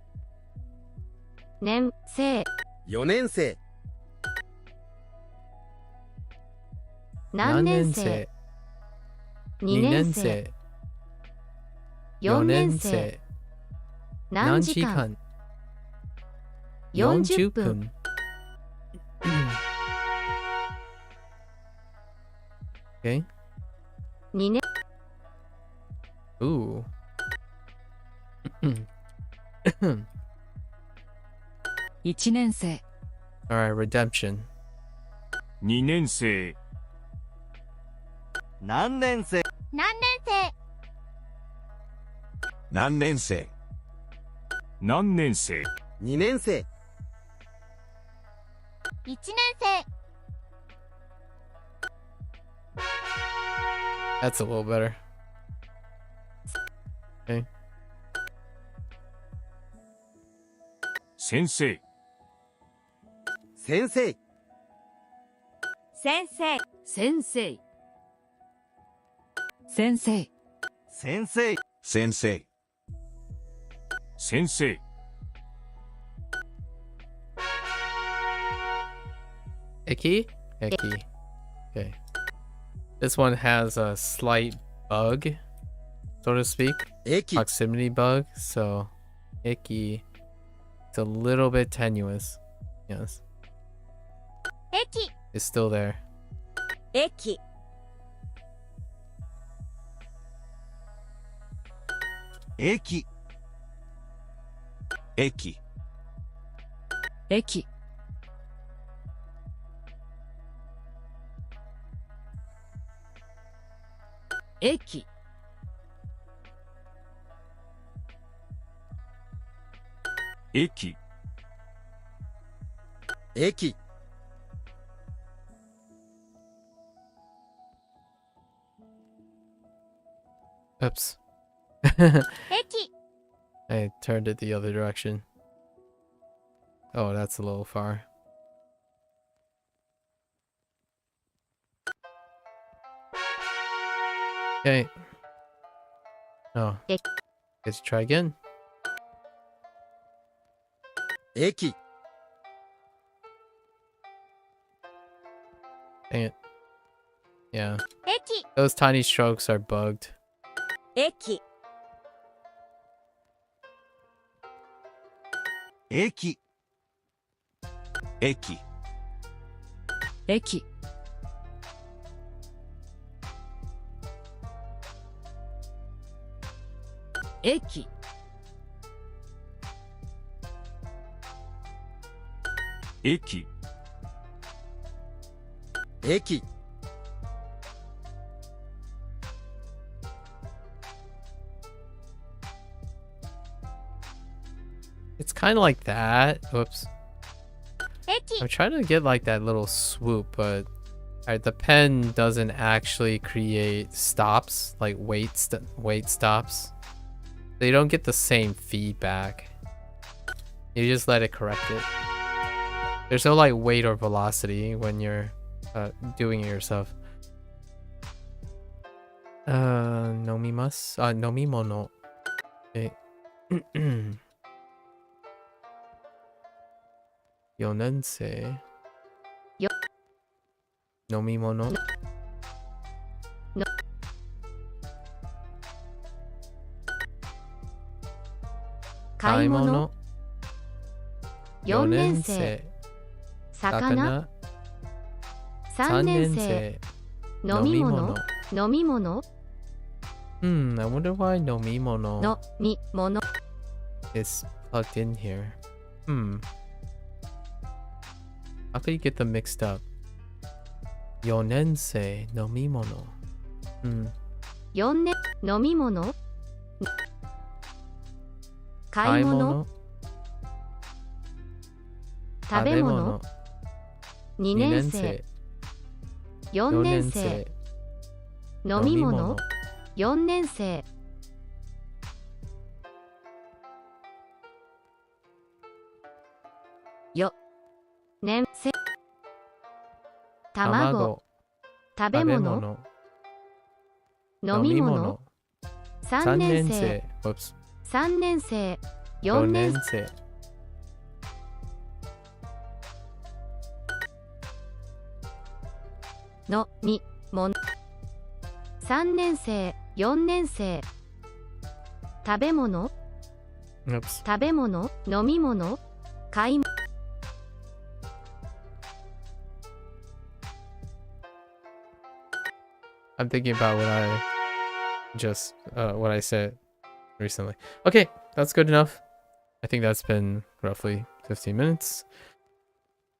年生4年生何年生2年生4年生何時間40分Okay. 2年 Ooh. 1年生 Alright, redemption. 2年生何年生何年生何年生何年生2年生1年生 That's a little better. Okay. 先生先生先生先生先生先生先生。先生。Icky? Icky. Okay. This one has a slight bug, so to speak. Icky. Proximity bug, so icky. It's a little bit tenuous. Yes. 駅 It's still there. 駅 駅。駅。駅、駅、駅。駅。 Oops. 駅 I turned it the other direction. Oh, that's a little far. Okay. Oh. Let's try again. 駅。 Dang it. Yeah. 駅 Those tiny strokes are bugged. 駅 駅。駅。駅、駅、駅。駅。 It's kind of like that. Whoops. 駅 I'm trying to get like that little swoop, but the pen doesn't actually create stops, like wait stops. They don't get the same feedback. You just let it correct it. There's no like weight or velocity when you're doing it yourself. Nomimasu. Nomimono. Okay. 4年生よ飲み物買い物4 4年年生生魚3 3年年生生飲み物飲み物 I wonder why 飲み物のみ物 is plugged in here. How could you get them mixed up? 4年生飲み物4年飲み物買い物食べ物2年生4年生飲み物4年生よ年生卵食べ物飲み物3年生 Whoops. 3年生4 4年年生のみもの3年生4年生食べ物 Oops. 食べ物飲み物買い物 I'm thinking about what I said recently. Okay, that's good enough. I think that's been roughly 15 minutes.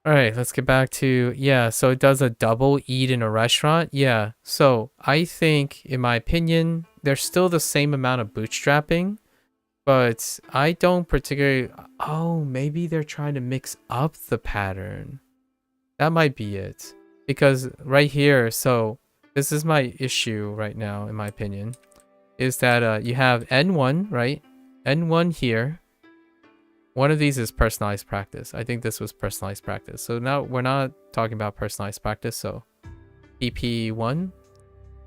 All right, let's get back to, yeah, so it does a double eat in a restaurant. Yeah, so I think, in my opinion, there's still the same amount of bootstrapping, but I don't particularly, oh, maybe they're trying to mix up the pattern. That might be it. Because right here, so this is my issue right now, in my opinion, is that you have N1, right? N1 here. One of these is personalized practice. I think this was personalized practice. So now we're not talking about personalized practice. So PP1.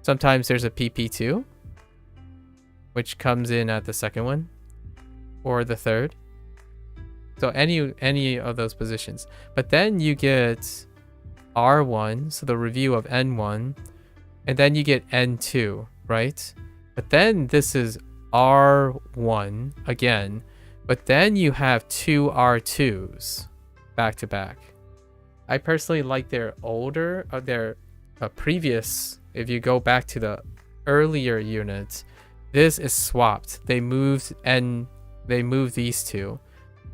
Sometimes there's a PP2. which comes in at the second one or the third. So any of those positions. But then you get R1, so the review of N1, and then you get N2, right? But then this is R1 again, but then you have two R2s back to back. I personally like their previous, if you go back to the earlier units, this is swapped. They moved these two.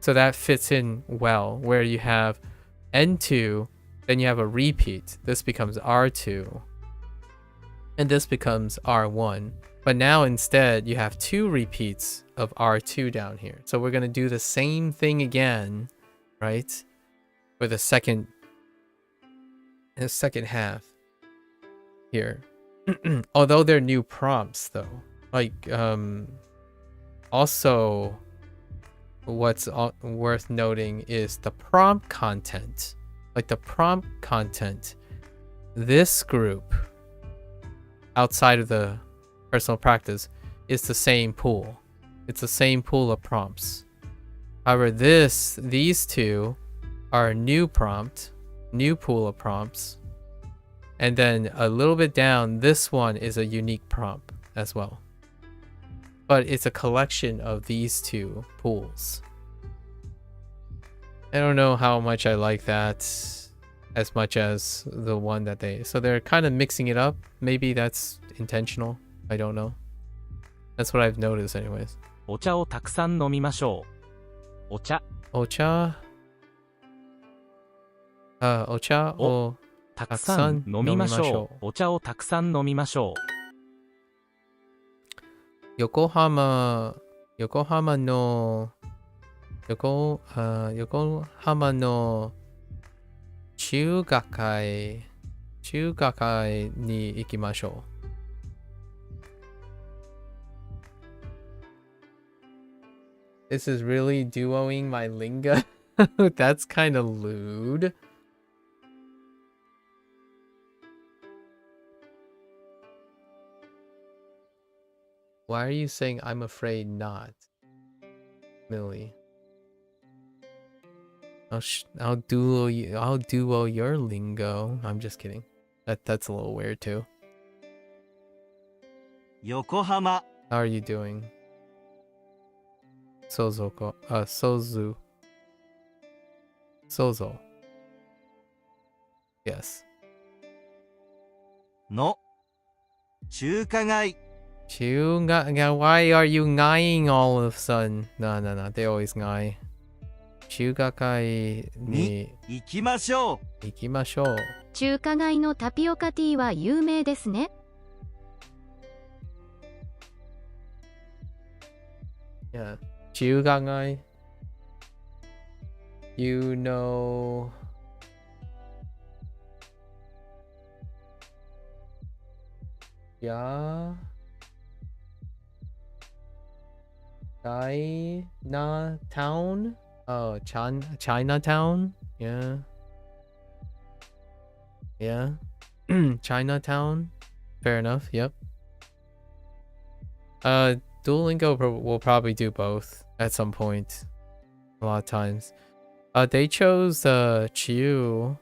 So that fits in well, where you have N2, then you have a repeat. This becomes R2, and this becomes R1. But now instead, you have two repeats of R2 down here. So we're going to do the same thing again, right? For the second half here. Although they're new prompts, though. Like, also, what's worth noting is the prompt content. Like the prompt content, this group outside of the personal practice is the same pool. It's the same pool of prompts. However, these two are a new prompt, new pool of prompts. And then a little bit down, this one is a unique prompt as well. But it's a collection of these two pools. I don't know how much I like that as much as the one that so they're kind of mixing it up. Maybe that's intentional. I don't know. That's what I've noticed anyways. お茶をたくさん飲みましょう。お茶。お茶。お茶をたくさん飲みましょう。お茶をたくさん飲みましょう。横浜の中華街に行きましょう。This is really duoing my lingo. That's kind of lewd. Why are you saying I'm afraid not, Millie? I'll duo your lingo. I'm just kidding. That's a little weird too. Yokohama. How are you doing? Sozo. Yes. No. 中華街. Why are you ngaing all of a sudden? No. They always ngae. 中華街に行きましょう。中華街のタピオカティーは有名ですね。Yeah. 中華街. You know. Yeah. Chinatown? Oh, Chinatown? Yeah. Chinatown? Fair enough, yep. Duolingo will probably do both at some point. A lot of times. They chose Chiuka.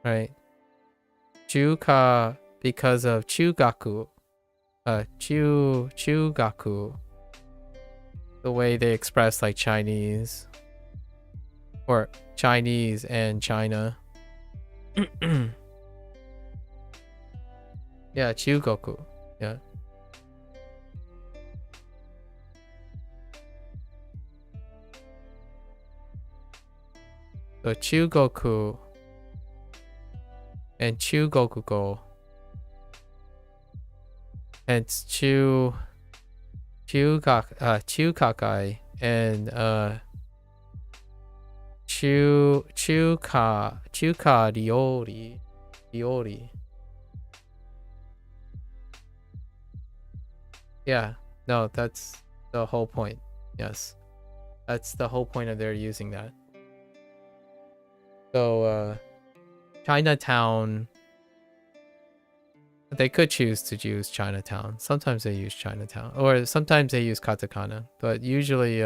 Right. Chiuka because of Chugaku. Chugaku. The way they express like Chinese. Or Chinese and China. Yeah, Chugoku. Yeah. So Chugoku and Chugokugo. And Chukakai and Chuka Ryori. Yeah, no, that's the whole point. Yes. That's the whole point of their using that. So Chinatown. They could choose to use Chinatown. Sometimes they use Chinatown, or sometimes they use katakana. But usually,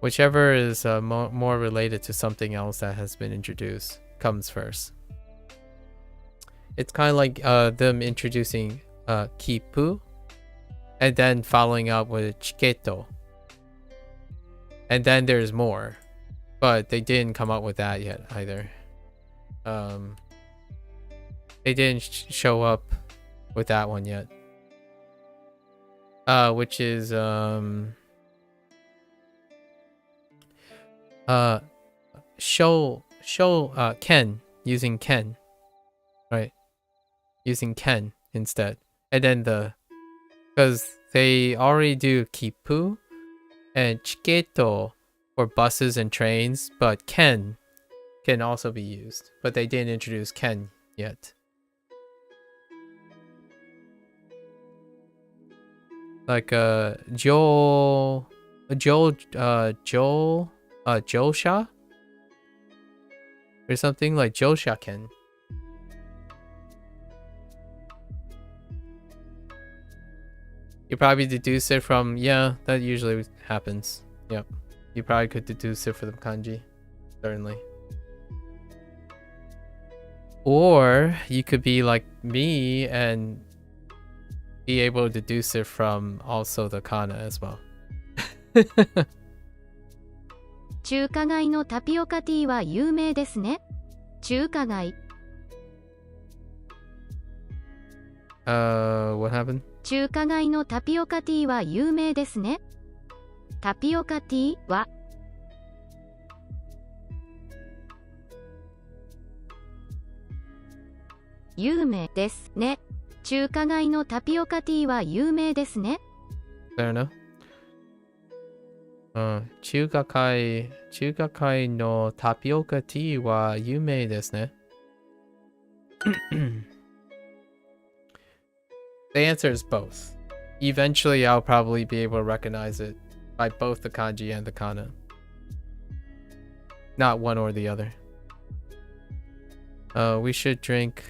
whichever is more related to something else that has been introduced comes first. It's kind of like them introducing kipu, and then following up with chiketo. And then there's more, but they didn't come up with that yet either. They didn't show up with that one yet. Which is show ken, using ken, right? Using ken instead, and then because they already do kipu and chiketo for buses and trains, but ken can also be used, but they didn't introduce ken yet. Like josha or something like josha ken. You probably deduce it from, yeah, that usually happens. Yep. You probably could deduce it from the kanji. Certainly. Or you could be like me and be able to deduce it from also the kana as well. 中華街のタピオカティーは有名ですね。中華街。What happened? 中華街のタピオカティーは有名ですね。タピオカティーは有名ですね。中華街のタピオカティーは有名ですね。Fair enough. 中華街のタピオカティーは有名ですね。The answer is both. Eventually, I'll probably be able to recognize it by both the kanji and the kana. Not one or the other. We should drink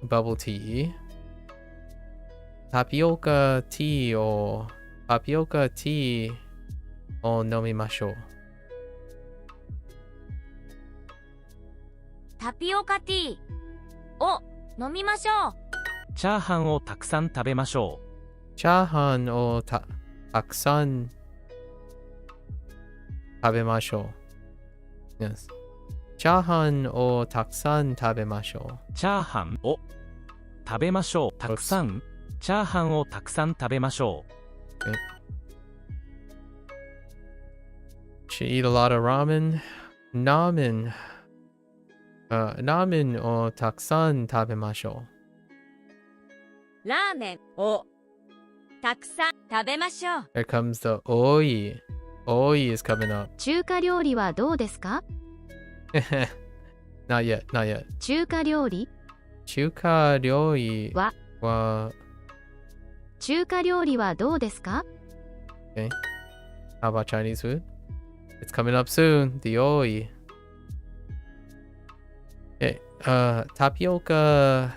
bubble tea. Tapioca tea or nomimashou. タピオカティーを飲みましょう。チャーハンをたくさん食べましょう。チャーハンをたくさん食べましょう。Yes. チャーハンをたくさん食べましょう。チャーハンを食べましょう。たくさん。チャーハンをたくさん食べましょう。Should eat a lot of ramen. Ramen をたくさん食べましょう。ラーメンをたくさん食べましょう。Here comes the oi. Oi is coming up. 中華料理はどうですか？ Not yet, not yet. 中華料理は中華料理はどうですか？ Okay. How about Chinese food? It's coming up soon. The oi. Okay. Tapioca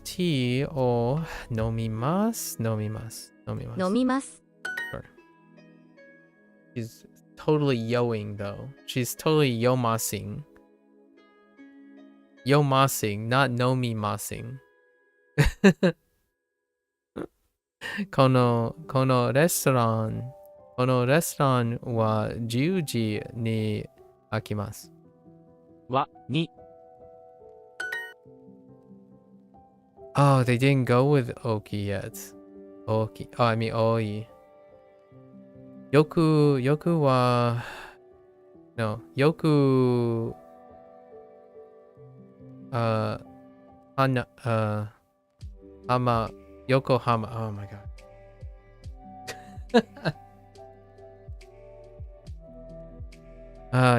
tea or nomimasu? Nomimasu. Sure. She's totally yoing though. She's totally yomasing. Yomasing, not nomimasing. このレストランは10時に開きます。に。Oh, they didn't go with oki yet. Oki. Oh, I mean oi. Yoku wa... No. Yoku... Yokohama. Oh my god.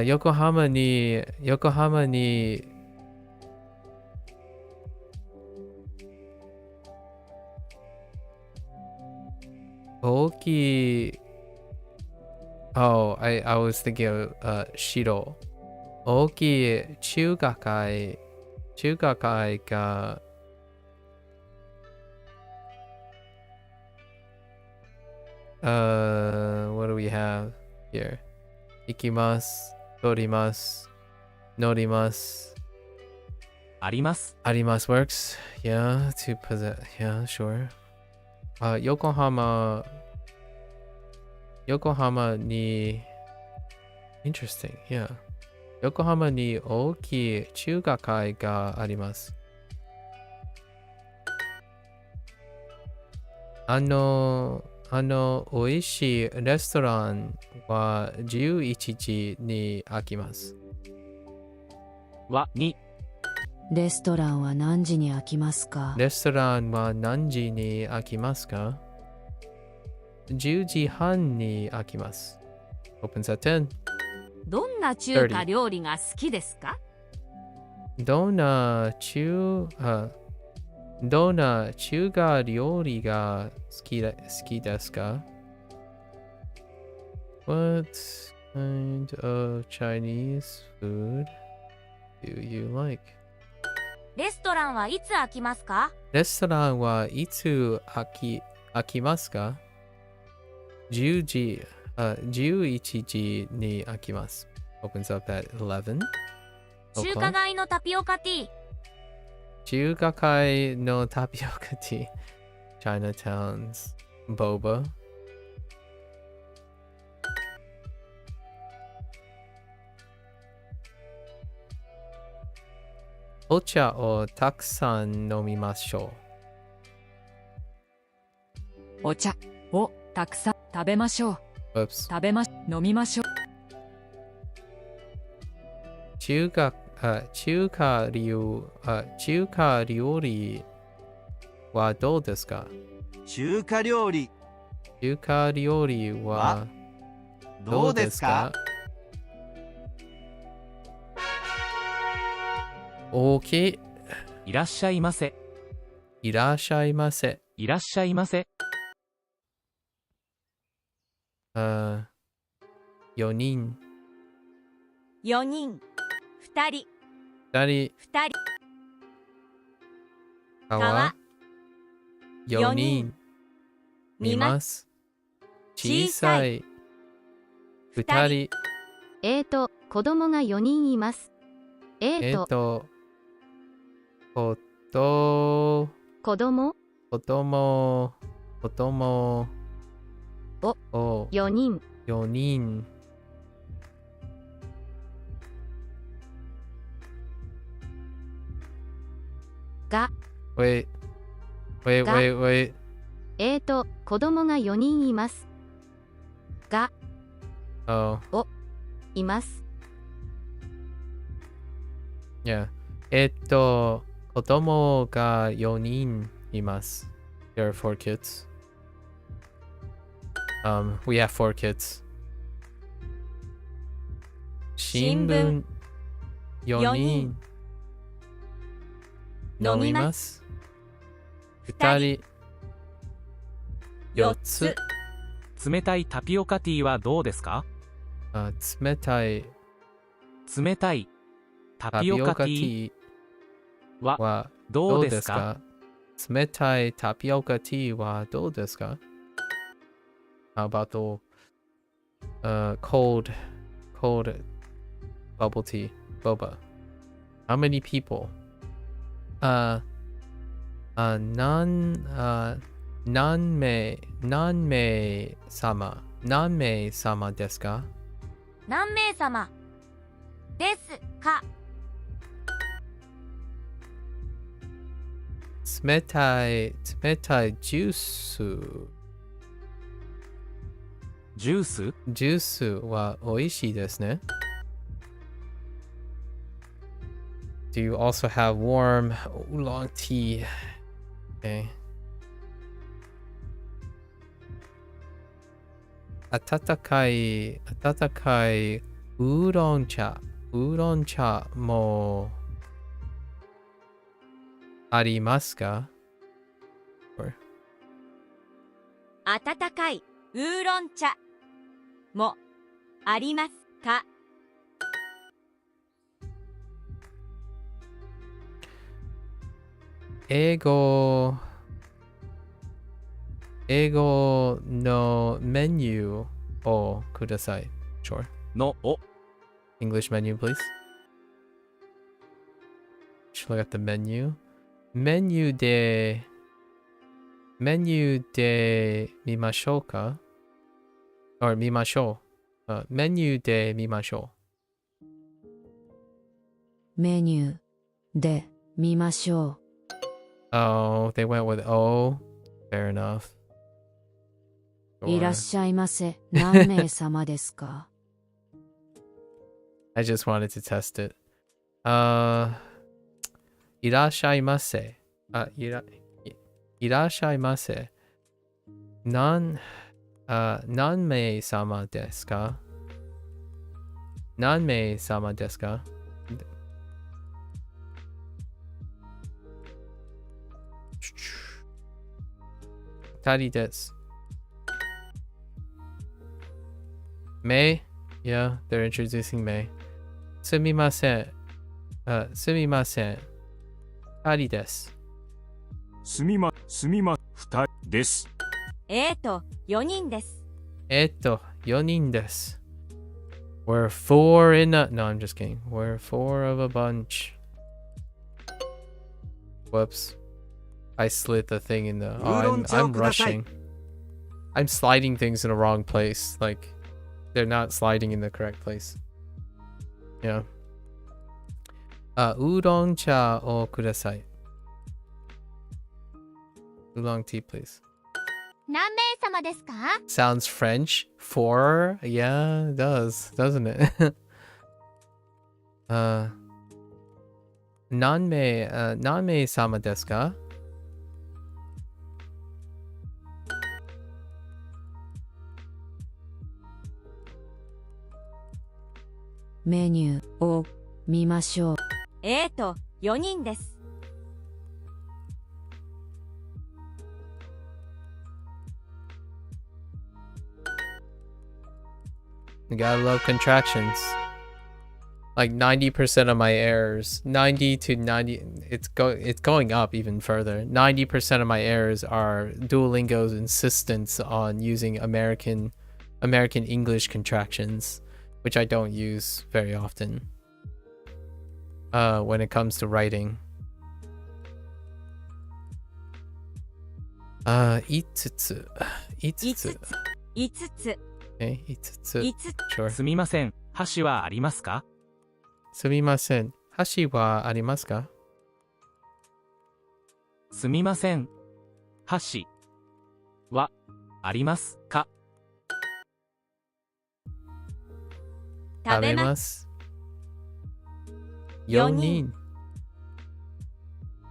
Yokohama ni Oki. Oh, I was thinking of Shiro. Oki chugakai ga What do we have here? Ikimasu, torimasu, norimasu. あります。 Arimasu works. Yeah, to possess. Yeah, sure. Yokohama ni. Interesting. Yeah. Yokohama ni ookii chugakai ga arimasu. 美味しいレストランは11時に開きます。はに。レストランは何時に開きますか？レストランは何時に開きますか？ 10時半に開きます。Opens at 10. どんな中華料理が好きですか？どんな中華料理が好きですか？ What kind of Chinese food do you like? レストランはいつ開きますか？レストランはいつ開きますか？ 11時に開きます。Opens up at 11. 中華街のタピオカティー。中華街のタピオカティー。Chinatown's boba. お茶をたくさん飲みましょお茶をたくさん食べましょう。う。飲みましょう。中華料理はどうですか？中華料理はどうですか？OK。いらっしゃいませ。いらっしゃいませ。いらっしゃいませ。4人。4人。2人。2人。川。4人。見ます。小さい。2人。子供が4人います。子供4人がWait. 子供が4人いますがいます。 Yeah. 子供が4人います。There are 4 kids. We have 4 kids. 新聞4人飲みます。2人4つ。冷たいタピオカティーはどうですか？冷たいタピオカティーはどうですか？冷たいタピオカティーはどうですか？ How about the cold bubble tea, boba? How many people? 何名様ですか？何名様ですか？冷たいジュースは美味しいですね。Do you also have warm oolong tea? Okay. 温かいウーロン茶もありますか？温かいウーロン茶もありますか？英語英語のメニューをください。Sure. のを English menu, please. Should look at the menu. メニューで見ましょうか ?or 見ましょう。メニューで見ましょメニューで見ましょう。Oh, they went with O. Fair enough. う。いらっしゃいませ。何名様ですか？ I just wanted to test it. いらっしゃいませ。いらっしゃいませ。何名様ですか？何名様ですか？2人です。May? Yeah, they're introducing May. すみません。すみません。2人です。2人です。4人です。4人です。We're 4 in a... No, I'm just kidding. We're 4 of a bunch. Whoops. I slid the thing in the... Oh, I'm rushing. I'm sliding things in the wrong place. Like, they're not sliding in the correct place. Yeah. ウーロン茶をください。Oolong tea, please. 何名様ですか？ Sounds French. 4? Yeah, it does, doesn't it? 何名様ですか？メニューを見ましょう。4人です。You gotta love contractions. Like 90% of my errors, 90 to 90, it's going up even further. 90% of my errors are Duolingo's insistence on using American English contractions, which I don't use very often. When it comes to writing. 5つ。Okay, 5つ。Sure. すみません。箸はありますか？すみません。箸はありますか？すみません。箸はありますか？食べます。4人。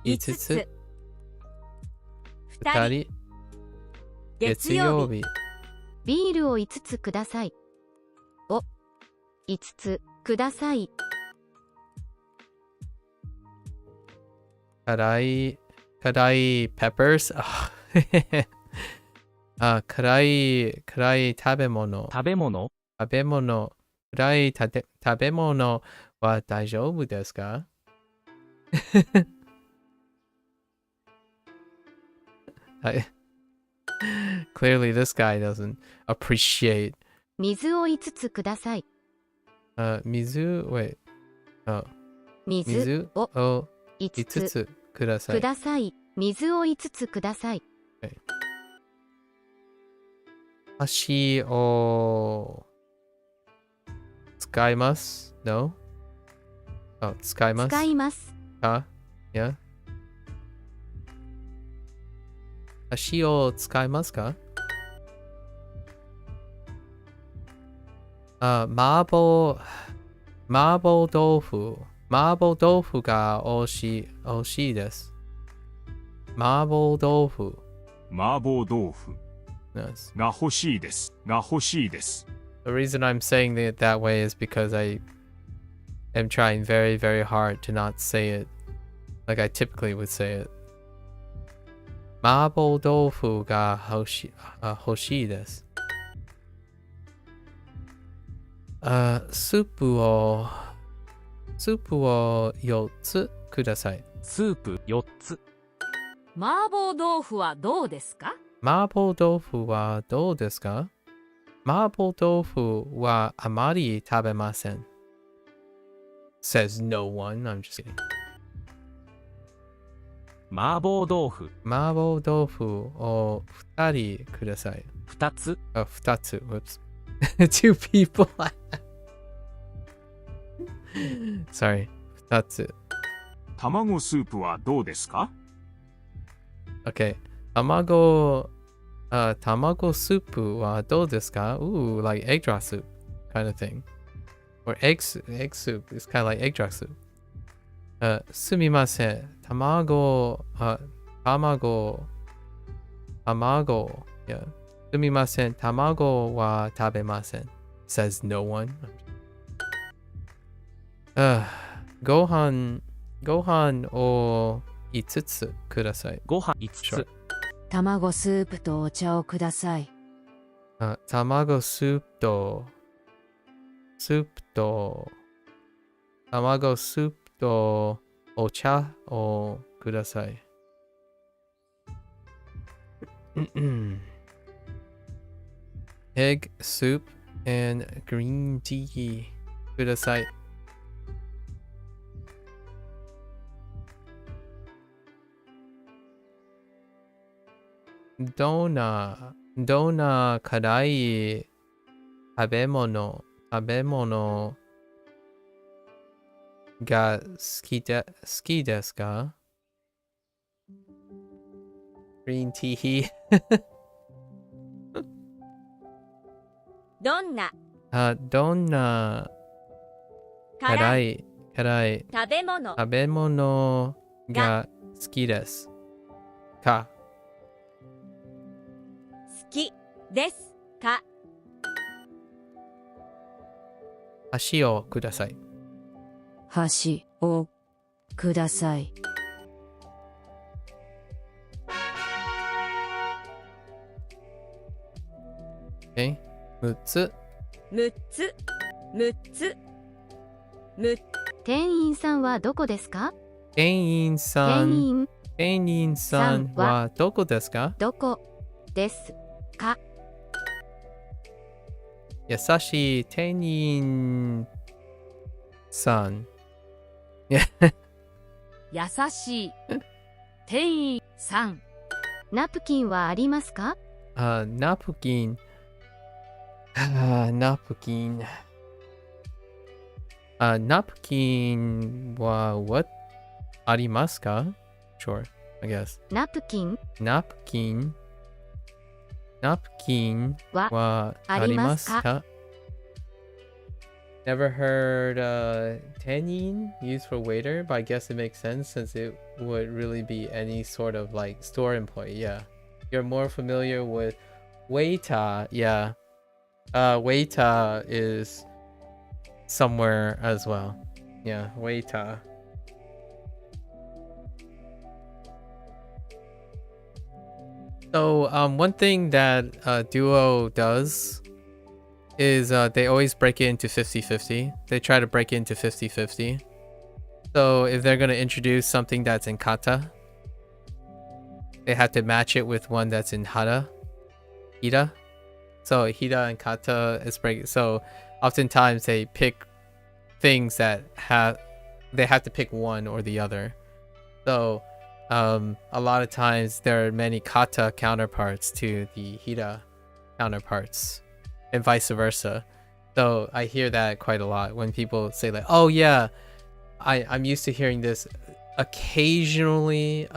5つ。2人。月曜日。ビールを5つください。お、5つください。辛い peppers? 辛い食べ物。辛い食べ物は大丈夫ですか？Clearly this guy doesn't appreciate. 水を5つください。水を5つください。水を5つください。箸を使います ?No? 使います。使います。Yeah? 箸を使いますか？麻婆豆腐が美味しいです。麻婆豆腐 Yes. が欲しいです。The reason I'm saying it that way is because I am trying very, very hard to not say it like I typically would say it. 麻婆豆腐が欲しいです。スープを4つください。スープ4つ。麻婆豆腐はどうですか？麻婆豆腐はどうですか？麻婆豆腐はあまり食べません。Says no one. I'm just kidding. 麻婆豆腐麻婆豆腐を2人ください。2つ2つ。Whoops. Two people. Sorry. 2つ。卵スープはどうですか？ Okay. 卵スープはどうですか？ Ooh, like egg drop soup kind of thing. Or egg soup is kind of like egg drop soup. すみません。卵。Yeah. すみません。卵は食べません。Says no one. ご飯を5つください。ご飯5つ。Sure. 卵スープとお茶をください。卵スープとお茶をください。Egg soup and green tea ください。どんな辛い食べ物が好きですか？ Green tea どんな辛い食べ物が好きですか？好きですか？箸をください。箸をください。6つ。店員さんはどこですか？店員さんはどこですか？どこですか？優しい店員さん。優しい店員さん。ナプキンはありますか？ナプキンは what? ありますか？ Sure, I guess. ナプキンはありますか？ Never heard tenin used for waiter, but I guess it makes sense since it would really be any sort of like store employee. Yeah. You're more familiar with waiter. Yeah. Waiter is somewhere as well. Yeah, waiter. So one thing that Duo does is they always break it into 50-50. They try to break it into 50-50. So if they're going to introduce something that's in kata, they have to match it with one that's in hira. So hira and kata is break. So oftentimes they pick things that they have to pick one or the other. So a lot of times there are many kata counterparts to the hira counterparts, and vice versa. So I hear that quite a lot when people say like, oh yeah, I'm used to hearing this. Occasionally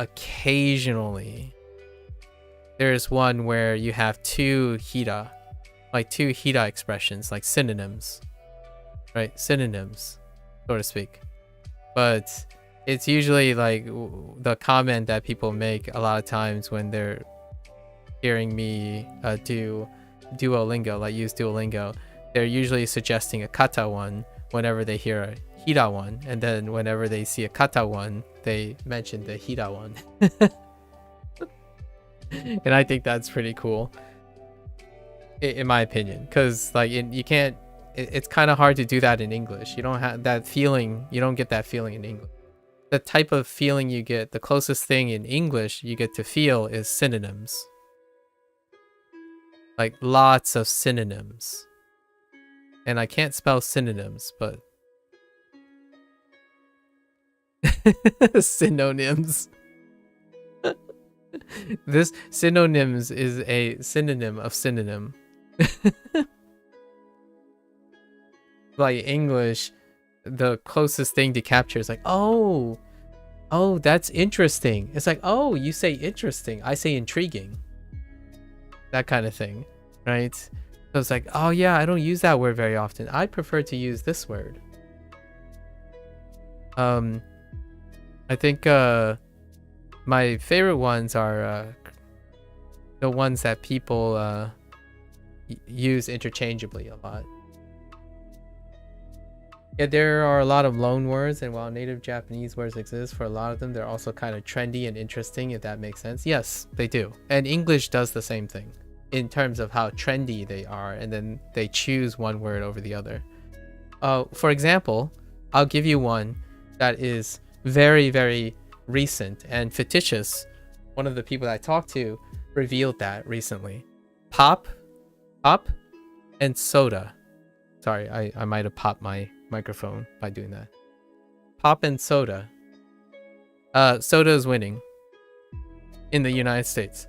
there's one where you have two hira expressions, like synonyms, right? Synonyms, so to speak. But it's usually like the comment that people make a lot of times when they're hearing me do Duolingo, like use Duolingo. They're usually suggesting a kata one whenever they hear a hira one, and then whenever they see a kata one, they mention the hira one. And I think that's pretty cool, in my opinion, because like you can't. It's kind of hard to do that in English. You don't have that feeling. You don't get that feeling in English. The type of feeling you get, the closest thing in English you get to feel is synonyms. Like lots of synonyms. And I can't spell synonyms, but synonyms. This synonyms is a synonym of synonym. Like English, the closest thing to capture is like, oh, that's interesting. It's like, oh, you say interesting, I say intriguing. That kind of thing, right? So it's like, oh yeah, I don't use that word very often. I prefer to use this word. I think my favorite ones are the ones that people use interchangeably a lot. Yeah, there are a lot of loan words, and while native Japanese words exist, for a lot of them, they're also kind of trendy and interesting, if that makes sense. Yes, they do. And English does the same thing in terms of how trendy they are, and then they choose one word over the other. For example, I'll give you one that is very, very recent and fictitious. One of the people that I talked to revealed that recently. Pop, and soda. Sorry, I might have popped my microphone by doing that. Pop and soda. Soda is winning in the United States.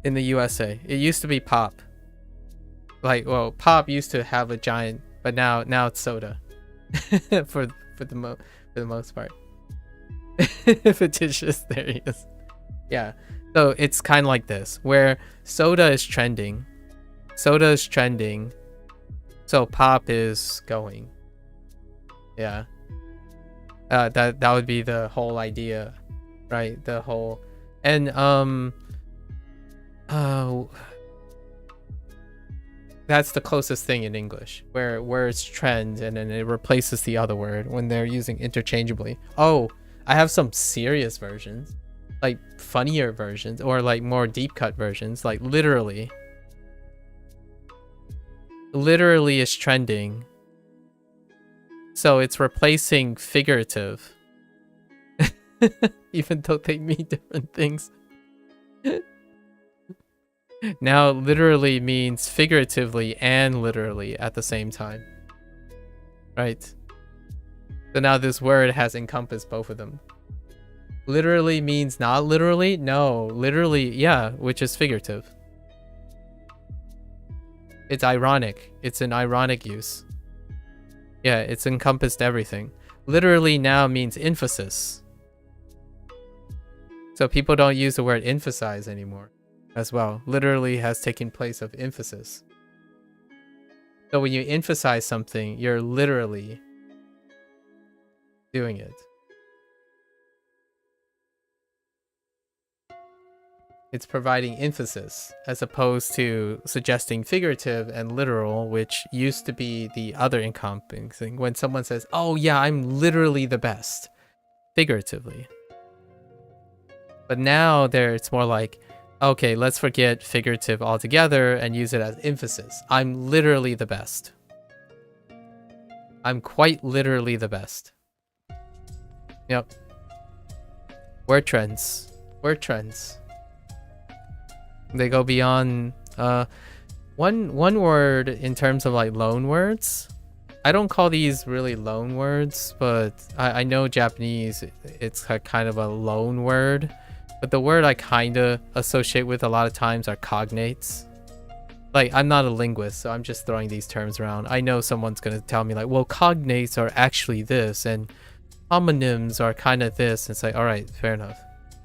In the USA, it used to be pop. Like, well, pop used to have a giant, but now it's soda. for the most part. Fictitious, there he is. Yeah, so it's kind of like this, where soda is trending, so pop is going. Yeah, that would be the whole idea, right? The whole, and that's the closest thing in English, where words trend and then it replaces the other word when they're using interchangeably. Oh, I have some serious versions, like funnier versions, or like more deep cut versions, like literally is trending, so it's replacing figurative. Even though they mean different things. Now literally means figuratively and literally at the same time, right? So now this word has encompassed both of them. Literally means not literally? No, literally, yeah, which is figurative. It's ironic. It's an ironic use. Yeah, it's encompassed everything. Literally now means emphasis. So people don't use the word emphasize anymore as well. Literally has taken place of emphasis. So when you emphasize something, you're literally doing it. It's providing emphasis as opposed to suggesting figurative and literal, which used to be the other encompassing. When someone says, oh yeah, I'm literally the best, figuratively. But now it's more like, okay, let's forget figurative altogether and use it as emphasis. I'm literally the best. I'm quite literally the best. Yep. Word trends. Word trends. They go beyond one word in terms of like loan words. I don't call these really loan words, but I know Japanese, it's a kind of a loan word. But the word I kind of associate with a lot of times are cognates. Like, I'm not a linguist, so I'm just throwing these terms around. I know someone's going to tell me like, well, cognates are actually this, and homonyms are kind of this. And it's like, all right, fair enough.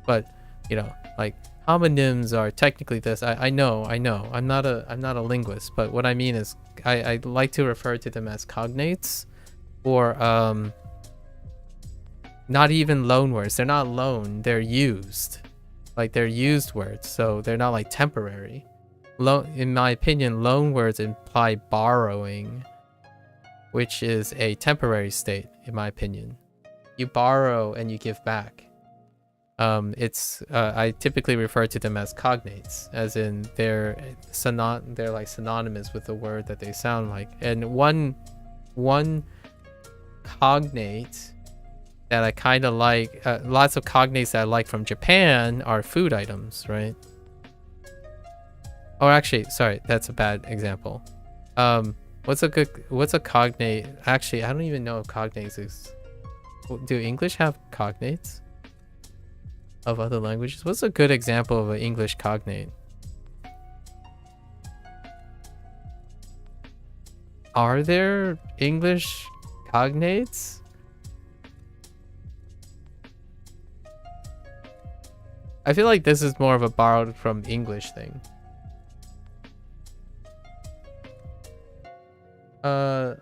But, you know, like, homonyms are technically this. I know. I'm not a linguist, but what I mean is I like to refer to them as cognates, or not even loan words. They're not loan, they're used. Like, they're used words, so they're not like temporary. In my opinion, loan words imply borrowing, which is a temporary state, in my opinion. You borrow and you give back. I typically refer to them as cognates, as in they're like synonymous with the word that they sound like. And one cognate that I kind of like, lots of cognates that I like from Japan are food items, right? Or actually, sorry, that's a bad example. What's a cognate? Actually, I don't even know if cognates is. Do English have cognates of other languages? What's a good example of an English cognate? Are there English cognates? I feel like this is more of a borrowed from English thing.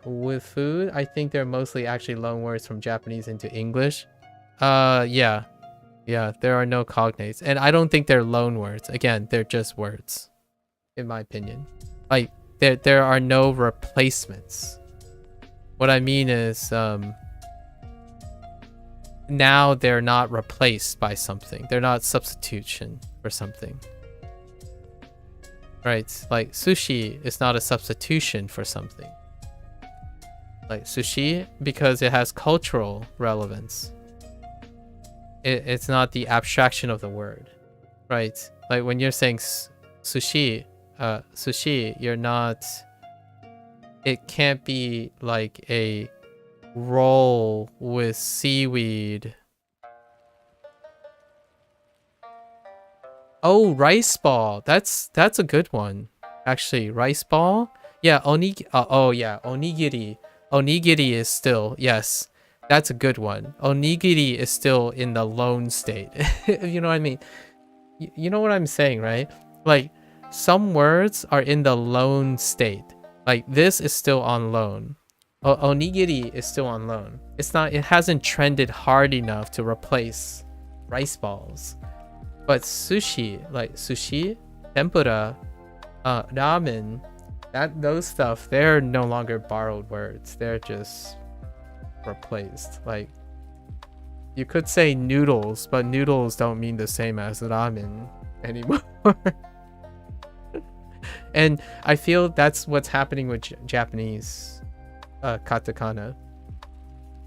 With food, I think they're mostly actually loan words from Japanese into English. Yeah, there are no cognates, and I don't think they're loan words. Again, they're just words, in my opinion. Like there are no replacements. What I mean is, now they're not replaced by something. They're not substitution for something. Right? Like sushi is not a substitution for something. Like sushi, because it has cultural relevance. It's not the abstraction of the word, right? Like when you're saying sushi, you're not. It can't be like a roll with seaweed. Oh, rice ball. That's a good one. Actually, rice ball. Yeah, onigiri. Onigiri is still, yes, that's a good one. Onigiri is still in the loan state. You know what I mean? You know what I'm saying, right? Like, some words are in the loan state. Like, this is still on loan. Onigiri is still on loan. It hasn't trended hard enough to replace rice balls. But sushi, like sushi, tempura, ramen, those stuff, they're no longer borrowed words. They're just replaced. Like, you could say noodles, but noodles don't mean the same as ramen anymore. And I feel that's what's happening with Japanese katakana.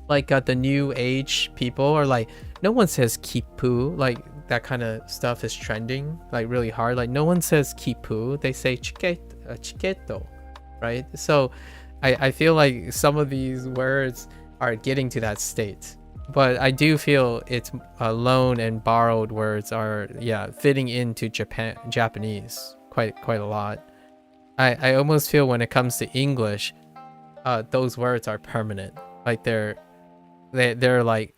Like the new age people are like, no one says kipu. Like that kind of stuff is trending like really hard. Like no one says kipu. They say chiketo, right? So I feel like some of these words are getting to that state. But I do feel it's loan and borrowed words are fitting into Japanese quite a lot. I almost feel when it comes to English, those words are permanent. Like they're like,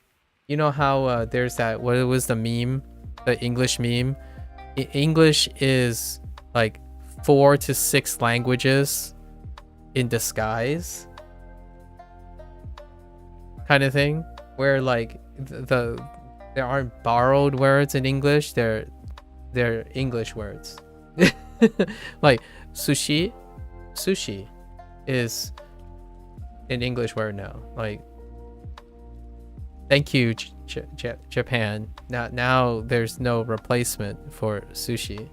you know how there's that, what was the meme, the English meme? English is like 4 to 6 languages in disguise, kind of thing, where like there aren't borrowed words in English, they're English words. Like sushi is an English word now. Like, thank you, Japan. Now there's no replacement for sushi.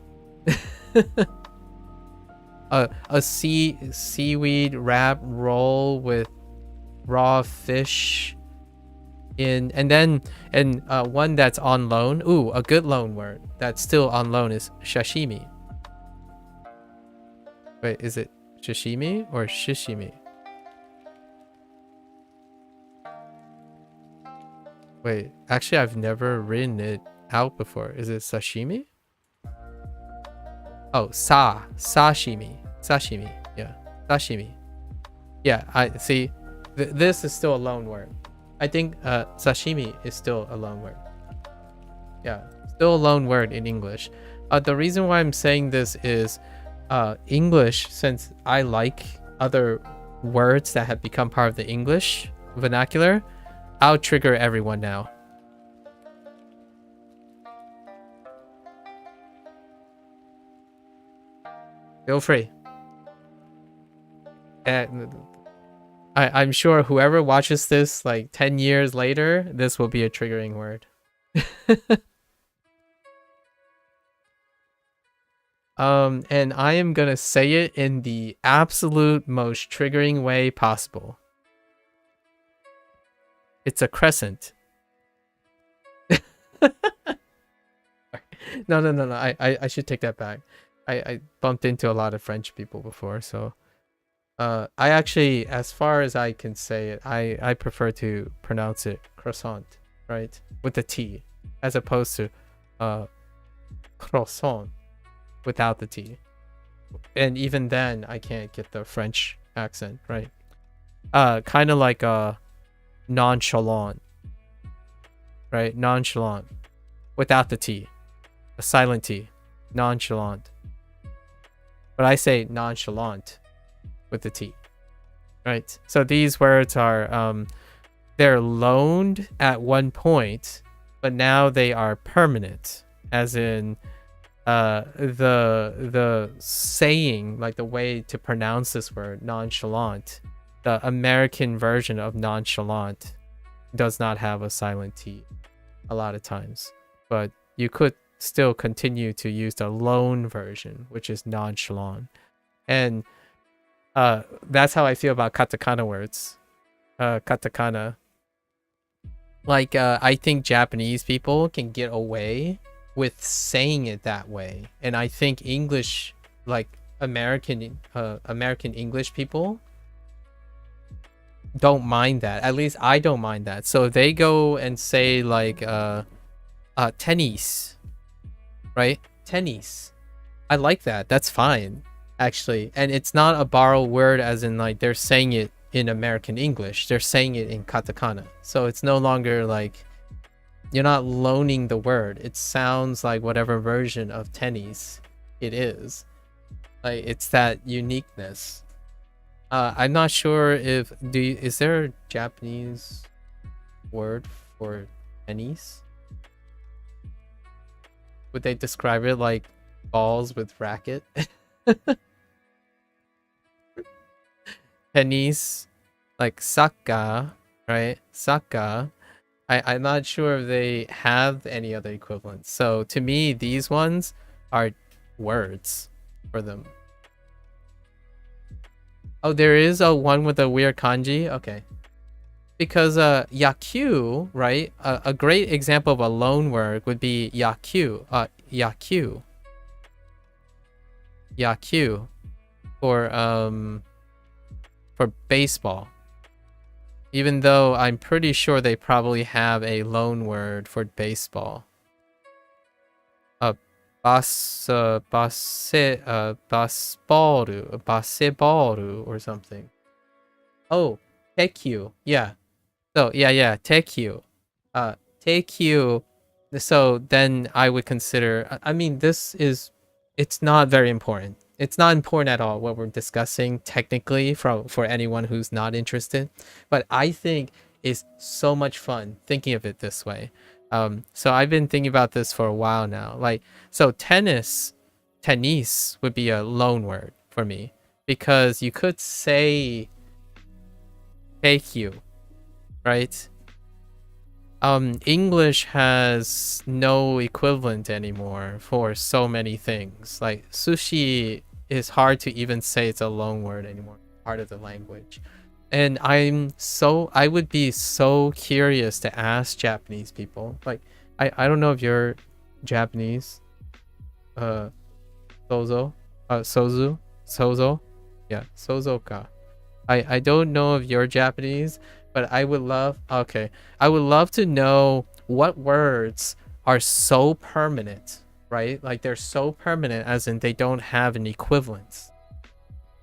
A seaweed wrap roll with raw fish in, and one that's on loan. Ooh, a good loan word that's still on loan is sashimi. Wait, is it sashimi or shishimi? Wait, actually I've never written it out before. Is it sashimi? Oh, sashimi. Yeah, sashimi. Yeah, I see. This is still a loan word. I think sashimi is still a loan word. Yeah, still a loan word in English. The reason why I'm saying this is English, since I like other words that have become part of the English vernacular, I'll trigger everyone now. Feel free. And I'm sure whoever watches this like 10 years later, this will be a triggering word. And I am gonna say it in the absolute most triggering way possible. It's a crescent. No. I should take that back. I bumped into a lot of French people before, so I actually, as far as I can say it, I prefer to pronounce it croissant, right, with the T, as opposed to croissant without the T. And even then, I can't get the French accent, right? Kind of like nonchalant, right? Nonchalant without the T, a silent T, nonchalant. But I say nonchalant with the T, right? So these words are they're loaned at one point, but now they are permanent, as in the saying, like the way to pronounce this word, nonchalant, the American version of nonchalant does not have a silent T a lot of times, but you could still continue to use the loan version, which is nonchalant. And that's how I feel about katakana words. Katakana, like I think Japanese people can get away with saying it that way, and I think English, like American English people, don't mind that. At least I don't mind that. So if they go and say like tennis, right? Tennis, I like that. That's fine, actually. And it's not a borrowed word, as in like they're saying it in American English. They're saying it in katakana. So it's no longer like you're not loaning the word. It sounds like whatever version of tennis it is. Like, it's that uniqueness. I'm not sure if is there a Japanese word for tennis? Would they describe it like balls with racket? Tennis, like soccer, right? Soccer. I'm not sure if they have any other equivalents. So to me, these ones are words for them. Oh, there is a one with a weird kanji? Okay. Because yakyu, right? A great example of a loan word would be yakyu. Yakyu. Yakyu. For baseball. Even though I'm pretty sure they probably have a loan word for baseball. Baseball or something. Oh, tekyu. Yeah. So yeah, tekyu. Tekyu. So then I would consider, I mean, it's not very important. It's not important at all what we're discussing technically for anyone who's not interested. But I think it's so much fun thinking of it this way. So I've been thinking about this for a while now. Like, so tennis would be a loan word for me, because you could say thank you, right? English has no equivalent anymore for so many things. Like sushi is hard to even say it's a loan word anymore, part of the language. And I would be so curious to ask Japanese people. Like, I don't know if you're Japanese. Sozo? Sozo? Yeah, Sozo-ka. I don't know if you're Japanese, but I would love to know what words are so permanent, right? Like, they're so permanent as in they don't have an equivalent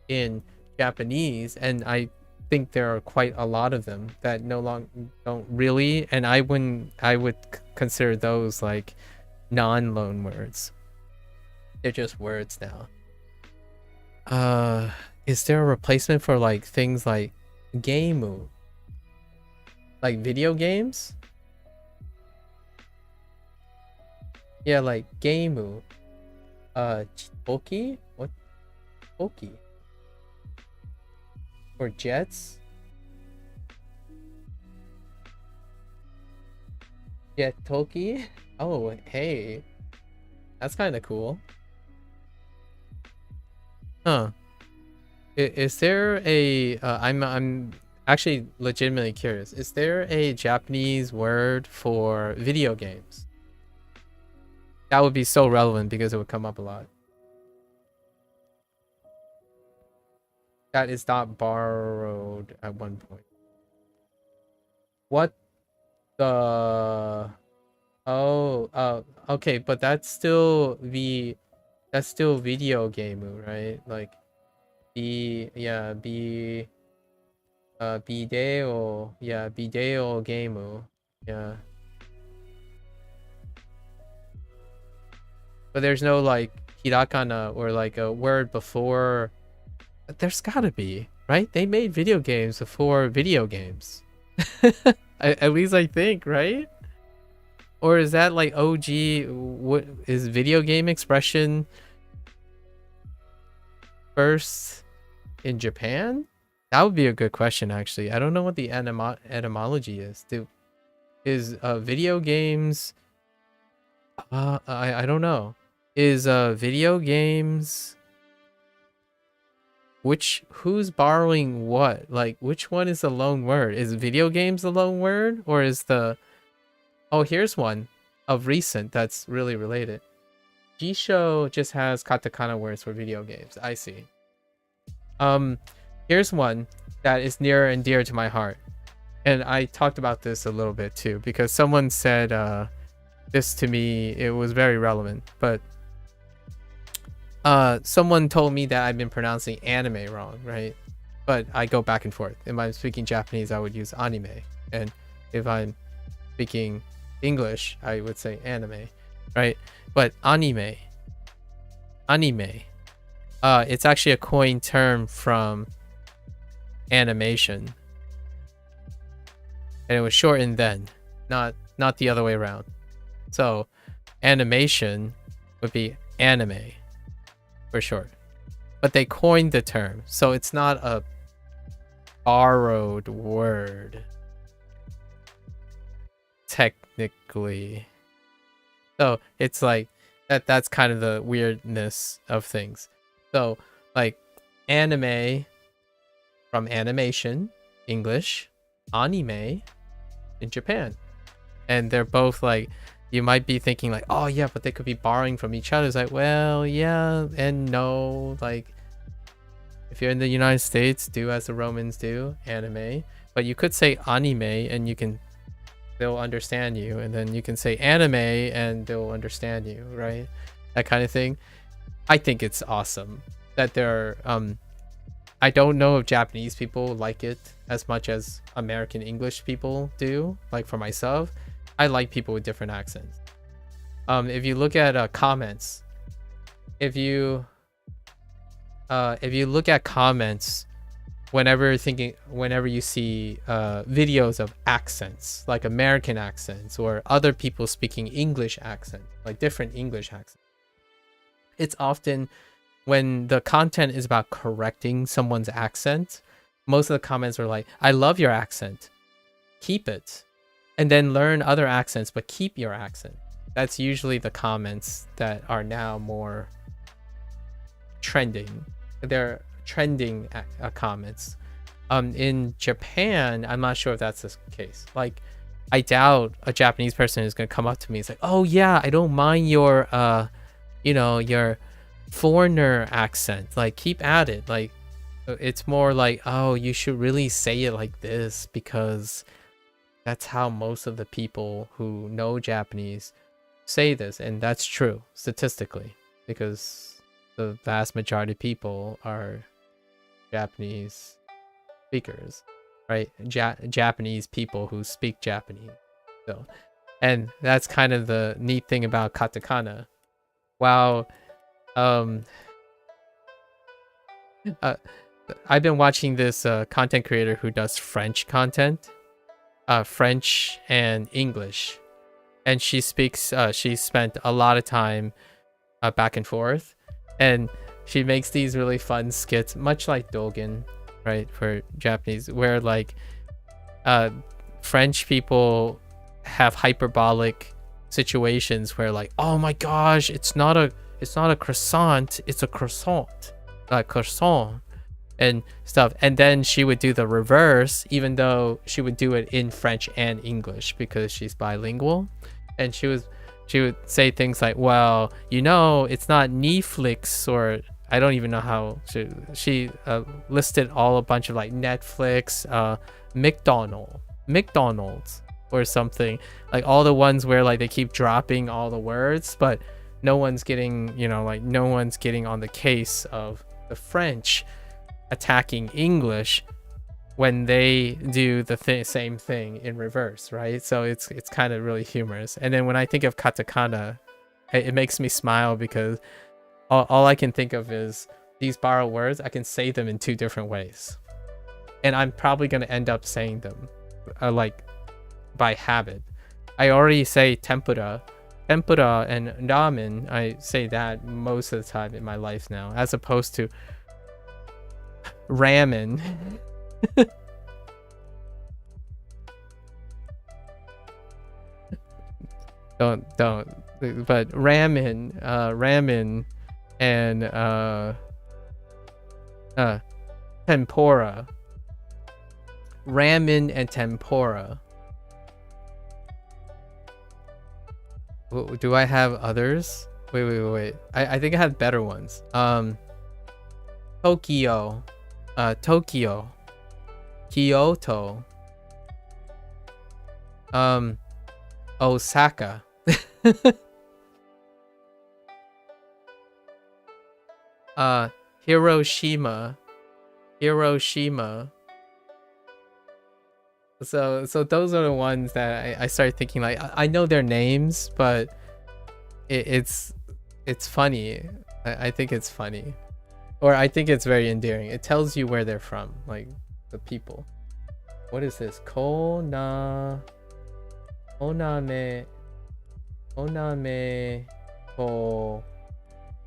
in Japanese, and I think there are quite a lot of them that no longer don't really, and I would consider those like non-loan words. They're just words now. Is there a replacement for like things like gameu? Like video games? Yeah, like gameu. Chitoki? What? Chitoki? Or jets? Jetoki? Oh, hey. That's kind of cool. Huh. Is there a I'm actually legitimately curious. Is there a Japanese word for video games? That would be so relevant because it would come up a lot. that is not borrowed at one point. What the... Oh, okay, but that's still video game, right? Like video game. Yeah. But there's no like hirakana or like a word before. There's gotta be, right? They made video games before video games. At least I think, right? Or is that like OG? What is video game expression first in Japan? That would be a good question, actually. I don't know what the etymology is. Is video games? I don't know. Is video games? Who's borrowing what? Like, which one is the loan word? Is video games the loan word, or is the... Oh, here's one of recent that's really related. Jisho just has katakana words for video games. I see. Here's one that is near and dear to my heart. And I talked about this a little bit too, because someone said this to me. It was very relevant. But someone told me that I've been pronouncing anime wrong, right? But I go back and forth. If I'm speaking Japanese, I would use anime. And if I'm speaking English, I would say anime, right? But anime, it's actually a coined term from animation, and it was shortened then, not the other way around. So animation would be anime for short, but they coined the term, so it's not a borrowed word technically. So it's like that's kind of the weirdness of things. So like anime from animation, English, anime in Japan. And they're both like, you might be thinking like, oh yeah, but they could be borrowing from each other. It's like, well, yeah and no. Like if you're in the United States, do as the Romans do, anime. But you could say anime and they'll understand you, and then you can say anime and they'll understand you, right? That kind of thing. I think it's awesome that there are I don't know if Japanese people like it as much as American English people do. Like for myself, I like people with different accents. If you look at comments, if you look at comments, whenever you see videos of accents, like American accents or other people speaking English accent, like different English accents, it's often when the content is about correcting someone's accent. Most of the comments are like, I love your accent, keep it, and then learn other accents, but keep your accent. That's usually the comments that are now more trending. They're trending comments. In Japan, I'm not sure if that's the case. Like, I doubt a Japanese person is gonna come up to me. It's like, oh yeah, I don't mind your your foreigner accent. Like, keep at it. Like, it's more like, oh, you should really say it like this, because that's how most of the people who know Japanese say this, and that's true statistically, because the vast majority of people are Japanese speakers, right? Japanese people who speak Japanese. So, and that's kind of the neat thing about katakana. Wow. I've been watching this content creator who does French content, French and English, and she spent a lot of time back and forth, and she makes these really fun skits, much like Dogen, right, for Japanese, where like French people have hyperbolic situations where like, oh my gosh, it's not a croissant, it's a croissant, croissant and stuff. And then she would do the reverse, even though she would do it in French and English because she's bilingual. And she would say things like, well, it's not Netflix or I don't even know how she listed all a bunch of like Netflix, McDonald's or something, like all the ones where like they keep dropping all the words, but no one's getting, you know, like no one's getting on the case of the French attacking English when they do the same thing in reverse, right? So it's kind of really humorous. And then when I think of katakana, it makes me smile because all I can think of is these borrowed words. I can say them in 2 different ways, and I'm probably going to end up saying them like by habit. I already say tempura and ramen. I say that most of the time in my life now, as opposed to ramen. don't but ramen and tempura. Ramen and tempura. Do I have others? Wait. I think I have better ones. Tokyo. Tokyo. Kyoto. Osaka. Hiroshima. So those are the ones that I started thinking, like, I know their names, but it's funny. I think it's funny, or I think it's very endearing. It tells you where they're from, like the people. What is this? Oname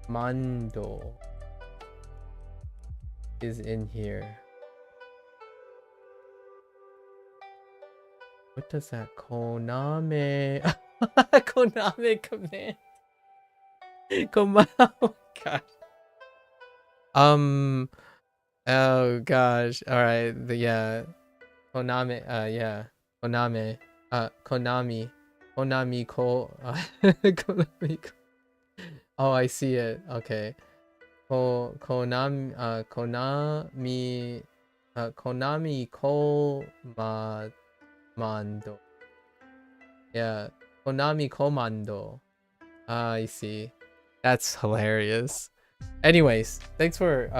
Komando is in here. What does that Koname Koname command? Oh gosh. Oh gosh. All right. Yeah. Koname. Yeah. Koname. Konami. Konami ko. Konami. Oh, I see it. Okay. Konami. Konami ko Mando. Yeah, Konami Komando. I see. That's hilarious. Anyways, thanks for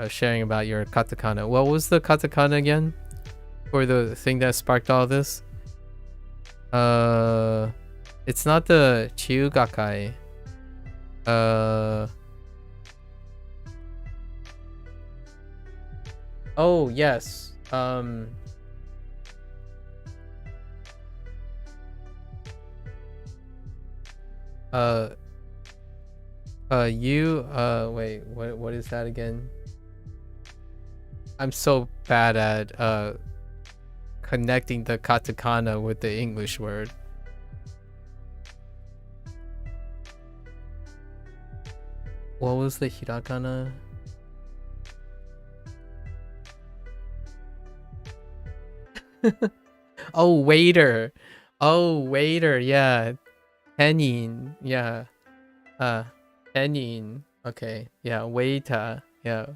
sharing about your katakana. What was the katakana again for the thing that sparked all this? It's not the Chiugakai. Oh yes. Wait, what is that again? I'm so bad at connecting the katakana with the English word. What was the hiragana? Oh, waiter. Oh, waiter. Yeah. Tenin. Yeah. Tenin. Okay. Yeah. Waiter. Yeah.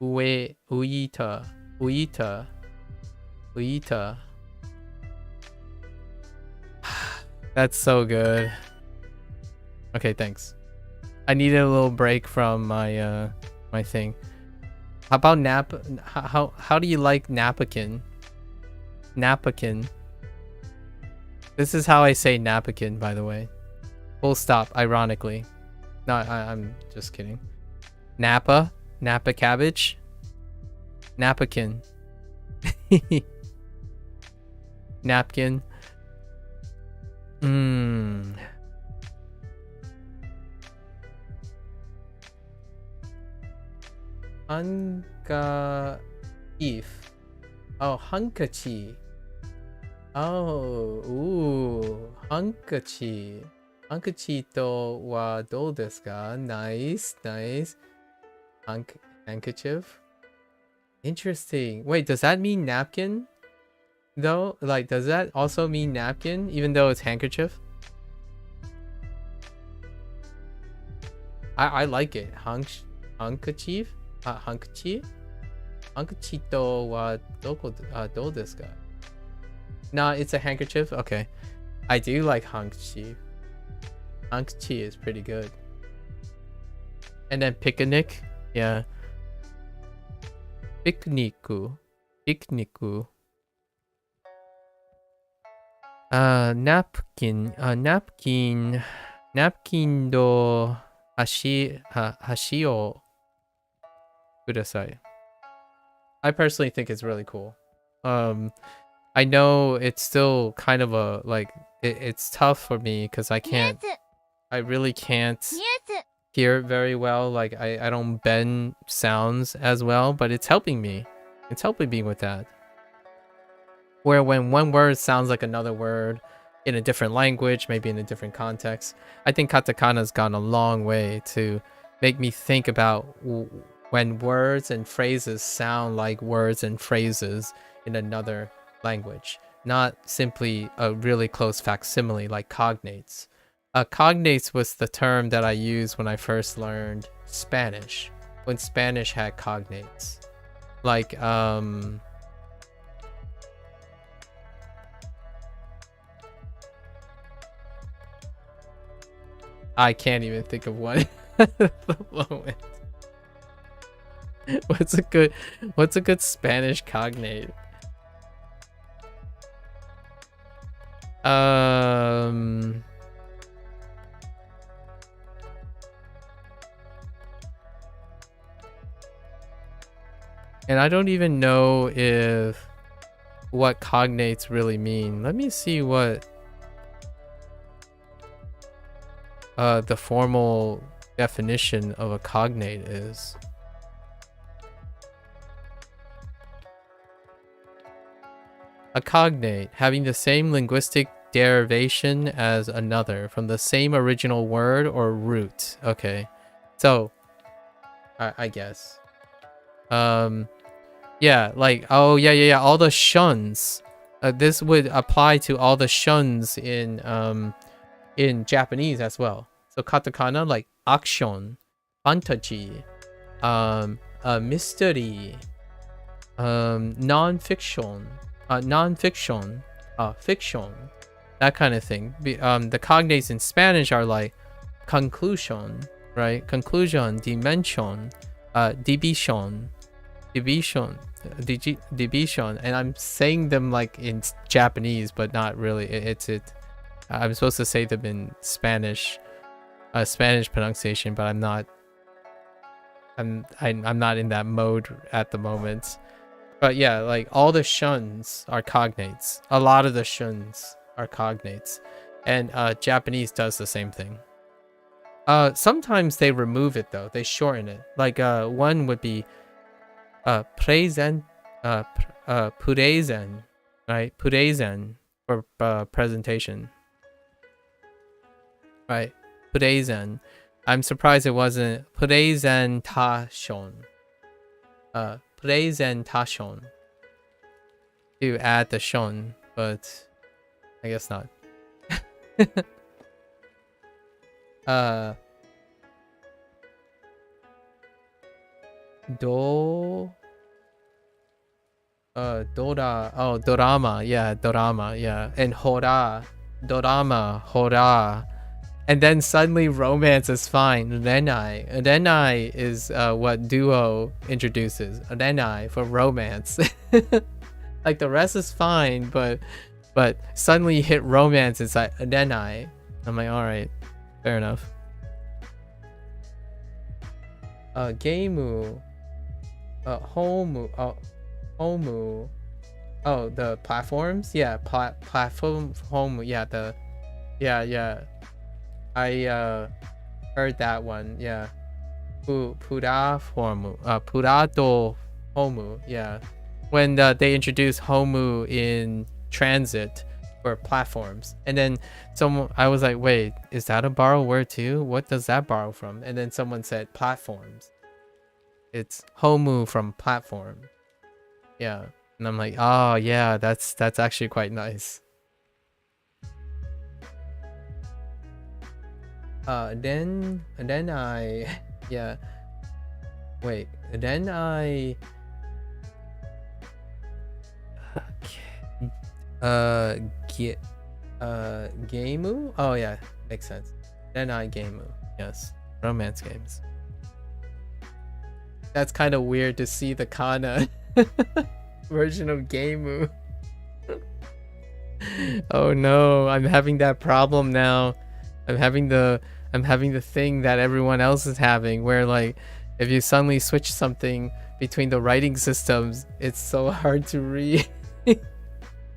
Uita. That's so good. Okay, thanks. I needed a little break from my my thing. How about how do you like napkin? Napkin. This is how I say napkin, by the way. Full stop, ironically. No, I'm just kidding. Napa cabbage. Napkin. Napkin. Handkerchief. Oh, handkerchief. Oh, ooh, handkerchief. Handkerchief to wa dou desu ka? Nice. Handkerchief. Interesting. Wait, does that mean napkin? Though, like, does that also mean napkin, even though it's handkerchief? I like it. handkerchief? Handkerchief? Handkerchito wa doko do desu ka? No, it's a handkerchief? Okay. I do like handkerchief. Handkerchief is pretty good. And then picnic? Yeah. Picnicu. Picnicu. Napkin. Napkin do hashi o kudasai. I personally think it's really cool. I know it's still kind of a like it's tough for me because I really can't hear it very well. Like I don't bend sounds as well, but it's helping me. It's helping me with that. Where when one word sounds like another word in a different language, maybe in a different context, I think katakana's gone a long way to make me think about when words and phrases sound like words and phrases in another language, not simply a really close facsimile like cognates. Cognates was the term that I used when I first learned Spanish, when Spanish had cognates. Like, I can't even think of one at the moment. What's a good Spanish cognate? And I don't even know what cognates really mean. Let me see what the formal definition of a cognate is. A cognate, having the same linguistic derivation as another from the same original word or root. Okay, so I guess yeah, like, oh yeah, all the shuns. This would apply to all the shuns in Japanese as well. So katakana like action, fantasy, mystery, non-fiction, fiction, that kind of thing. The cognates in Spanish are like conclusion, right? Conclusion, dimension, division, and I'm saying them like in Japanese, but not really. I'm supposed to say them in Spanish, Spanish pronunciation, but I'm not. I'm not in that mode at the moment. But yeah, like all the shuns are cognates. A lot of the shuns are cognates, and Japanese does the same thing. Sometimes they remove it though. They shorten it. Like one would be present, purezen, right? Purezen for presentation, right? Purezen. I'm surprised it wasn't presentation. Presentation to add the shon, but I guess not. Dorama, yeah, and hora, dorama, hora, and then suddenly romance is fine. Renai is what Duo introduces. Renai for romance. Like the rest is fine, but suddenly you hit romance, it's like Renai. I'm like, all right, fair enough. Gameu, Homu, oh, the platforms, yeah, platform, home, yeah, yeah. I heard that one, yeah. Purato Homu, yeah. When they introduced Homu in transit for platforms, and then I was like, wait, is that a borrowed word too? What does that borrow from? And then someone said platforms. It's Homu from platform. Yeah, and I'm like, oh yeah, that's actually quite nice. Then I, yeah, Wait, then I... Gameu? Oh yeah, makes sense. Then I Gameu. Yes, romance games. That's kind of weird to see the kana version of Gameu. Oh no, I'm having that problem now. I'm having the thing that everyone else is having, where like if you suddenly switch something between the writing systems, it's so hard to read.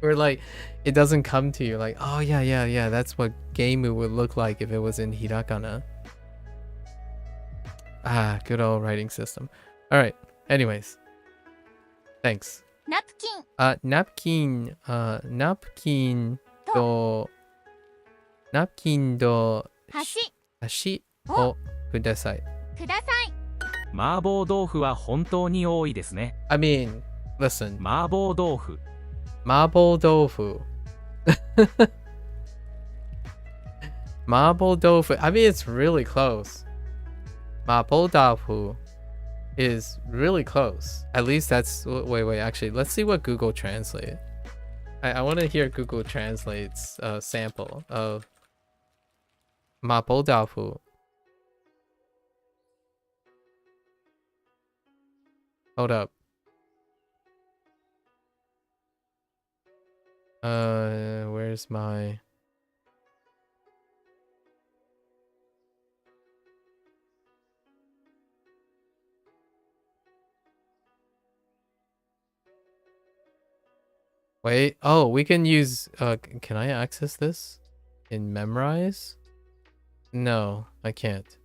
Or like it doesn't come to you like, oh yeah, that's what Gameu would look like if it was in hiragana. Ah, good old writing system. All right, anyways, thanks. napkin. napkin to 箸をください。ください。麻婆豆腐は本当に多いですね。I mean, listen. 麻婆豆腐。麻婆豆腐。麻婆豆腐. I mean, it's really close. 麻婆豆腐 is really close. At least that's... Wait, actually, let's see what Google Translate. I want to hear Google Translate's sample of 麻婆豆腐. Hold up. Where's my... Wait, oh, we can use, can I access this in Memrise? No, I can't.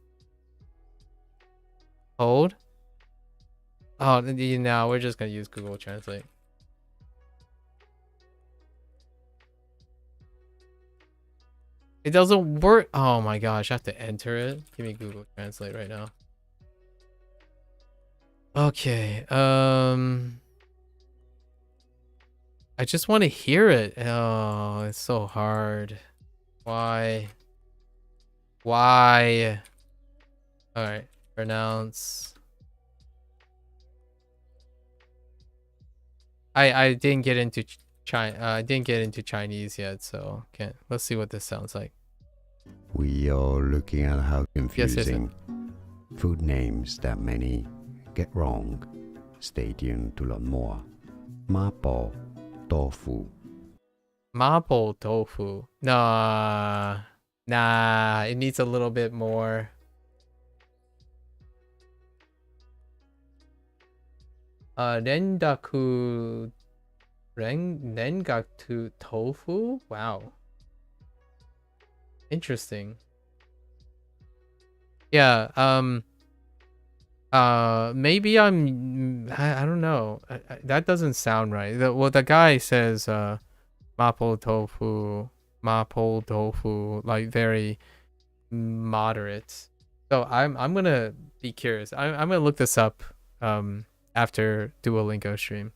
Hold? Oh, now we're just gonna use Google Translate. It doesn't work. Oh my gosh, I have to enter it. Give me Google Translate right now. Okay, I just want to hear it. Oh, it's so hard. Why? All right, pronounce. I didn't get into I didn't get into Chinese yet, so can't. Let's see what this sounds like. We are looking at how confusing food names that many get wrong. Stay tuned to learn more. Mapo tofu. Mapo tofu. Nah, it needs a little bit more. Rengaku tofu? Wow. Interesting. Yeah, maybe I don't know. That doesn't sound right. The guy says mapo tofu, like very moderate. So I'm gonna be curious. I'm gonna look this up after Duolingo stream,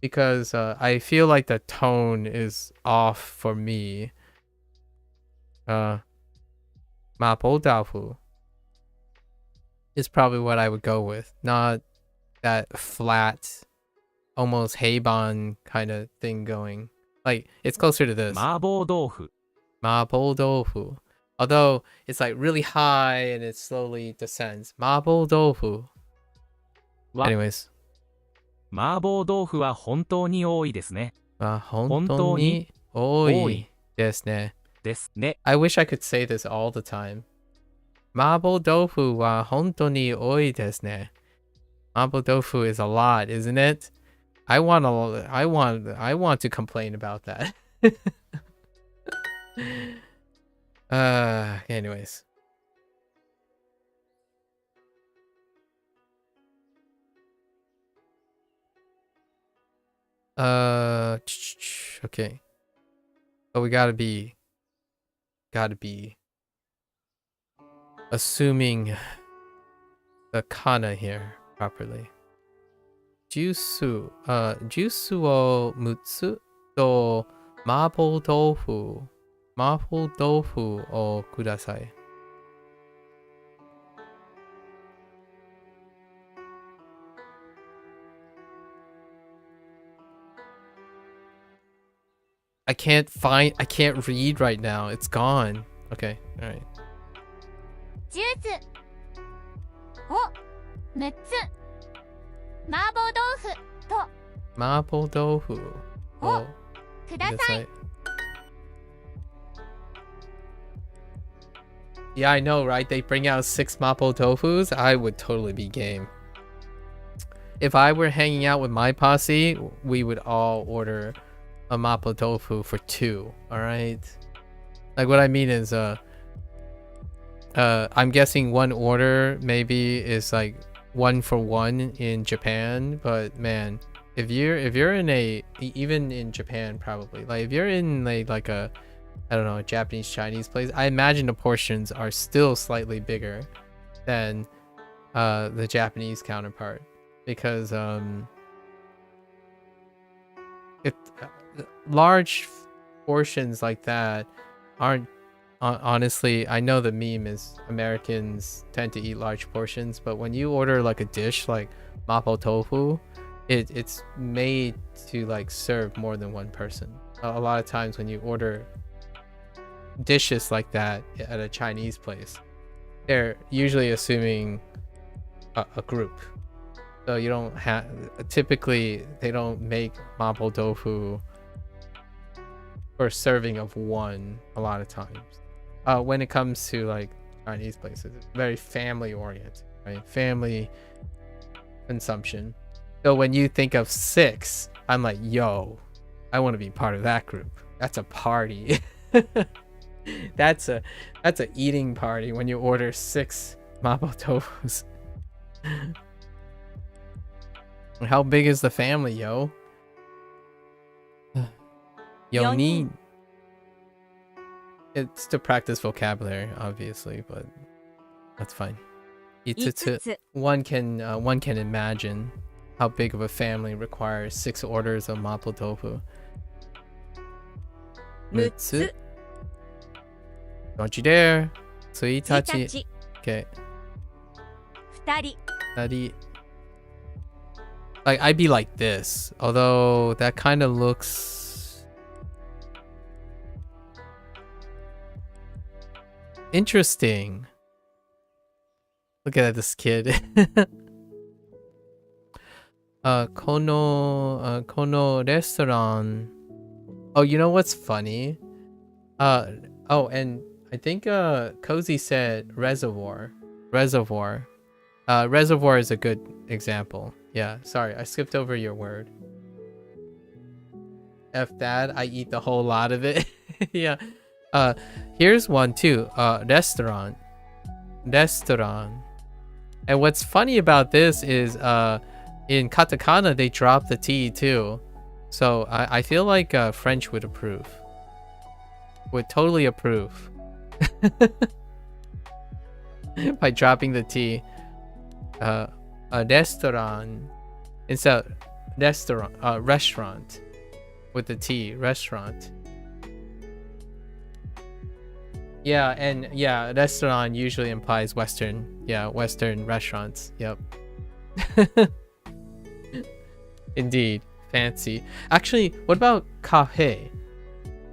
because I feel like the tone is off for me. Mapo tofu is probably what I would go with, not that flat, almost Heiban kind of thing going. Like, it's closer to this. Mapo tofu. Mapo tofu. Although it's like really high and it slowly descends. Mapo tofu. Anyways. 麻婆豆腐は本当に多いですね。本当に多いですね。ですね。I wish I could say this all the time. 麻婆豆腐は本当に多いですね。麻婆豆腐 is a lot, isn't it? I want to complain about that. Anyways. Okay. But we gotta be assuming the kana here properly. Juice を6つと麻婆豆腐をください。I can't read right now. It's gone. Okay, all right. ジュースを6つ麻婆豆腐と麻婆豆腐をください。 Yeah, I know, right? They bring out 6 mapo tofus. I would totally be game. If I were hanging out with my posse, we would all order a mapo tofu for 2. All right. Like what I mean is, I'm guessing one order maybe is like 1 for 1 in Japan, but man, if you're in even in Japan probably, like if you're in like a, I don't know, a Japanese Chinese place, I imagine the portions are still slightly bigger than the Japanese counterpart, because large portions like that aren't, honestly, I know the meme is Americans tend to eat large portions, but when you order like a dish like mapo tofu, it's made to like serve more than one person. A lot of times when you order dishes like that at a Chinese place, they're usually assuming a group. So you don't have, typically they don't make mapo tofu for serving of one a lot of times. When it comes to like Chinese places, it's very family oriented, right? Family consumption. So when you think of 6, I'm like, yo, I want to be part of that group. That's a party. That's a eating party when you order 6 mapo tofus. How big is the family, yo? Yonin. It's to practice vocabulary, obviously, but that's fine. One can imagine how big of a family requires 6 orders of mapo tofu. 6 つ. Don't you dare. 1日. Okay. 2人. Like, I'd be like this, although that kind of looks interesting. Look at this kid. Kono restaurant. Oh, you know what's funny? Oh, and I think Cozy said reservoir. Reservoir is a good example. Yeah, sorry, I skipped over your word. F that, I eat the whole lot of it. Yeah. Here's one too. Restaurant. And what's funny about this is in katakana they drop the T too. So I feel like French would approve. Would totally approve. By dropping the T. A restaurant instead of restaurant with the T, restaurant. Yeah, and yeah, restaurant usually implies Western. Yeah, Western restaurants. Yep. Indeed, fancy. Actually, what about cafe?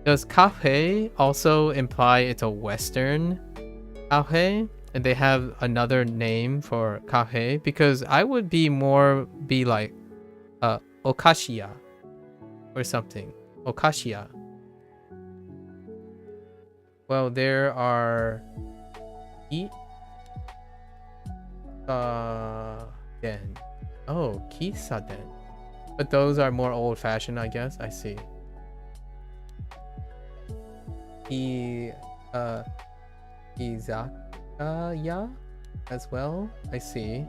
Does cafe also imply it's a Western cafe? And they have another name for cafe? Because I would be like okashiya or something. Okashiya. Well, there are den. Oh, kisaden. But those are more old-fashioned, I guess. I see. Izakaya as well. I see.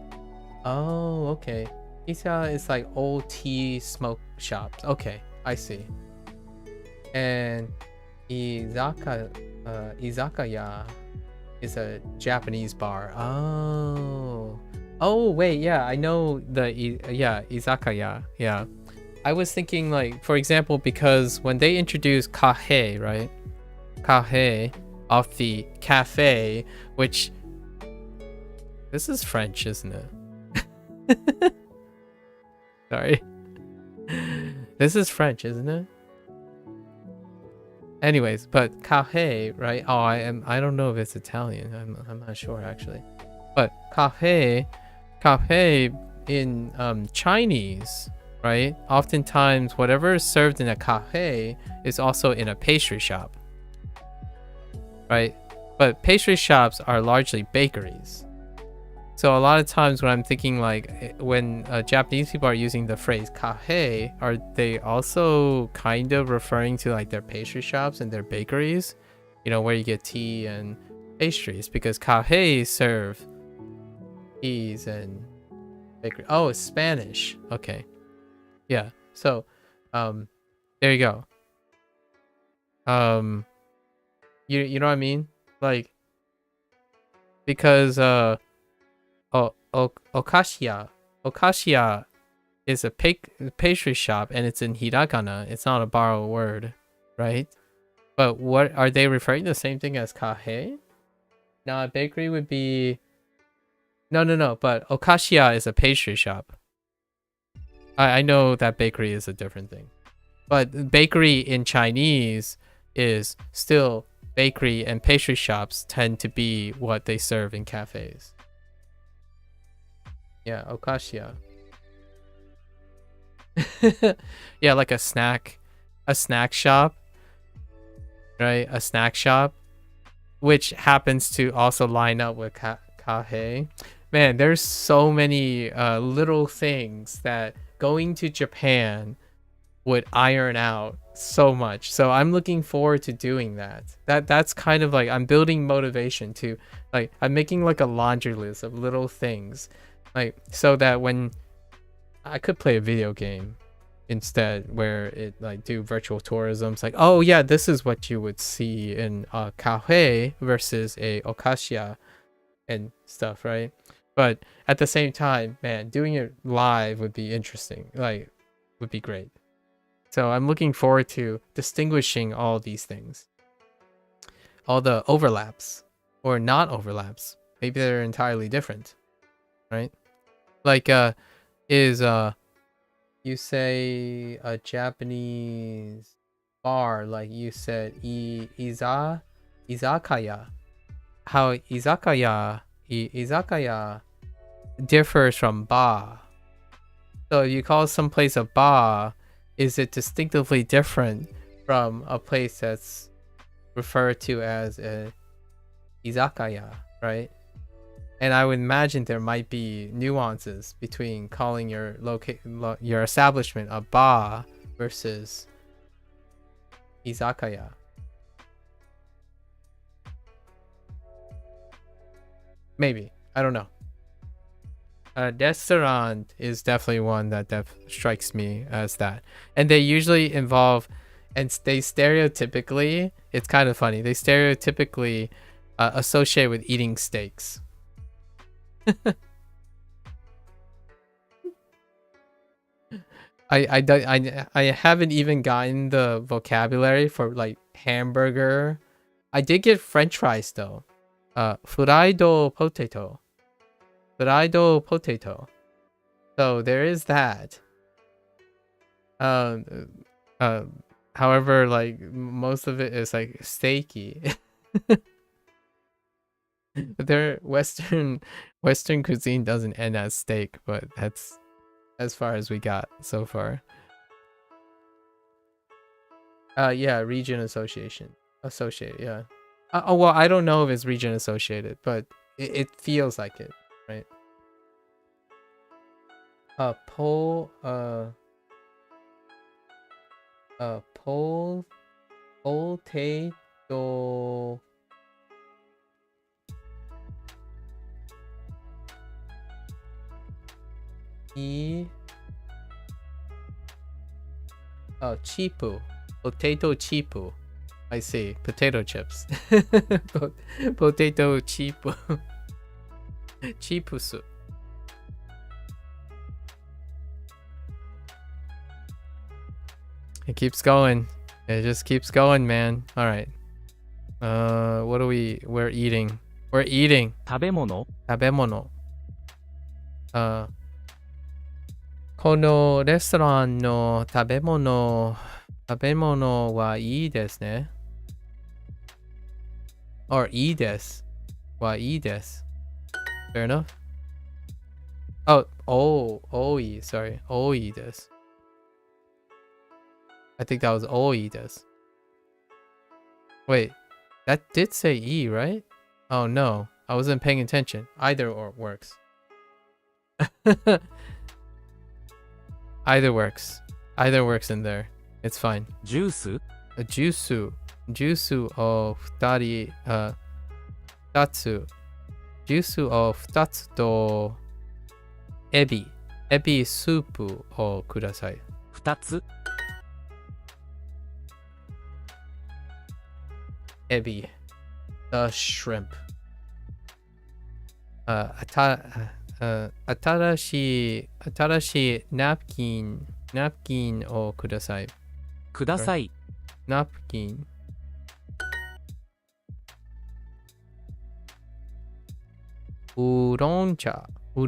Oh, okay. Isa is like old tea smoke shops. Okay, I see. And izakaya is a Japanese bar. Oh wait, yeah, I know izakaya. Yeah, I was thinking, like, for example, because when they introduced kahe, right? Kahe off the cafe, which this is French, isn't it? Sorry. This is French, isn't it? Anyways, but cafe, right? Oh, I don't know if it's Italian. I'm not sure actually. But cafe in Chinese, right? Oftentimes whatever is served in a cafe is also in a pastry shop. Right? But pastry shops are largely bakeries. So a lot of times when I'm thinking like when Japanese people are using the phrase kahe, are they also kind of referring to like their pastry shops and their bakeries? You know, where you get tea and pastries, because kahe serve teas and bakery. Oh, it's Spanish. Okay. Yeah. So there you go. You know what I mean? Like, because Okashia is a pastry shop and it's in hiragana. It's not a borrowed word, right? But what are they referring to? The same thing as kahe? Now a bakery would be no, but Okashia is a pastry shop. I know that bakery is a different thing. But bakery in Chinese is still bakery, and pastry shops tend to be what they serve in cafes. Yeah, Okashia. Yeah, like a snack shop, right? A snack shop, which happens to also line up with kahe. Man, there's so many little things that going to Japan would iron out so much. So I'm looking forward to doing that. That's kind of like I'm building motivation to, like, I'm making like a laundry list of little things, like, so that when I could play a video game instead where it like do virtual tourism. It's like, oh yeah, this is what you would see in a cafe versus a okashia and stuff, right? But at the same time, man, doing it live would be interesting, like would be great. So I'm looking forward to distinguishing all these things, all the overlaps or not overlaps. Maybe they're entirely different, right? Like is you say a Japanese bar, like you said izakaya. How izakaya differs from bar. So if you call someplace a bar, is it distinctively different from a place that's referred to as a izakaya, right? And I would imagine there might be nuances between calling your your establishment a bar versus izakaya. Maybe, I don't know. Restaurant is definitely one that strikes me as that, and they usually involve, and they stereotypically, it's kind of funny, they stereotypically associate with eating steaks. I haven't even gotten the vocabulary for like hamburger. I did get French fries though. Fried potato. Fried potato. So there is that. However, like most of it is like steaky. But their Western cuisine doesn't end as steak, but that's as far as we got so far. Yeah, region associated, yeah. Oh well, I don't know if it's region associated, but it feels like it, right? Potato chipu. Potato chipu. I see. Potato chips. Potato chipu. Chipusu. It keeps going. It just keeps going, man. All right. What are we're eating. We're eating. 食べ物 このレストランの食べ物はいいですね。Or ii desu. Wa ii desu. Fair enough. Oi, sorry. Oi desu. I think that was oi desu. Wait, that did say E, right? Oh no, I wasn't paying attention. Either or works. Either works. Either works in there. It's fine. Juice? Juice. Juice o futari, futatsu. Juice o futatsu to ebi. Ebi soup o kudasai. 2つ Ebi. The shrimp. 新しいナプキンをください。ください。ナプキン。うどん茶を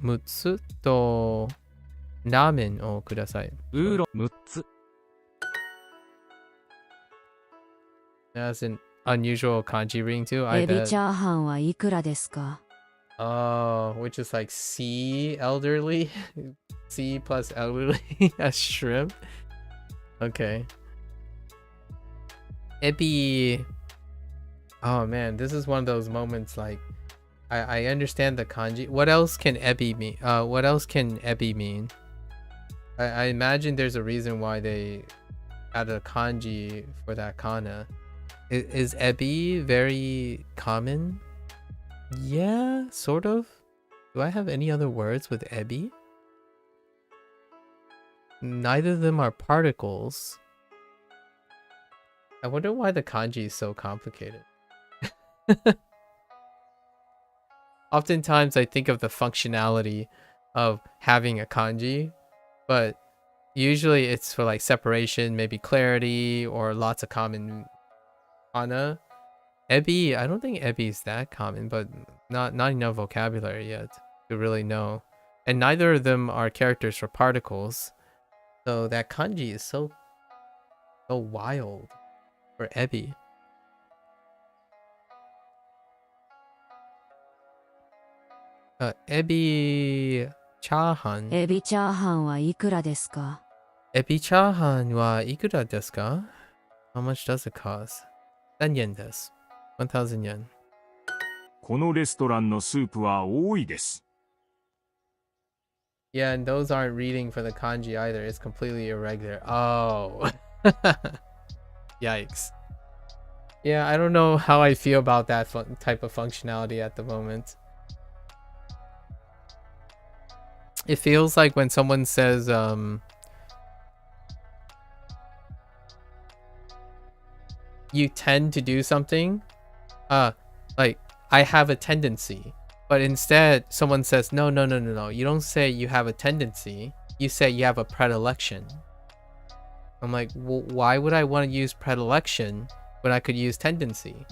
6つとラーメンをください。ウーロン6つ。That's an unusual kanji reading too. エビチャーハンはいくらですか? Oh, which is like C elderly, C plus elderly, a shrimp. Okay. Ebi. Oh man, this is one of those moments like I understand the kanji. What else can ebi mean? What else can ebi mean? I imagine there's a reason why they added a kanji for that kana. Is ebi very common? Yeah, sort of. Do I have any other words with ebi? Neither of them are particles. I wonder why the kanji is so complicated. Oftentimes I think of the functionality of having a kanji, but usually it's for like separation, maybe clarity, or lots of common kana. Ebi, I don't think ebi is that common, but not enough vocabulary yet to really know. And neither of them are characters for particles. So that kanji is so wild for ebi. Ebi chahan. エビチャーハンはいくらですか? Ebi chahan wa ikura desu ka? How much does it cost? 1000 yen desu. 1000 yen. このレストランのスープは多いです。Yeah, and those aren't reading for the kanji either. It's completely irregular. Oh. Yikes. Yeah, I don't know how I feel about that type of functionality at the moment. It feels like when someone says, you tend to do something, like, I have a tendency. But instead, someone says, no. You don't say you have a tendency. You say you have a predilection. I'm like, well, why would I want to use predilection when I could use tendency?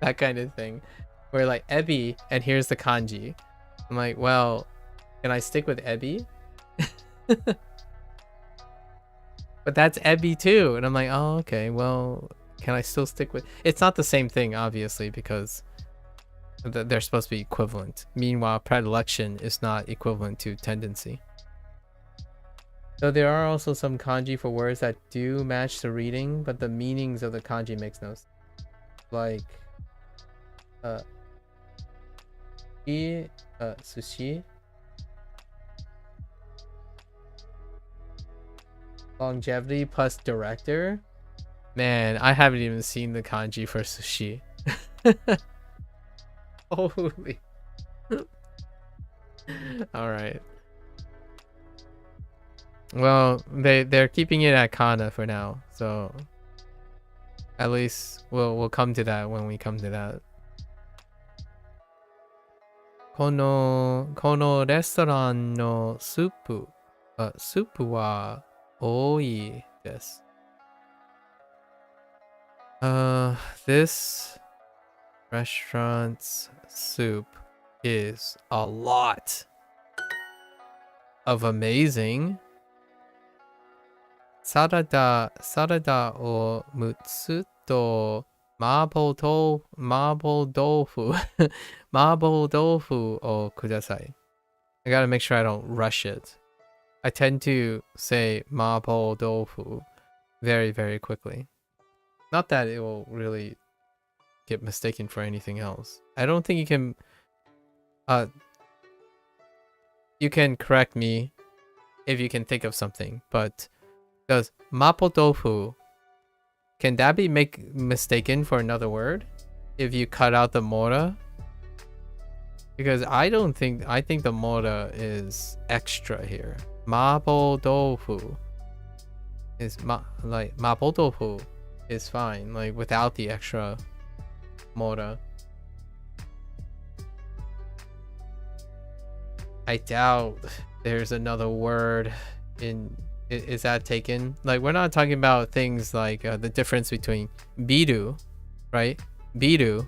That kind of thing. Where like, ebi, and here's the kanji. I'm like, well, can I stick with ebi? But that's ebi too. And I'm like, oh, okay, well, can I still stick with... It's not the same thing, obviously, because they're supposed to be equivalent. Meanwhile, predilection is not equivalent to tendency. So there are also some kanji for words that do match the reading, but the meanings of the kanji makes no sense. Like, sushi. Longevity plus director. Man, I haven't even seen the kanji for sushi. Holy. Alright. Well, they're keeping it at kana for now, so at least we'll come to that when we come to that. このレストランのスープは多いです。This restaurant's soup is a lot of amazing. サラダを6つと麻婆豆腐麻婆豆腐をください. I gotta make sure I don't rush it. I tend to say 麻婆豆腐 very, very quickly. Not that it will really get mistaken for anything else. I don't think you can correct me if you can think of something, but does mapo tofu, can that be mistaken for another word if you cut out the mora? Because I think the mora is extra here. Mapo tofu is mapo tofu is fine, like without the extra mora. I doubt there's another word in. Is that taken? Like, we're not talking about things like the difference between biru, right? Biru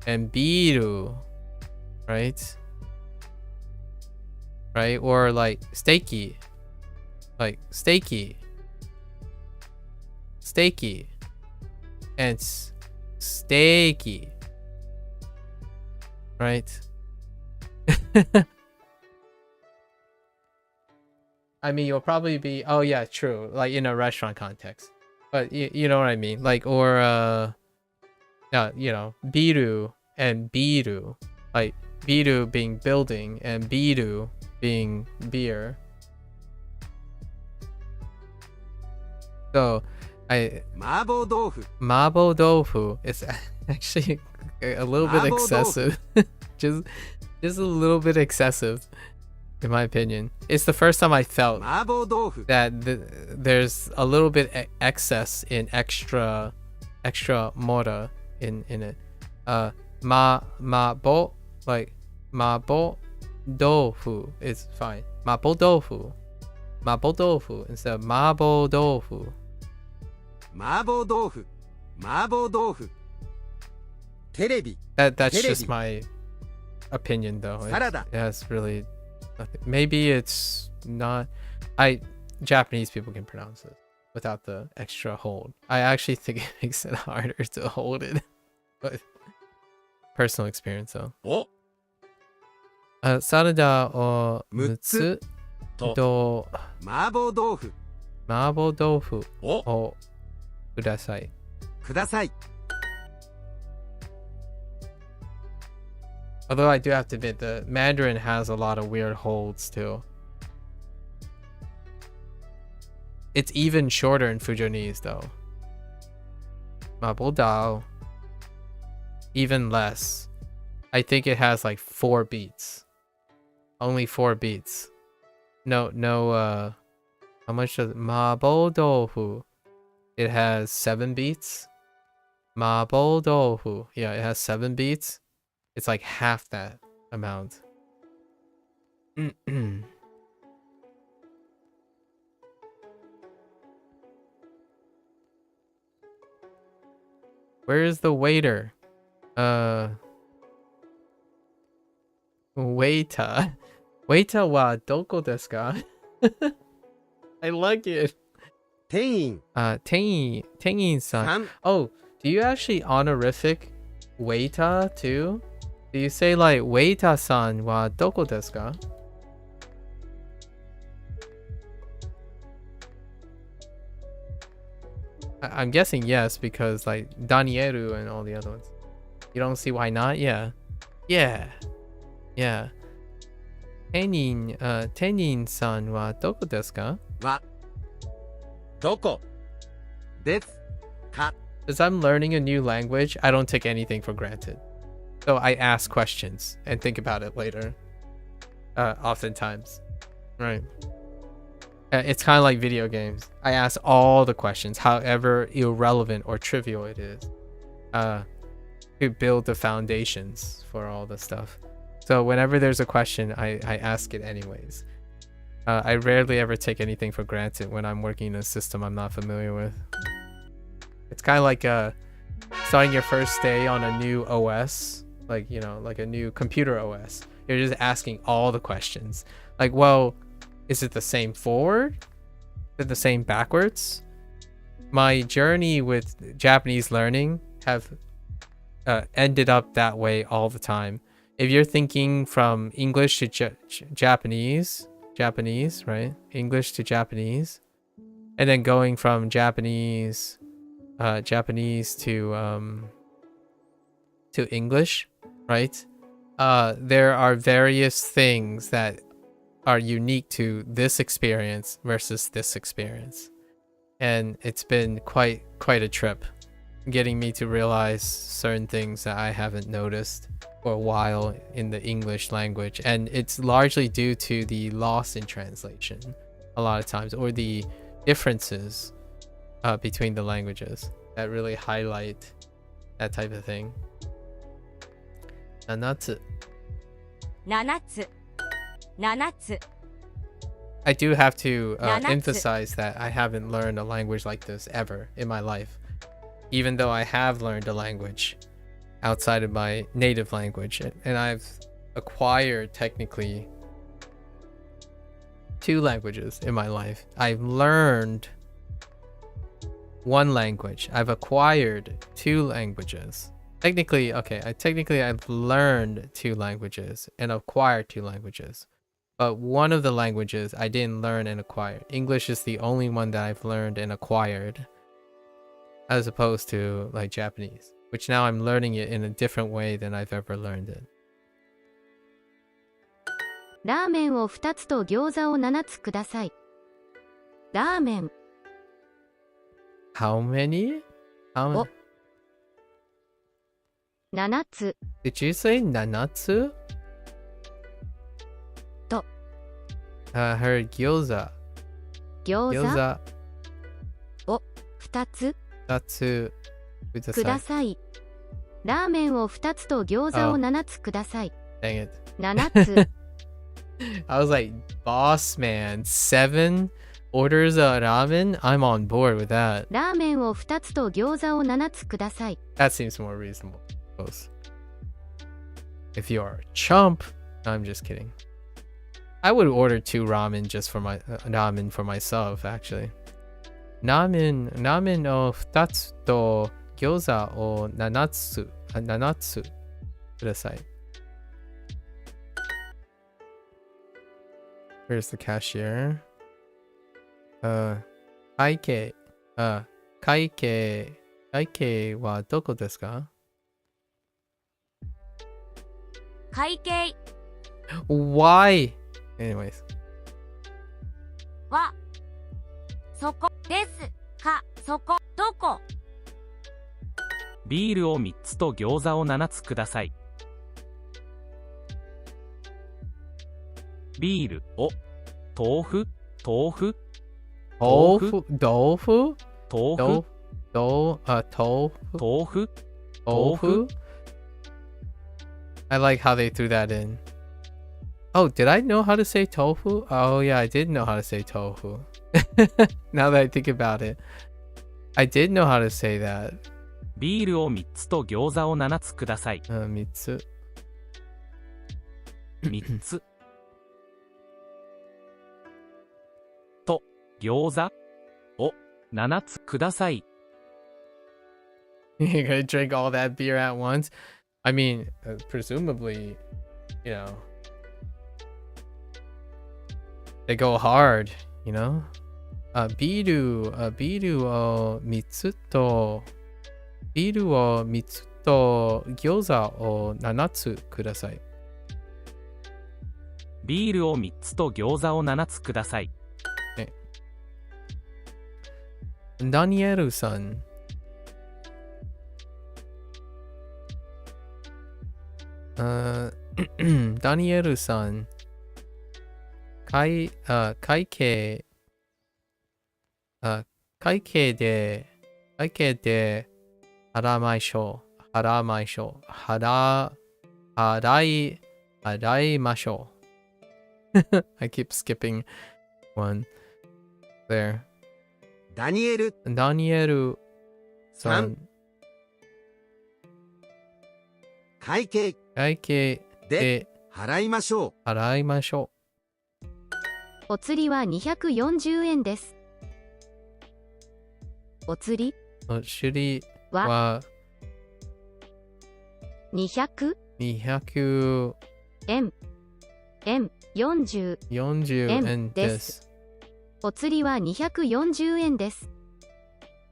and biru, right? Right? Or like steaky, and steaky, right? I mean, you'll probably be, oh yeah, true, like in a restaurant context, but you know what I mean, like, or you know, biru and biru, like biru being building and biru being beer. So Mabo tofu is actually a little bit excessive. just a little bit excessive, in my opinion. It's the first time I felt that there's a little bit excess in extra mora in it. Mabo, like mabo tofu is fine. Mabo tofu instead of mabo tofu. That's just my opinion, though. It has really nothing. Maybe it's not. Japanese people can pronounce it without the extra hold. I actually think it makes it harder to hold it, but personal experience though. Sarada o 6つと麻婆豆腐をください。Although I do have to admit, the Mandarin has a lot of weird holds too. It's even shorter in Fujonese though. Mapo dao. Even less. I think it has like 4 beats. Only 4 beats. No, how much does Mapo tofu? It has 7 beats. Mapo tofu. Yeah, it has 7 beats. It's like half that amount. Where is the waiter? Waiter. Waiter wa doko desu ka? I like it. Tein-san. Oh, do you actually honorific waiter too? Do you say like waiter-san wa doko desu ka? I'm guessing yes, because like Danieru and all the other ones. You don't see why not? Yeah. Tenin-san wa doko desu ka? Doko desu ka? As I'm learning a new language, I don't take anything for granted. So I ask questions and think about it later. Oftentimes. Right. It's kind of like video games. I ask all the questions, however irrelevant or trivial it is, to build the foundations for all the stuff. So whenever there's a question, I ask it anyways. I rarely ever take anything for granted when I'm working in a system I'm not familiar with. It's kind of like starting your first day on a new OS, like, you know, like a new computer OS. You're just asking all the questions. Like, well, is it the same forward? the same backwards. My journey with Japanese learning have ended up that way all the time. If you're thinking from English to Japanese, right? English to Japanese, and then going from Japanese to English, right? There are various things that are unique to this experience versus this experience, and it's been quite a trip getting me to realize certain things that I haven't noticed for a while in the English language, and it's largely due to the loss in translation a lot of times, or the differences between the languages that really highlight that type of thing. 7 I do have to emphasize that I haven't learned a language like this ever in my life, even though I have learned a language outside of my native language, and I've acquired technically 2 languages in my life. I've learned 1 language. I've acquired 2 languages. Technically, I've learned 2 languages and acquired 2 languages. But one of the languages I didn't learn and acquire. English is the only one that I've learned and acquired, as opposed to like Japanese, which now I'm learning it in a different way than I've ever learned it. ラーメンを2つと餃子を7つください。ラーメン。How many? 7つ。Did you say 7つ? と。I heard 餃子。餃子を2つ。2つください。ラーメンを2つと餃子を7つください。Dang it. 7つ。I was like, boss man, 7 orders of ramen? I'm on board with that. ラーメンを2つと餃子を7つください。That seems more reasonable. If you are a chump, I'm just kidding. I would order 2 ramen just for my ramen for myself, actually. Ramenを2つと餃子を7つください。Here's the cashier. 会計はどこですか？会計 Why? Anyways. はそこですか？そこどこ？ビールを3つと餃子を7つください。ビールを豆腐豆腐豆腐豆腐豆腐豆腐豆腐 I like how they threw that in. Oh, did I know how to say tofu? Oh yeah, I did know how to say tofu. Now that I think about it, I did know how to say that. ビールを3つと餃子を7つください。3つ。3つ。と餃子を7つください。You're gonna drink all that beer at once? I mean, presumably, you know, they go hard, you know? ビールを3つと餃子を7つください。ビールを3つと餃子を7つください。ダニエルさん。ダニエルさん。会計で払いましょう。払いましょう。I keep skipping one there. ダニエルさん。会計で払いましょう。お釣りは240円です。お釣りお釣りはは200 200円40 40円です。お釣りは240円です。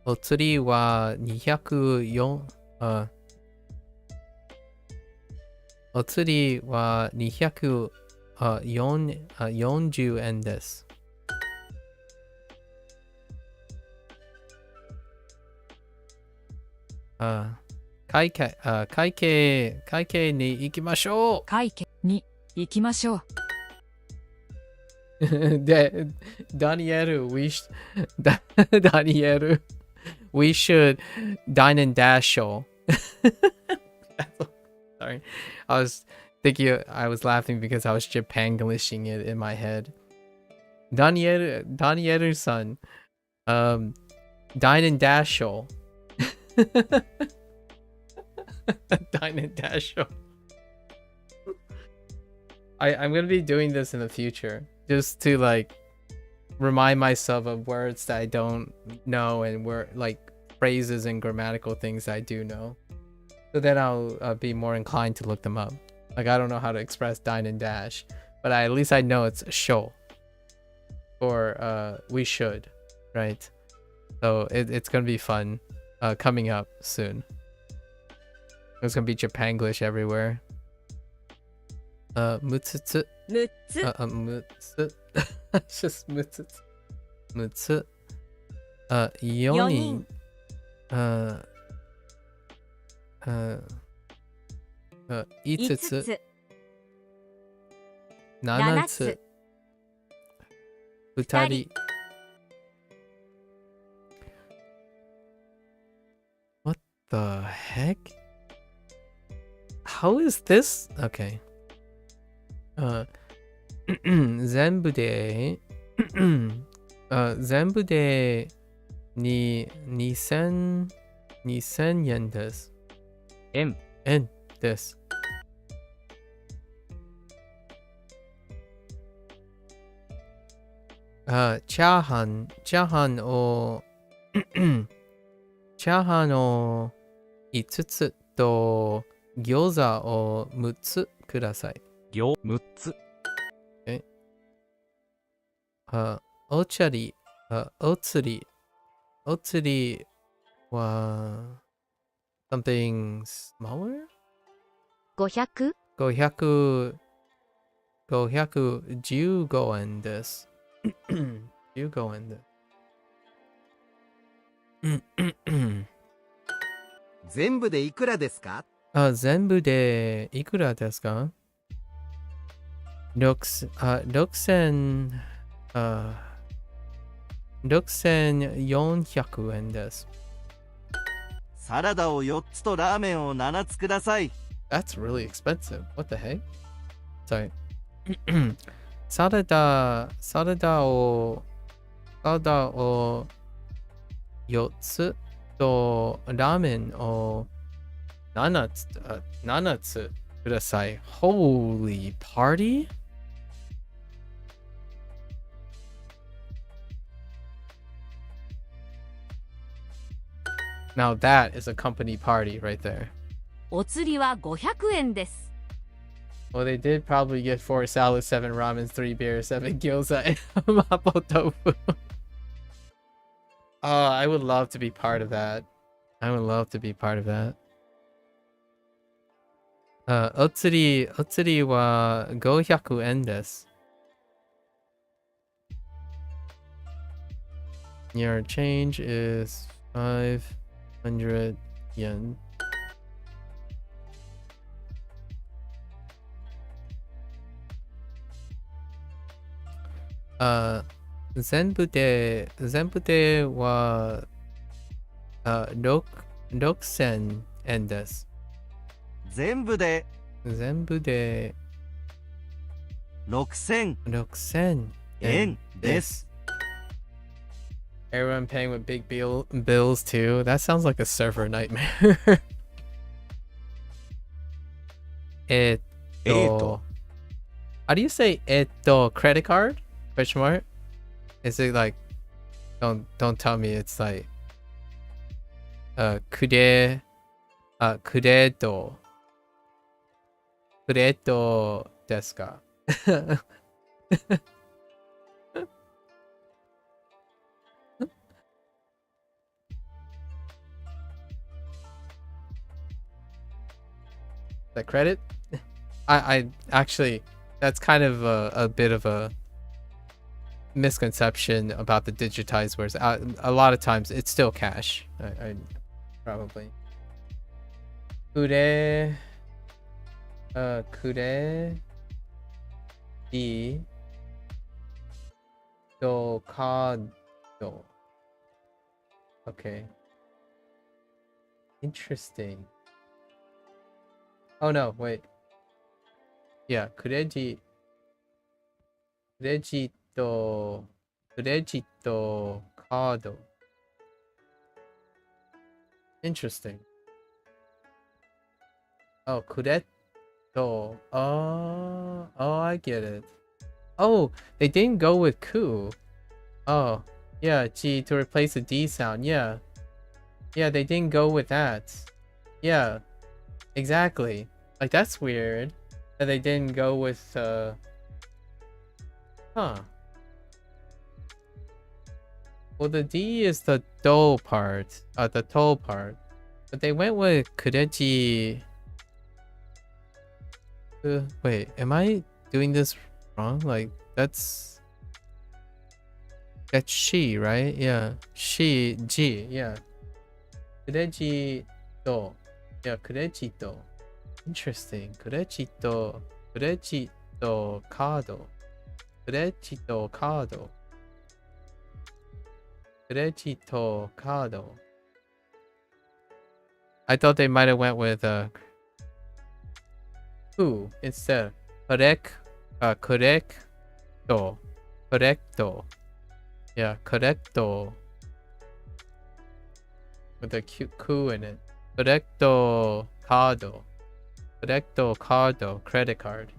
お釣りは204お釣りは240円です。会計に行きましょう。会計に行きましょう。で、Daniel, Daniel, we should dine and dash show. Sorry. I was laughing because I was Japanglishing it in my head. Daniel-san, dine and dash show. Dine and dash show. I'm gonna be doing this in the future just to like remind myself of words that I don't know and word like phrases and grammatical things that I do know. So then I'll be more inclined to look them up. Like I don't know how to express dine and dash, but at least I know it's show or we should, right? So it's gonna be fun coming up soon. There's gonna be Japanglish everywhere. 6つ6つ6つjust 6つ6つ4人5つ7つ2人 What the heck? How is this? Okay. 全部で2000円です。円です。チャーハンを5つと餃子を6つください。6つ。お釣りは something smaller? 515円です。15円です。全部でいくらですか？全部でいくらですか？6400円です。サラダを4つとラーメンを7つください。That's really expensive. What the heck? Sorry. サラダを4つとラーメンを7つください。Holy party? Now that is a company party right there. お釣りは500円です。Well, they did probably get 4 salads, 7 ramens, 3 beers, 7 gyoza, and mapo tofu. Oh, I would love to be part of that. I would love to be part of that. お釣りは500円です。Your change is 500 yen.全部では6000円です。全部で6000円です。Everyone paying with big bills too. That sounds like a server nightmare. How do you say credit card? Question mark? Is it like don't tell me it's like 그래도 desu ka? The credit? I actually, that's kind of a bit of a misconception about the digitized words. A lot of times it's still cash. I probably. 그래 또 카도. Okay. Interesting. Oh no, wait. Yeah, 크레지토 카드. Interesting. Oh, 크레토. Oh, I get it. Oh, they didn't go with ku. Oh, yeah, G to replace the D sound. Yeah. Yeah, they didn't go with that. Yeah, exactly. Like, that's weird that they didn't go with, huh. Well, the D is the do part, the to part. But they went with kureji. Wait, am I doing this wrong? Like, that's she, right? Yeah. She, G, yeah. Kureji do. Yeah, kureji do. Interesting. Kureji do kado. Kureji do kado. Kureji do kado. I thought they might have went with who instead. Correcto. Yeah, correcto. With a cute ku in it. Correcto cardo. Credit card.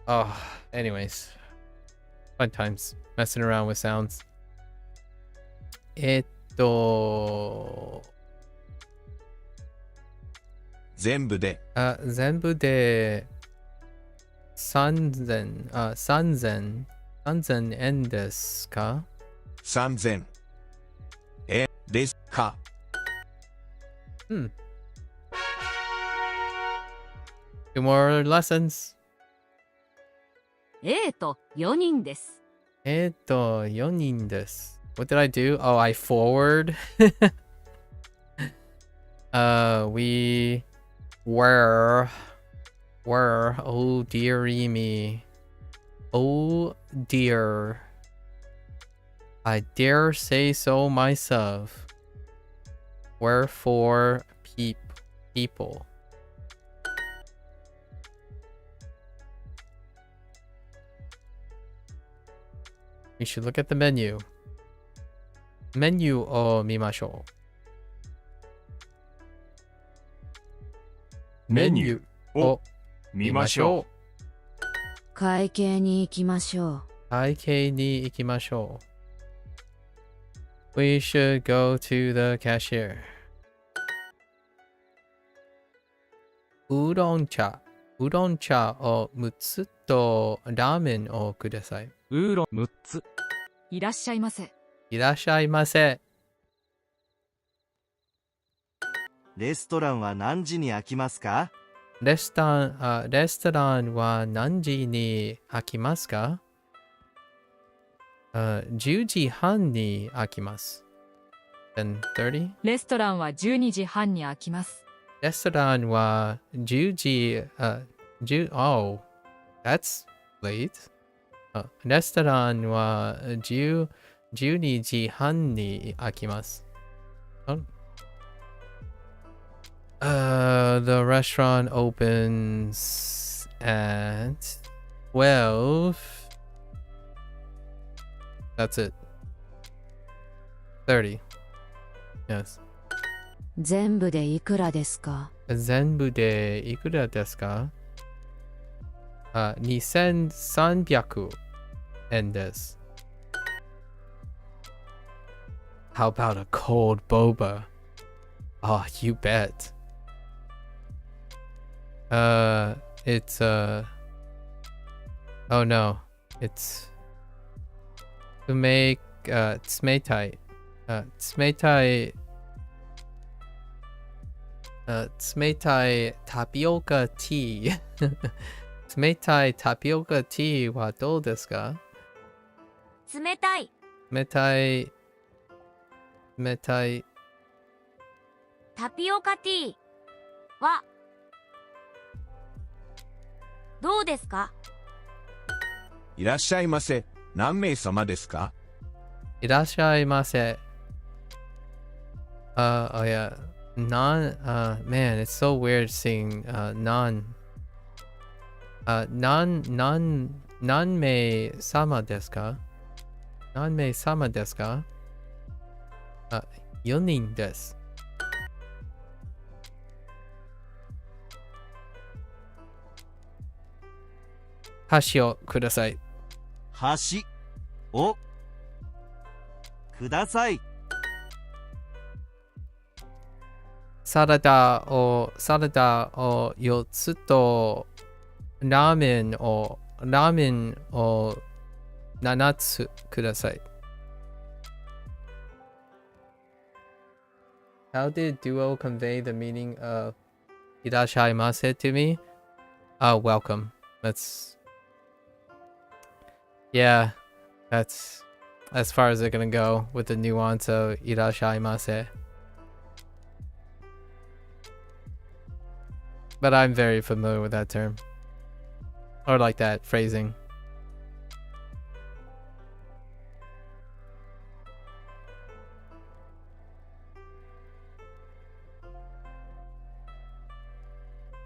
Oh, anyways. Fun times. Messing around with sounds. 全部で3000円ですか3000円ですか Two more lessons. 4人です。4人です。What did I do? Oh, I forward. We were. Oh dearie me. Oh dear. I dare say so myself. Wherefore people. You should look at the menu. Menuを見ましょう。メニューを見ましょう。会計に行きましょう。会計に行きましょう。We should go to the cashier. ウーロン茶を6つとラーメンをください。ウーロン6つ。いらっしゃいませ。いらっしゃいませ。レストランは何時に開きますか？レストランは何時に開きますか？10時半に開きます。10:30? レストランは12時半に開きます。レストランは10時、oh, that's late. レストランは12時半に開きます。The restaurant opens at 12. That's it. 30. Yes. 全部でいくらですか？全部でいくらですか？2300円です。How about a cold boba? Oh, you bet. It's oh no, it's to make tsumetai. Tsumetai tapioca tea. Tsumetai tapioca tea wa dou desu ka? 冷たい冷たいタピオカティーはどうですか？いらっしゃいませ。何名様ですか？いらっしゃいませ。Oh yeah. Man, it's so weird seeing non. Nan mei sama desu ka? Nan mei sama desu ka? 4人です。箸をください。箸をください。サラダを4つとラーメンを7つください。How did Duo convey the meaning of irashaimase to me? Welcome. Yeah, that's as far as they're gonna go with the nuance of irashaimase. But I'm very familiar with that term. Or like that phrasing.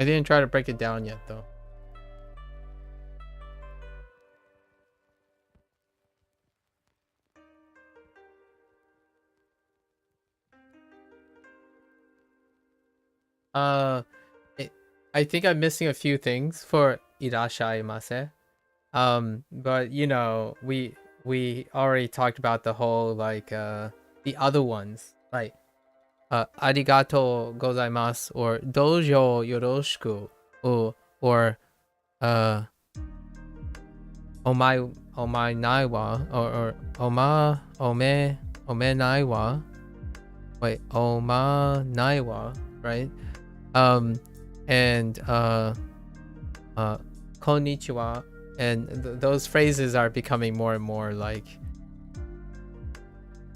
I didn't try to break it down yet though. I think I'm missing a few things for irashaimase. But you know, we already talked about the whole like the other ones, like arigato gozaimasu or dojo yoroshiku or omae nai wa or ome nai wa. Wait, oma nai wa, right? And konnichiwa, and those phrases are becoming more and more like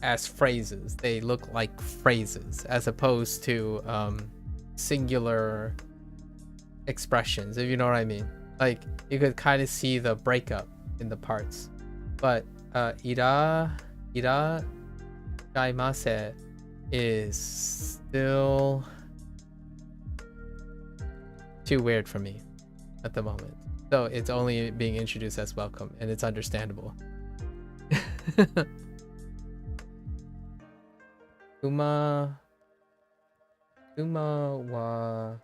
as phrases. They look like phrases as opposed to singular expressions, if you know what I mean. Like you could kind of see the breakup in the parts. But irashaimase is still too weird for me at the moment. So it's only being introduced as welcome, and it's understandable. Kuma wa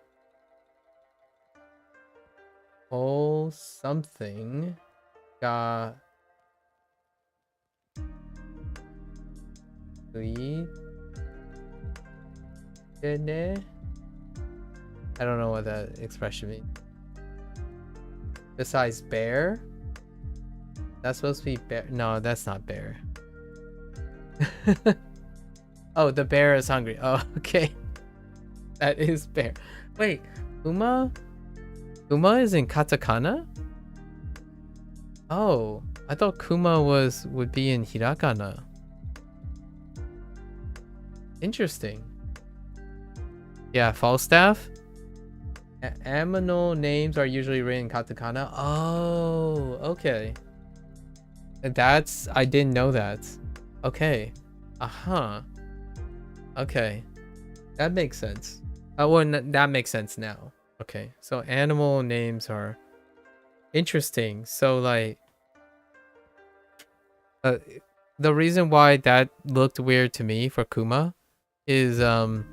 o something ga suite ne. I don't know what that expression means. Besides bear? That's supposed to be bear. No, that's not bear. Oh, the bear is hungry. Oh, okay. That is bear. Wait, Uma? Uma is in katakana? Oh, I thought Kuma would be in hiragana. Interesting. Yeah, Falstaff? Aminal names are usually written in katakana. Oh, okay. I didn't know that. Okay. Okay. That makes sense. That makes sense now. Okay. So animal names are interesting. So like the reason why that looked weird to me for Kuma is in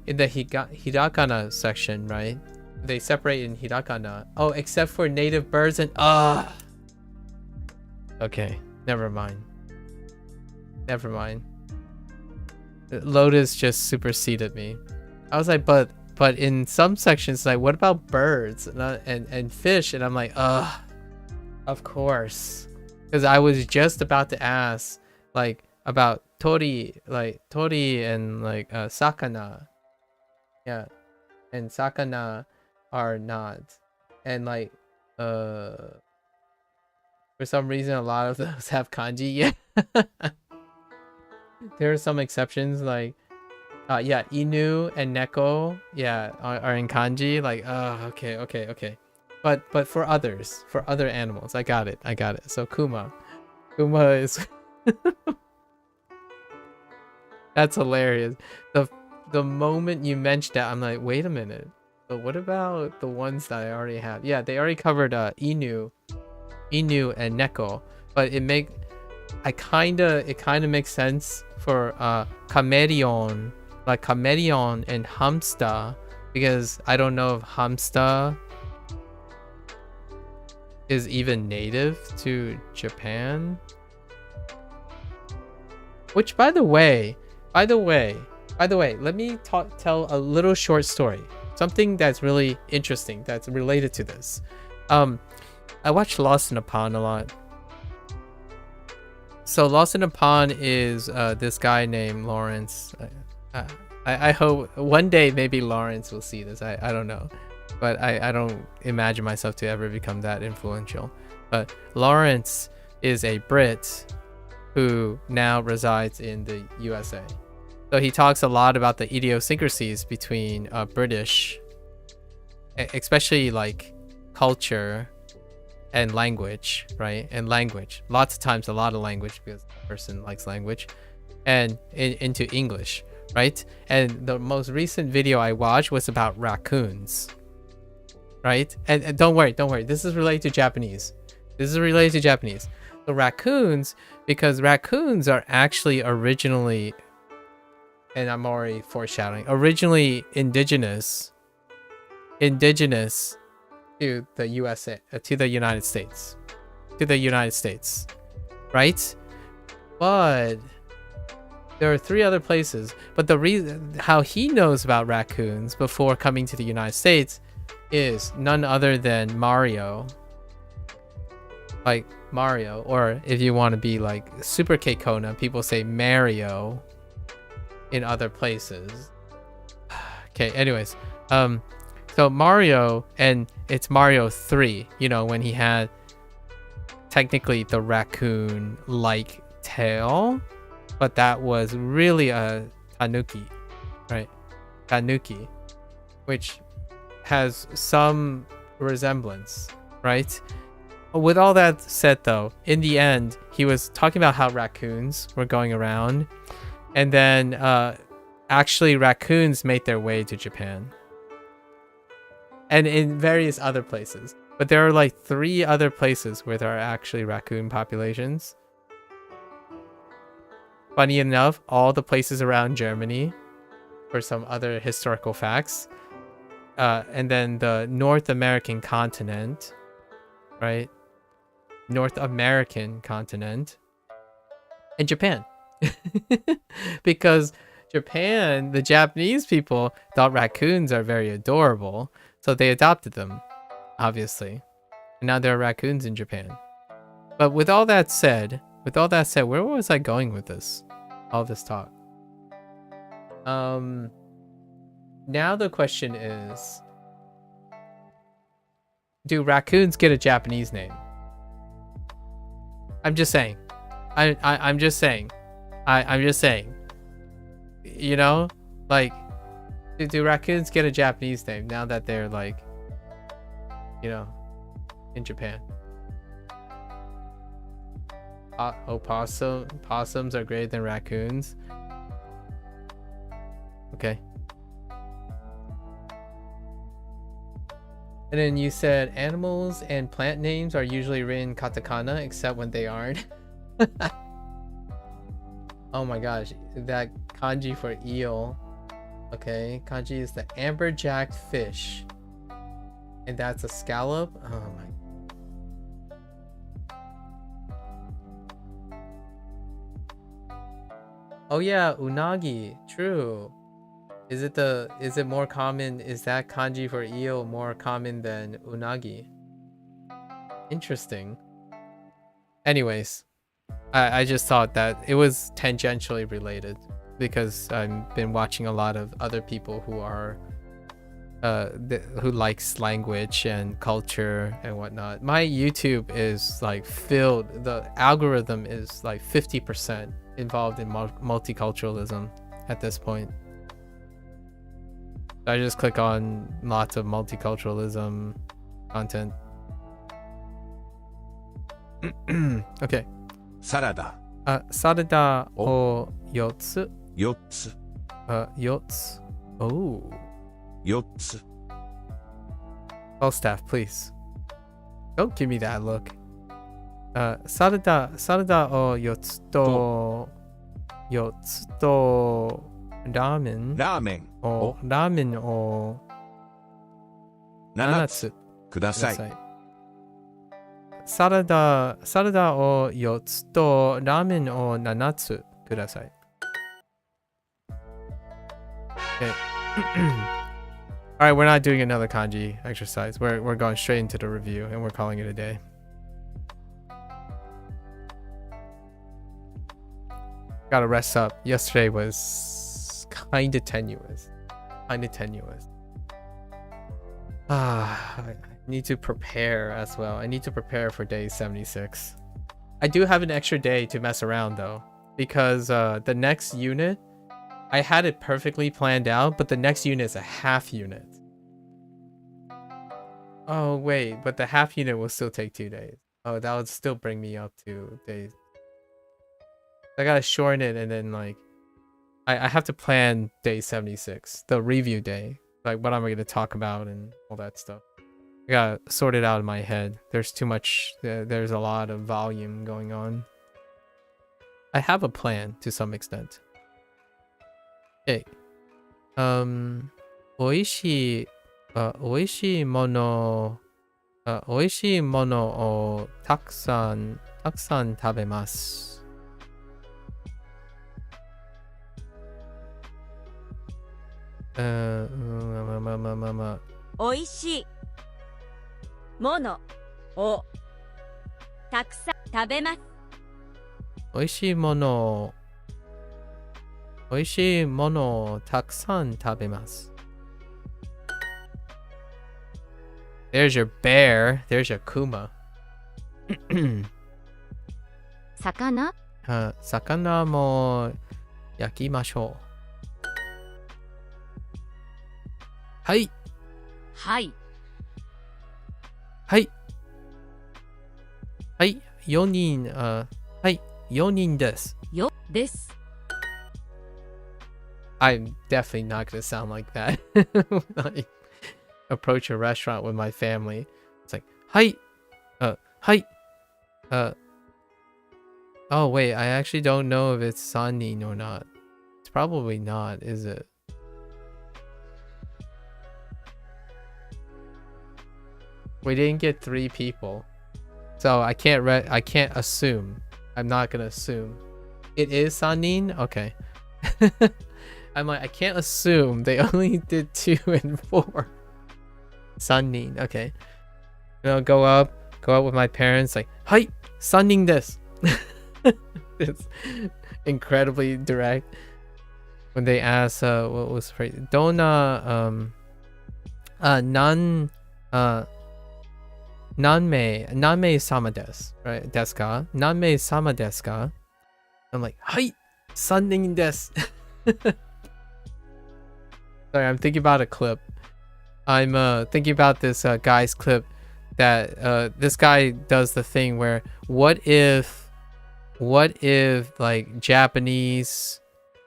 the hiragana section, right? They separate in hiragana. Oh, except for native birds and okay, never mind. Lotus just superseded me. I was like, but in some sections, like, what about birds and fish? And I'm like, ugh, of course, because I was just about to ask like about tori and like sakana, yeah, and sakana are not, and like for some reason a lot of those have kanji. Yeah. There are some exceptions, like yeah, inu and neko, yeah, are in kanji. Like, okay. But for other animals, I got it. So Kuma is that's hilarious. The moment you mentioned that, I'm like, wait a minute, but what about the ones that I already have? Yeah, they already covered inu and neko, but it kind of makes sense for chameleon, like chameleon and hamster, because I don't know if hamster is even native to Japan. Which, by the way, let me tell a little short story. Something that's really interesting that's related to this. I watch Lost in a Pond a lot. So Lost in a Pond is this guy named Lawrence. I hope one day maybe Lawrence will see this. I don't know. But I don't imagine myself to ever become that influential. But Lawrence is a Brit who now resides in the USA. So he talks a lot about the idiosyncrasies between British, especially like culture and language, right? And language. Lots of times, a lot of language, because the person likes language, and into English, right? And the most recent video I watched was about raccoons. Right? And don't worry. This is related to Japanese. The raccoons, because raccoons are actually originally, and I'm already foreshadowing, originally indigenous to the USA, to the United States, right? But there are 3 other places. But the reason how he knows about raccoons before coming to the United States is none other than Mario. Like Mario, or if you want to be like super Keikona, people say Mario in other places. Okay, anyways, so Mario, and it's Mario 3, you know, when he had technically the raccoon like tail, but that was really a tanuki, right? Tanuki, which has some resemblance, right? With all that said, though, in the end, he was talking about how raccoons were going around, and then actually raccoons made their way to Japan and in various other places. But there are like 3 other places where there are actually raccoon populations. Funny enough, all the places around Germany, for some other historical facts. And then the North American continent, right? North American continent. And Japan. Because Japan, the Japanese people thought raccoons are very adorable. So they adopted them, obviously. And now there are raccoons in Japan. But with all that said, where was I going with this? All this talk. Now the question is, do raccoons get a Japanese name? I'm just saying. I'm just saying. I'm just saying. You know, like, do raccoons get a Japanese name now that they're like, you know, in Japan? Possums are greater than raccoons. Okay. And then you said animals and plant names are usually written katakana, except when they aren't. Oh my gosh, that kanji for eel. Okay, kanji is the amberjack fish. And that's a scallop? Oh my. Oh yeah, unagi. True. Is it more common? Is that kanji for eel more common than unagi? Interesting. Anyways, I just thought that it was tangentially related because I've been watching a lot of other people who are who likes language and culture and whatnot. My YouTube is like filled. The algorithm is like 50% involved in multiculturalism at this point. I just click on lots of multiculturalism content. Okay. サラダ。サラダを4つ。4つ。4つ。Oh. 4つ。Well, staff, please. Don't give me that look. サラダを4つと、ラーメンを7つください。サラダを4つとラーメンを7つください。Okay. Alright, we're not doing another kanji exercise. We're going straight into the review and we're calling it a day. Gotta rest up. Yesterday was kinda tenuous. I need to prepare as well. I need to prepare for day 76. I do have an extra day to mess around though, because the next unit, I had it perfectly planned out, but the next unit is a half unit. Oh wait, but the half unit will still take 2 days. Oh, that would still bring me up to days. I gotta shorten it and then like, I have to plan day 76, the review day. Like what am I gonna talk about and all that stuff. I gotta sort it out in my head. There's too much, there's a lot of volume going on. I have a plan to some extent. Okay. 美味しいものをたくさん食べます。美味しいものをたくさん食べます。美味しいものをたくさん食べます。There's your bear. There's your Kuma. 魚も焼きましょう。はい。4人です。I'm definitely not gonna sound like that when I approach a restaurant with my family. It's like, oh wait, I actually don't know if it's Sanin or not. It's probably not, is it? We didn't get 3 people, so I can't assume. I'm not gonna assume. It is Sanin? Okay. I'm like, I can't assume. They only did 2 and 4. Sanin, okay. Go up with my parents, like, hi, Sanin desu. It's incredibly direct. When they ask, what was the phrase? Dona, nanmei sama desu, right? Desu ka? Nanmei sama desu ka? I'm like, hi, Sanin desu. Sorry, I'm thinking about a clip. I'm thinking about this guy's clip that this guy does the thing where what if like Japanese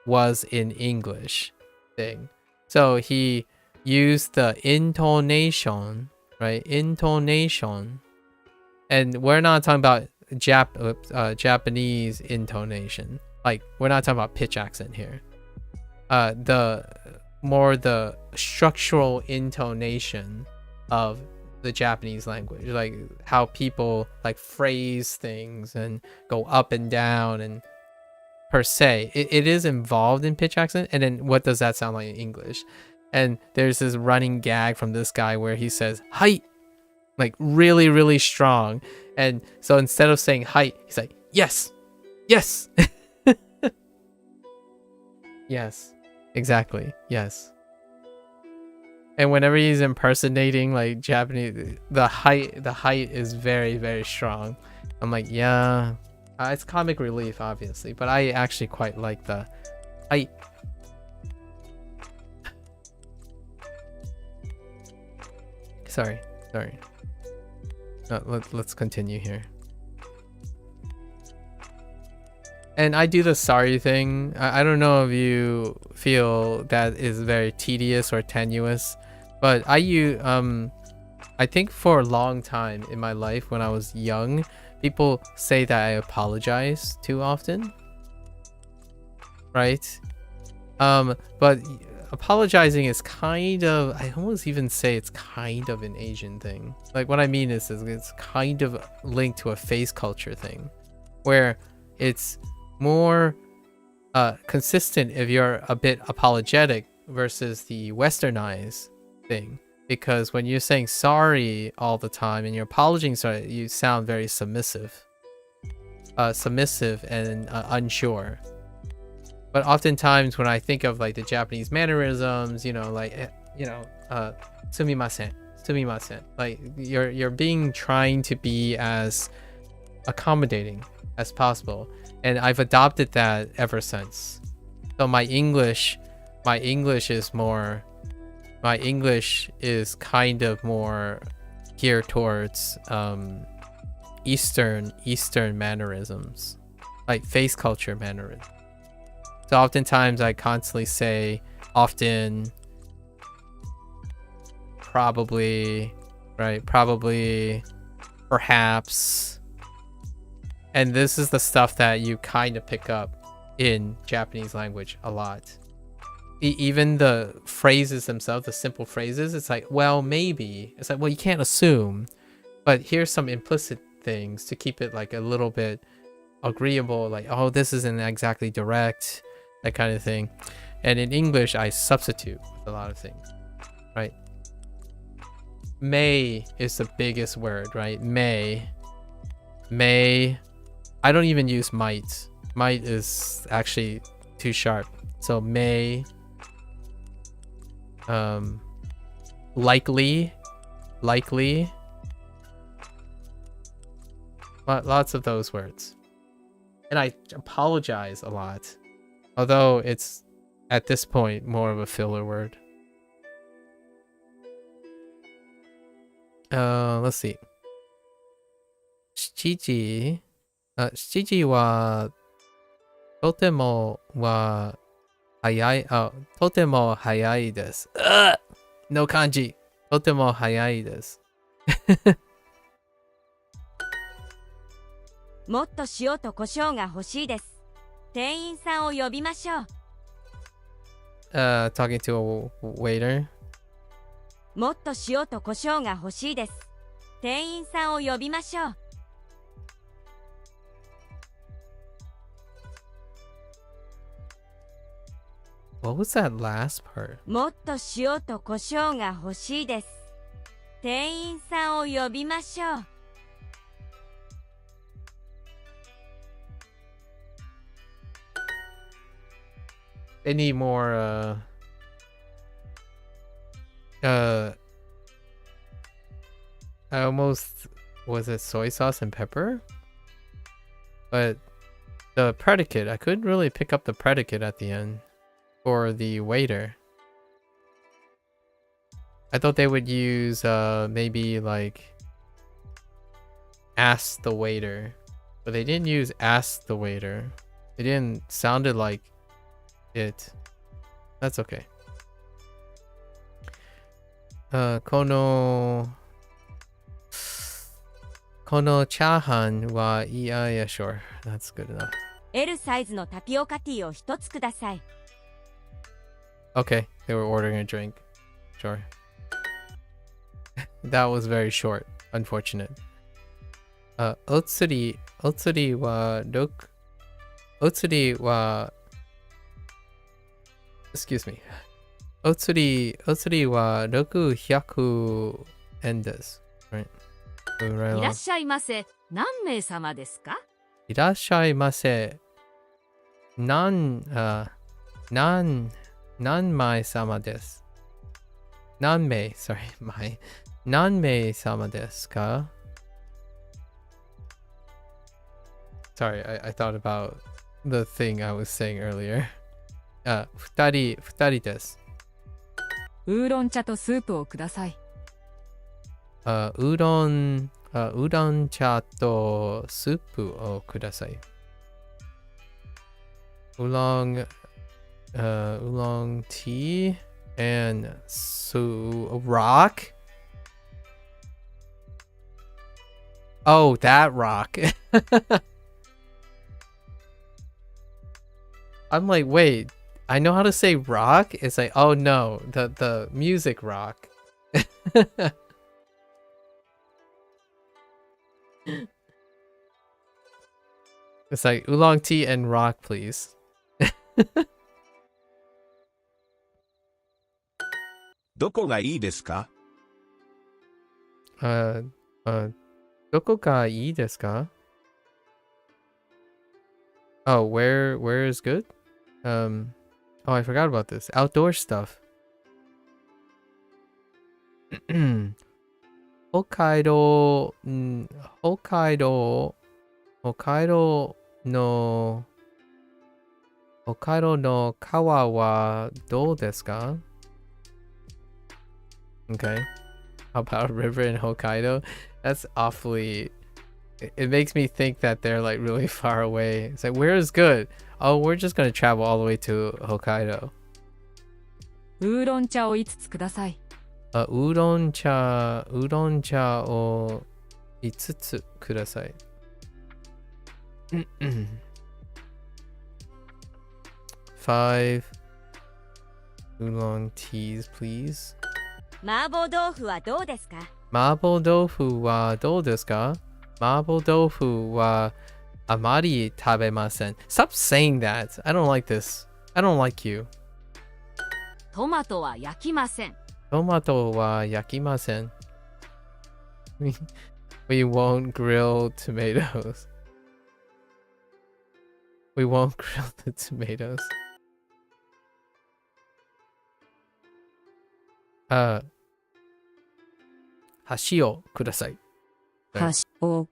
was in English thing. So he used the intonation, right? Intonation. And we're not talking about Japanese intonation. Like we're not talking about pitch accent here. The structural intonation of the Japanese language, like how people like phrase things and go up and down and per se. It is involved in pitch accent, and then what does that sound like in English? And there's this running gag from this guy where he says "height," like really, really strong. And so instead of saying "height," he's like "yes, yes." Yes, exactly. Yes. And whenever he's impersonating like Japanese, the height is very, very strong. I'm like, yeah, it's comic relief, obviously, but I actually quite like the height. Sorry. Let's continue here. And I do the sorry thing. I don't know if you feel that is very tedious or tenuous, but I think for a long time in my life when I was young, people say that I apologize too often, right? But apologizing is kind of, I almost even say it's kind of an Asian thing. Like what I mean is it's kind of linked to a face culture thing, where it's more consistent if you're a bit apologetic versus the westernized thing. Because when you're saying sorry all the time and you're apologizing, sorry, you sound very submissive and unsure. But oftentimes when I think of like the Japanese mannerisms, sumimasen, like you're being trying to be as accommodating as possible, and I've adopted that ever since. So my English is kind of more geared towards Eastern mannerisms, like face culture mannerisms. So oftentimes I constantly say often, probably, right? Probably, perhaps. And this is the stuff that you kind of pick up in Japanese language a lot. Even the phrases themselves, the simple phrases, it's like, well, maybe. It's like, well, you can't assume. But here's some implicit things to keep it like a little bit agreeable. Like, oh, this isn't exactly direct. That kind of thing. And in English, I substitute with a lot of things, right? May is the biggest word, right? May. I don't even use might. Might is actually too sharp. So may. Likely. Lots of those words. And I apologize a lot. Although it's, at this point, more of a filler word. Let's see. 7時はとても早い。とても早いです。No kanji. とても早いです。もっと塩と胡椒が欲しいです。店員さんを呼びましょう。Talking to a waiter. もっと塩と胡椒が欲しいです。店員さんを呼びましょう。What was that last part? もっと塩と胡椒が欲しいです。店員さんを呼びましょう。Any more I almost, was it soy sauce and pepper? But the predicate, I couldn't really pick up the predicate at the end for the waiter. I thought they would use maybe like ask the waiter, but they didn't use ask the waiter. It didn't sounded like it. That's okay. このチャーハンは、yeah, sure. That's good enough. L サイズのタピオカティーを一つください。Okay, they were ordering a drink. Sure. That was very short. Unfortunate. お釣りは Otsuri wa... Excuse me. Otsuri wa 600 yen desu. Right. Moving right いらっ along. しゃいませ。何名様ですか？いらっしゃいませ。何名様です。何名 sorry, 何名様ですか? Sorry, I thought about the thing I was saying earlier. 二人です。ウーロン茶とスープをください。ウーロン茶とスープをください。Oolong tea and rock? Oh, that rock. I'm like, wait, I know how to say rock? It's like, oh no, the music rock. It's like oolong tea and rock, please. どこがいいですか? どこがいいですか? Oh, where is good? Oh, I forgot about this. Outdoor stuff. 北海道の川はどうですか? Okay. How about a river in Hokkaido? That's awfully... It makes me think that they're like really far away. It's like, where is good? Oh, we're just gonna travel all the way to Hokkaido. ウーロン茶を5つください。ウーロン茶を5つください。5 oolong teas, please. 麻婆豆腐はどうですか？麻婆豆腐はどうですか? 麻婆豆腐はあまり食べません。Stop saying that. I don't like this. I don't like you. トマトは焼きません。トマトは焼きません。We won't grill tomatoes. We won't grill the tomatoes. 箸をください。箸を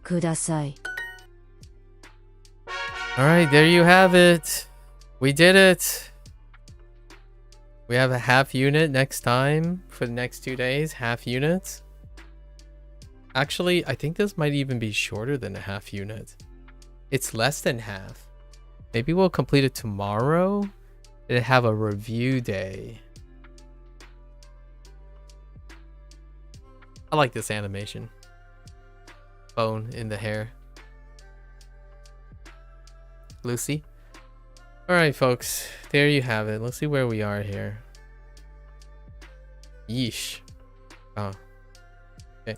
ください。Alright, there you have it. We did it. We have a half unit next time for the next 2 days. Half units. Actually, I think this might even be shorter than a half unit. It's less than half. Maybe we'll complete it tomorrow and have a review day. I like this animation. Bone in the hair. Lucy. Alright, folks. There you have it. Let's see where we are here. Yeesh. Oh. Okay.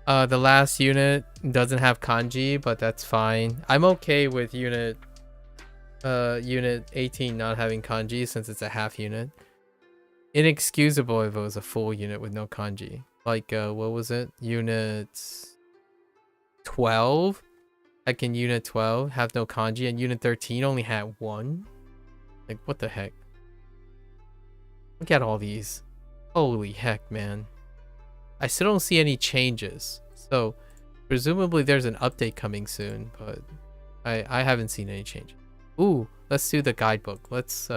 The last unit doesn't have kanji, but that's fine. I'm okay with unit 18 not having kanji since it's a half unit. Inexcusable if it was a full unit with no kanji. Like, what was it? Unit 12? Like in unit 12, have no kanji, and unit 13 only had one? Like, what the heck? Look at all these. Holy heck, man. I still don't see any changes. So, presumably there's an update coming soon, but I haven't seen any change. Ooh, let's do the guidebook. Let's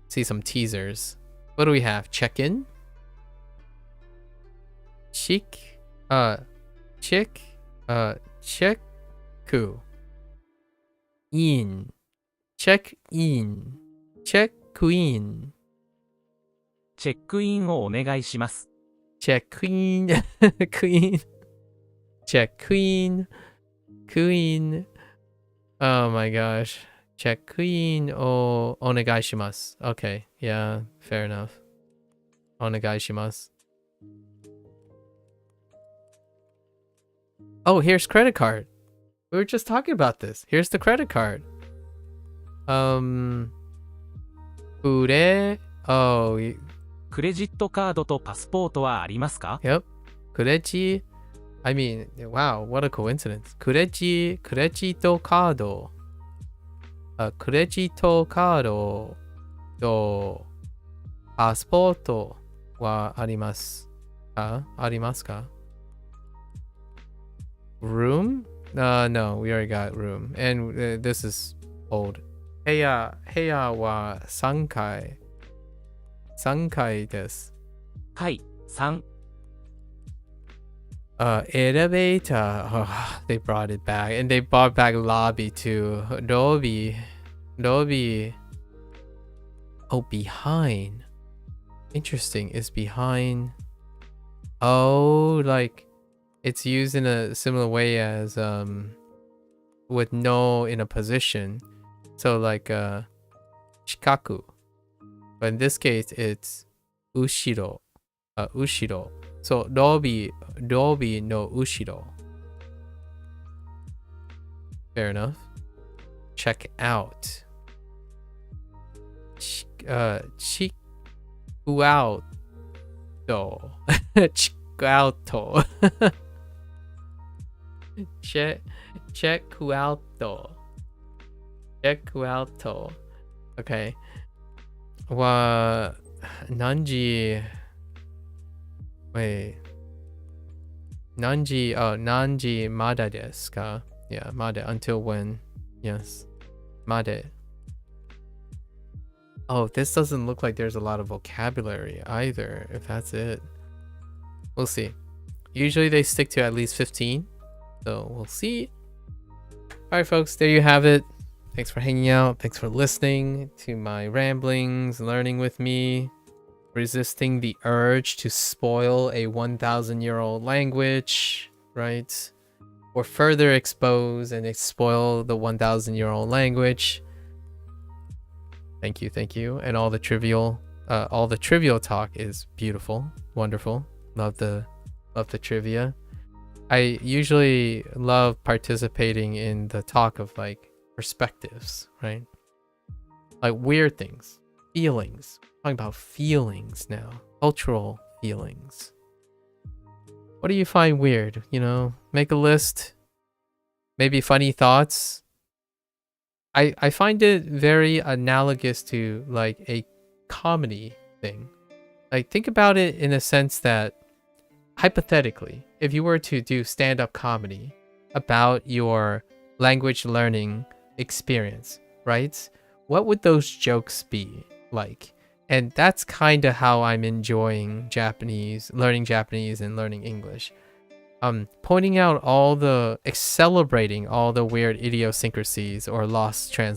see some teasers. What do we have? Check-in? Check-ku. In. Check-in. Check-in. チェックインをお願いします。Check-in. Queen. Check-in. Queen. Oh my gosh. Check-in o onegaishimasu. Okay, yeah, fair enough. Onegaishimasu. Oh, here's credit card. We were just talking about this. Here's the credit card. Oh, クレジットカードとパスポートはありますか？ Yep. クレジ I mean, wow, what a coincidence. クレジットカード。クレジットカードとパスポートはありますか？ありますか？ Room? No, we already got room. And this is old. 部屋は3階。3階です。はい、3。Elevator. Oh, they brought it back. And they brought back lobby too. Lobby. Oh, behind. Interesting. Is behind. Oh, like it's used in a similar way as with no in a position. So like chikaku. But in this case it's ushiro. Ushiro. So lobby no ushiro. Fair enough. Check out. Chikuauto. Chikuauto. Chekuauto. Okay. Nanji. Wait. Nanji mada desu ka? Yeah, mada. Until when? Yes. Made. Oh, this doesn't look like there's a lot of vocabulary either, if that's it. We'll see. Usually they stick to at least 15. So we'll see. Alright folks, there you have it. Thanks for hanging out. Thanks for listening to my ramblings, learning with me, resisting the urge to spoil a 1,000-year-old language, right? Or further expose and spoil the 1,000-year-old language. Thank you. And all the trivial talk is beautiful, wonderful. Love the trivia. I usually love participating in the talk of like perspectives, right? Like weird things, feelings. I'm talking about feelings now, cultural feelings. What do you find weird? You know, make a list. Maybe funny thoughts. I find it very analogous to like a comedy thing. Like think about it in a sense that hypothetically, if you were to do stand-up comedy about your language learning experience, right? What would those jokes be like? And that's kind of how I'm enjoying learning Japanese and learning English. Pointing out celebrating all the weird idiosyncrasies or lost in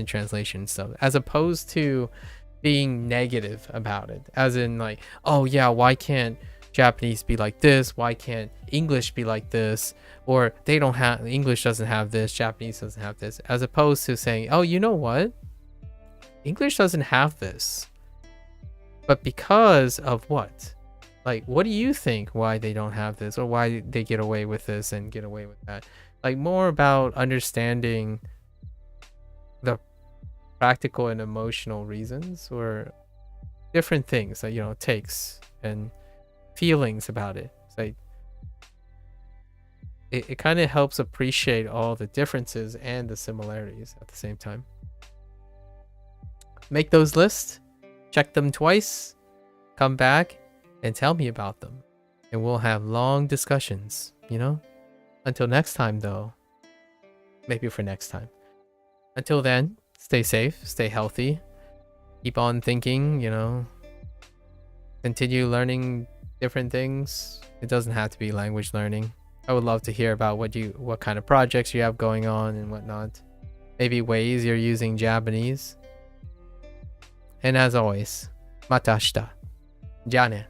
translation stuff, as opposed to being negative about it. As in like, oh yeah, why can't Japanese be like this? Why can't English be like this? Or English doesn't have this, Japanese doesn't have this. As opposed to saying, oh, you know what? English doesn't have this. But because of what? Like, what do you think why they don't have this, or why they get away with this and get away with that? Like more about understanding the practical and emotional reasons or different things that, you know, takes and feelings about it. It's like it kind of helps appreciate all the differences and the similarities at the same time. Make those lists, check them twice, come back and tell me about them, and we'll have long discussions, you know? Until next time though, maybe for next time. Until then, stay safe, stay healthy, keep on thinking, you know, continue learning different things. It doesn't have to be language learning. I would love to hear about what kind of projects you have going on and whatnot. Maybe ways you're using Japanese. And as always, mata ashita. Ja ne.